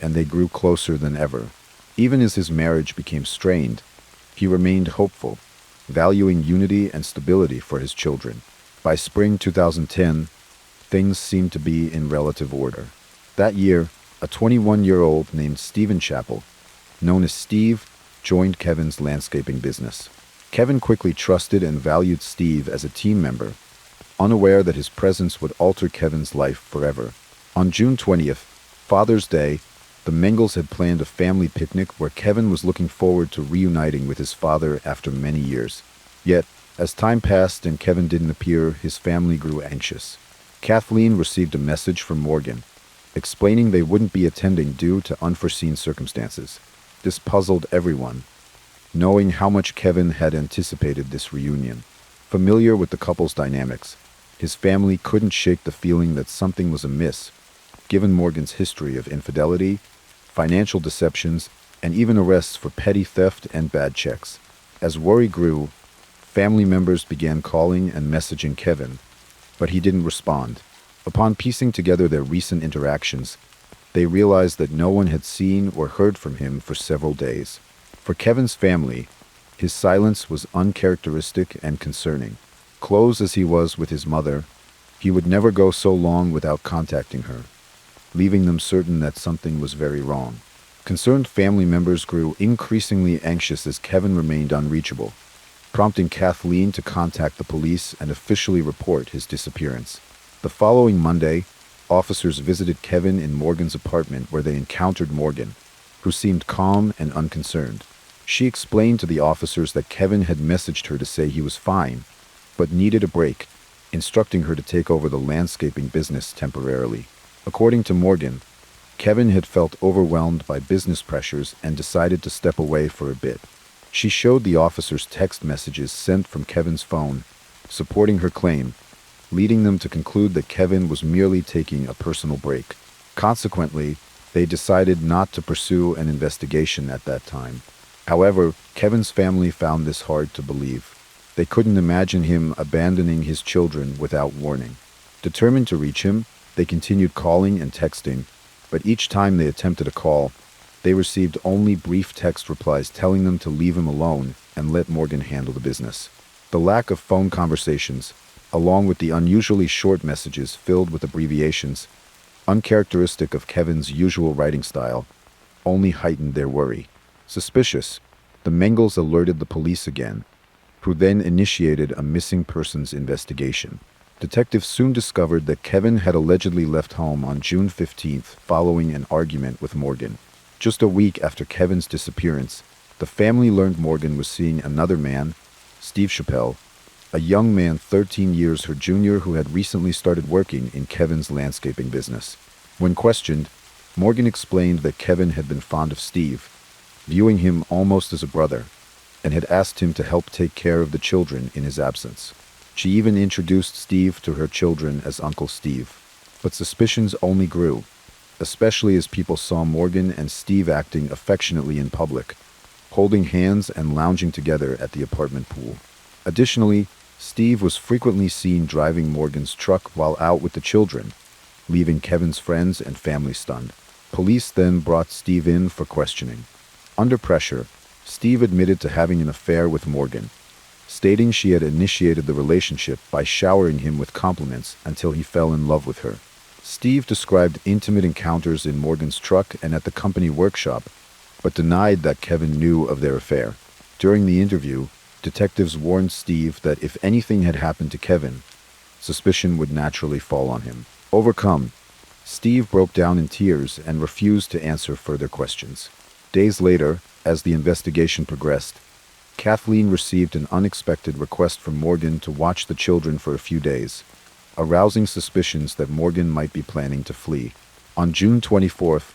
and they grew closer than ever. Even as his marriage became strained, he remained hopeful, valuing unity and stability for his children. By spring 2010, things seemed to be in relative order. That year, a 21-year-old named Stephen Chappell, known as Steve, joined Kevin's landscaping business. Kevin quickly trusted and valued Steve as a team member, unaware that his presence would alter Kevin's life forever. On June 20th, Father's Day, the Mengels had planned a family picnic where Kevin was looking forward to reuniting with his father after many years. Yet, as time passed and Kevin didn't appear, his family grew anxious. Kathleen received a message from Morgan, explaining they wouldn't be attending due to unforeseen circumstances. This puzzled everyone, knowing how much Kevin had anticipated this reunion. Familiar with the couple's dynamics, his family couldn't shake the feeling that something was amiss, given Morgan's history of infidelity, financial deceptions, and even arrests for petty theft and bad checks. As worry grew, family members began calling and messaging Kevin, but he didn't respond. Upon piecing together their recent interactions, they realized that no one had seen or heard from him for several days. For Kevin's family, his silence was uncharacteristic and concerning. Close as he was with his mother, he would never go so long without contacting her, leaving them certain that something was very wrong. Concerned family members grew increasingly anxious as Kevin remained unreachable, prompting Kathleen to contact the police and officially report his disappearance. The following Monday, officers visited Kevin in Morgan's apartment where they encountered Morgan, who seemed calm and unconcerned. She explained to the officers that Kevin had messaged her to say he was fine, but needed a break, instructing her to take over the landscaping business temporarily. According to Morgan, Kevin had felt overwhelmed by business pressures and decided to step away for a bit. She showed the officers text messages sent from Kevin's phone, supporting her claim, leading them to conclude that Kevin was merely taking a personal break. Consequently, they decided not to pursue an investigation at that time. However, Kevin's family found this hard to believe. They couldn't imagine him abandoning his children without warning. Determined to reach him, they continued calling and texting, but each time they attempted a call, they received only brief text replies telling them to leave him alone and let Morgan handle the business. The lack of phone conversations, along with the unusually short messages filled with abbreviations, uncharacteristic of Kevin's usual writing style, only heightened their worry. Suspicious, the Mengels alerted the police again, who then initiated a missing persons investigation. Detectives soon discovered that Kevin had allegedly left home on June 15th following an argument with Morgan. Just a week after Kevin's disappearance, the family learned Morgan was seeing another man, Steve Chappell, a young man 13 years her junior who had recently started working in Kevin's landscaping business. When questioned, Morgan explained that Kevin had been fond of Steve, viewing him almost as a brother, and had asked him to help take care of the children in his absence. She even introduced Steve to her children as Uncle Steve. But suspicions only grew, especially as people saw Morgan and Steve acting affectionately in public, holding hands and lounging together at the apartment pool. Additionally, Steve was frequently seen driving Morgan's truck while out with the children, leaving Kevin's friends and family stunned. Police then brought Steve in for questioning. Under pressure, Steve admitted to having an affair with Morgan, stating she had initiated the relationship by showering him with compliments until he fell in love with her. Steve described intimate encounters in Morgan's truck and at the company workshop, but denied that Kevin knew of their affair. During the interview, detectives warned Steve that if anything had happened to Kevin, suspicion would naturally fall on him. Overcome, Steve broke down in tears and refused to answer further questions. Days later, as the investigation progressed, Kathleen received an unexpected request from Morgan to watch the children for a few days, arousing suspicions that Morgan might be planning to flee. On June 24th,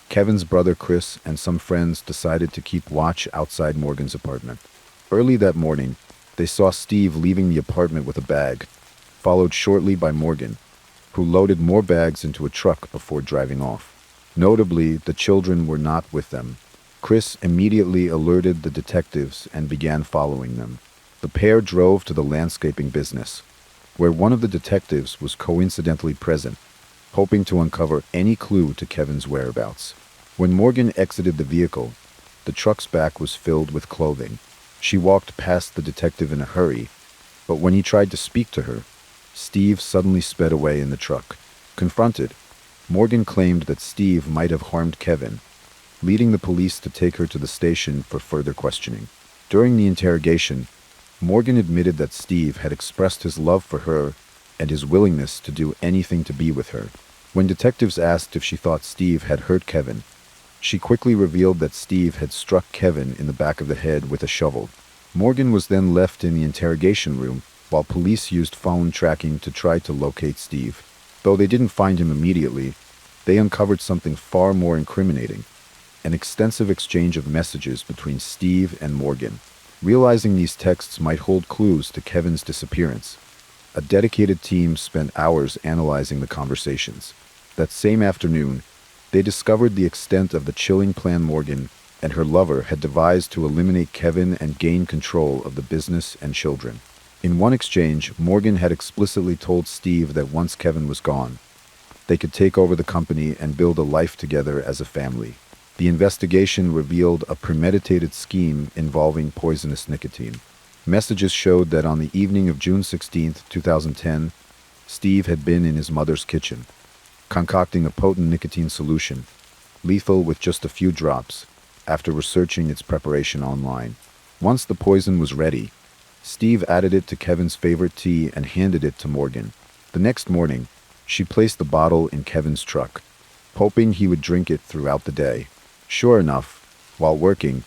Kevin's brother Chris and some friends decided to keep watch outside Morgan's apartment. Early that morning, they saw Steve leaving the apartment with a bag, followed shortly by Morgan, who loaded more bags into a truck before driving off. Notably, the children were not with them. Chris immediately alerted the detectives and began following them. The pair drove to the landscaping business, where one of the detectives was coincidentally present, hoping to uncover any clue to Kevin's whereabouts. When Morgan exited the vehicle, the truck's back was filled with clothing. She walked past the detective in a hurry, but when he tried to speak to her, Steve suddenly sped away in the truck. Confronted, Morgan claimed that Steve might have harmed Kevin, leading the police to take her to the station for further questioning. During the interrogation, Morgan admitted that Steve had expressed his love for her and his willingness to do anything to be with her. When detectives asked if she thought Steve had hurt Kevin, she quickly revealed that Steve had struck Kevin in the back of the head with a shovel. Morgan was then left in the interrogation room while police used phone tracking to try to locate Steve. Though they didn't find him immediately, they uncovered something far more incriminating: an extensive exchange of messages between Steve and Morgan. Realizing these texts might hold clues to Kevin's disappearance, a dedicated team spent hours analyzing the conversations. That same afternoon, they discovered the extent of the chilling plan Morgan and her lover had devised to eliminate Kevin and gain control of the business and children. In one exchange, Morgan had explicitly told Steve that once Kevin was gone, they could take over the company and build a life together as a family. The investigation revealed a premeditated scheme involving poisonous nicotine. Messages showed that on the evening of June 16, 2010, Steve had been in his mother's kitchen, concocting a potent nicotine solution, lethal with just a few drops, after researching its preparation online. Once the poison was ready, Steve added it to Kevin's favorite tea and handed it to Morgan. The next morning, she placed the bottle in Kevin's truck, hoping he would drink it throughout the day. Sure enough, while working,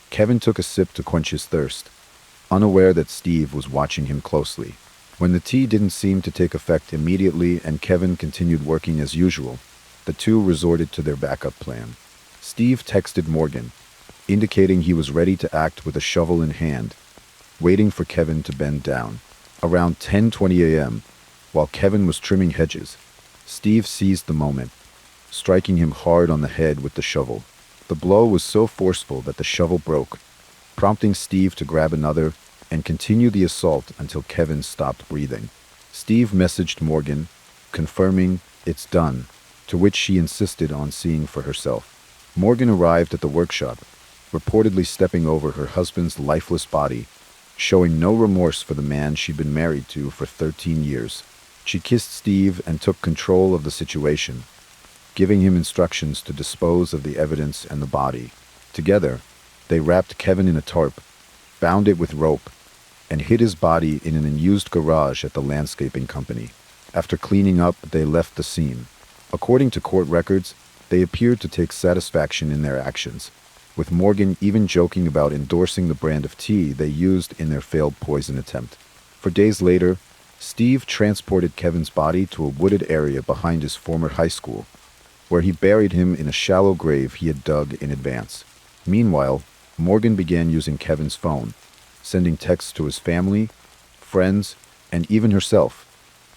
Kevin took a sip to quench his thirst, unaware that Steve was watching him closely. When the tea didn't seem to take effect immediately and Kevin continued working as usual, the two resorted to their backup plan. Steve texted Morgan, indicating he was ready to act with a shovel in hand, waiting for Kevin to bend down. Around 10:20 a.m., while Kevin was trimming hedges, Steve seized the moment, striking him hard on the head with the shovel. The blow was so forceful that the shovel broke, prompting Steve to grab another and continue the assault until Kevin stopped breathing. Steve messaged Morgan, confirming, "It's done," to which she insisted on seeing for herself. Morgan arrived at the workshop, reportedly stepping over her husband's lifeless body, showing no remorse for the man she'd been married to for 13 years. She kissed Steve and took control of the situation, giving him instructions to dispose of the evidence and the body. Together, they wrapped Kevin in a tarp, bound it with rope, and hid his body in an unused garage at the landscaping company. After cleaning up, they left the scene. According to court records, they appeared to take satisfaction in their actions, with Morgan even joking about endorsing the brand of tea they used in their failed poison attempt. For days later, Steve transported Kevin's body to a wooded area behind his former high school, where he buried him in a shallow grave he had dug in advance. Meanwhile, Morgan began using Kevin's phone, sending texts to his family, friends, and even herself,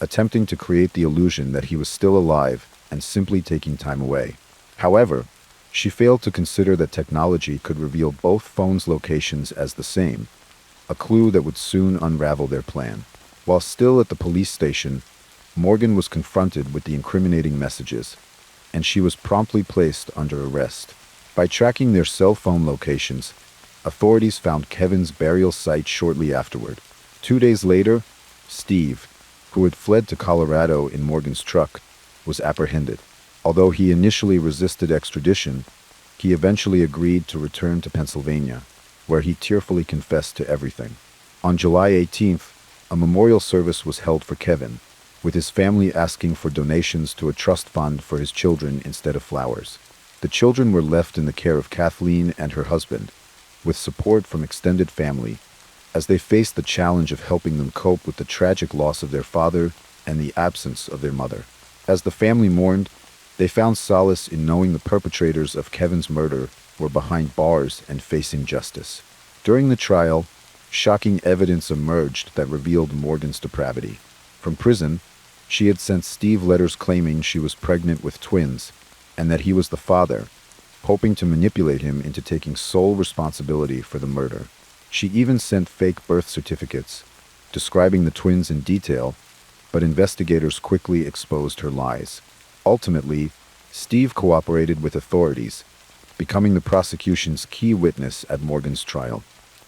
attempting to create the illusion that he was still alive and simply taking time away. However, she failed to consider that technology could reveal both phones' locations as the same, a clue that would soon unravel their plan. While still at the police station, Morgan was confronted with the incriminating messages, and she was promptly placed under arrest. By tracking their cell phone locations, authorities found Kevin's burial site shortly afterward. 2 days later, Steve, who had fled to Colorado in Morgan's truck, was apprehended. Although he initially resisted extradition, he eventually agreed to return to Pennsylvania, where he tearfully confessed to everything. On July 18th, a memorial service was held for Kevin, with his family asking for donations to a trust fund for his children instead of flowers. The children were left in the care of Kathleen and her husband, with support from extended family, as they faced the challenge of helping them cope with the tragic loss of their father and the absence of their mother. As the family mourned, they found solace in knowing the perpetrators of Kevin's murder were behind bars and facing justice. During the trial, shocking evidence emerged that revealed Morgan's depravity. From prison, she had sent Steve letters claiming she was pregnant with twins and that he was the father, hoping to manipulate him into taking sole responsibility for the murder. She even sent fake birth certificates, describing the twins in detail, but investigators quickly exposed her lies. Ultimately, Steve cooperated with authorities, becoming the prosecution's key witness at Morgan's trial.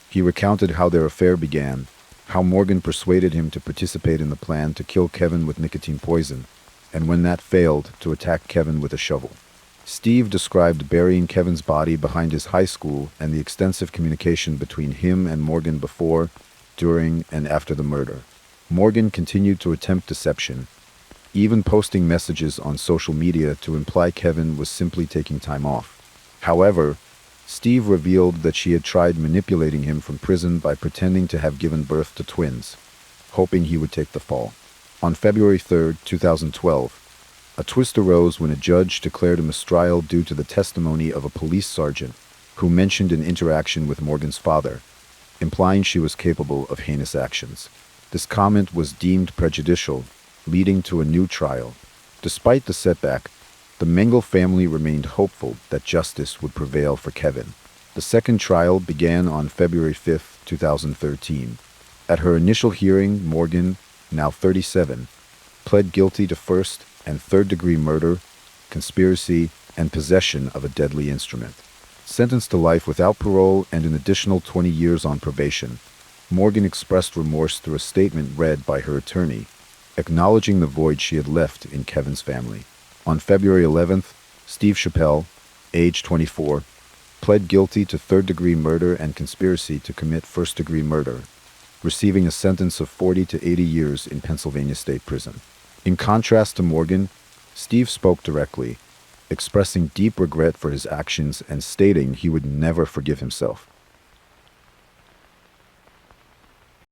He recounted how their affair began, how Morgan persuaded him to participate in the plan to kill Kevin with nicotine poison, and when that failed, to attack Kevin with a shovel. Steve described burying Kevin's body behind his high school and the extensive communication between him and Morgan before, during, and after the murder. Morgan continued to attempt deception, even posting messages on social media to imply Kevin was simply taking time off. However, Steve revealed that she had tried manipulating him from prison by pretending to have given birth to twins, hoping he would take the fall. On February 3, 2012, a twist arose when a judge declared a mistrial due to the testimony of a police sergeant who mentioned an interaction with Morgan's father, implying she was capable of heinous actions. This comment was deemed prejudicial, leading to a new trial. Despite the setback, the Mengel family remained hopeful that justice would prevail for Kevin. The second trial began on February 5, 2013. At her initial hearing, Morgan, now 37, pled guilty to first and third-degree murder, conspiracy, and possession of a deadly instrument. Sentenced to life without parole and an additional 20 years on probation, Morgan expressed remorse through a statement read by her attorney, acknowledging the void she had left in Kevin's family. On February 11th, Steve Chappelle, age 24, pled guilty to third-degree murder and conspiracy to commit first-degree murder, receiving a sentence of 40 to 80 years in Pennsylvania State Prison. In contrast to Morgan, Steve spoke directly, expressing deep regret for his actions and stating he would never forgive himself.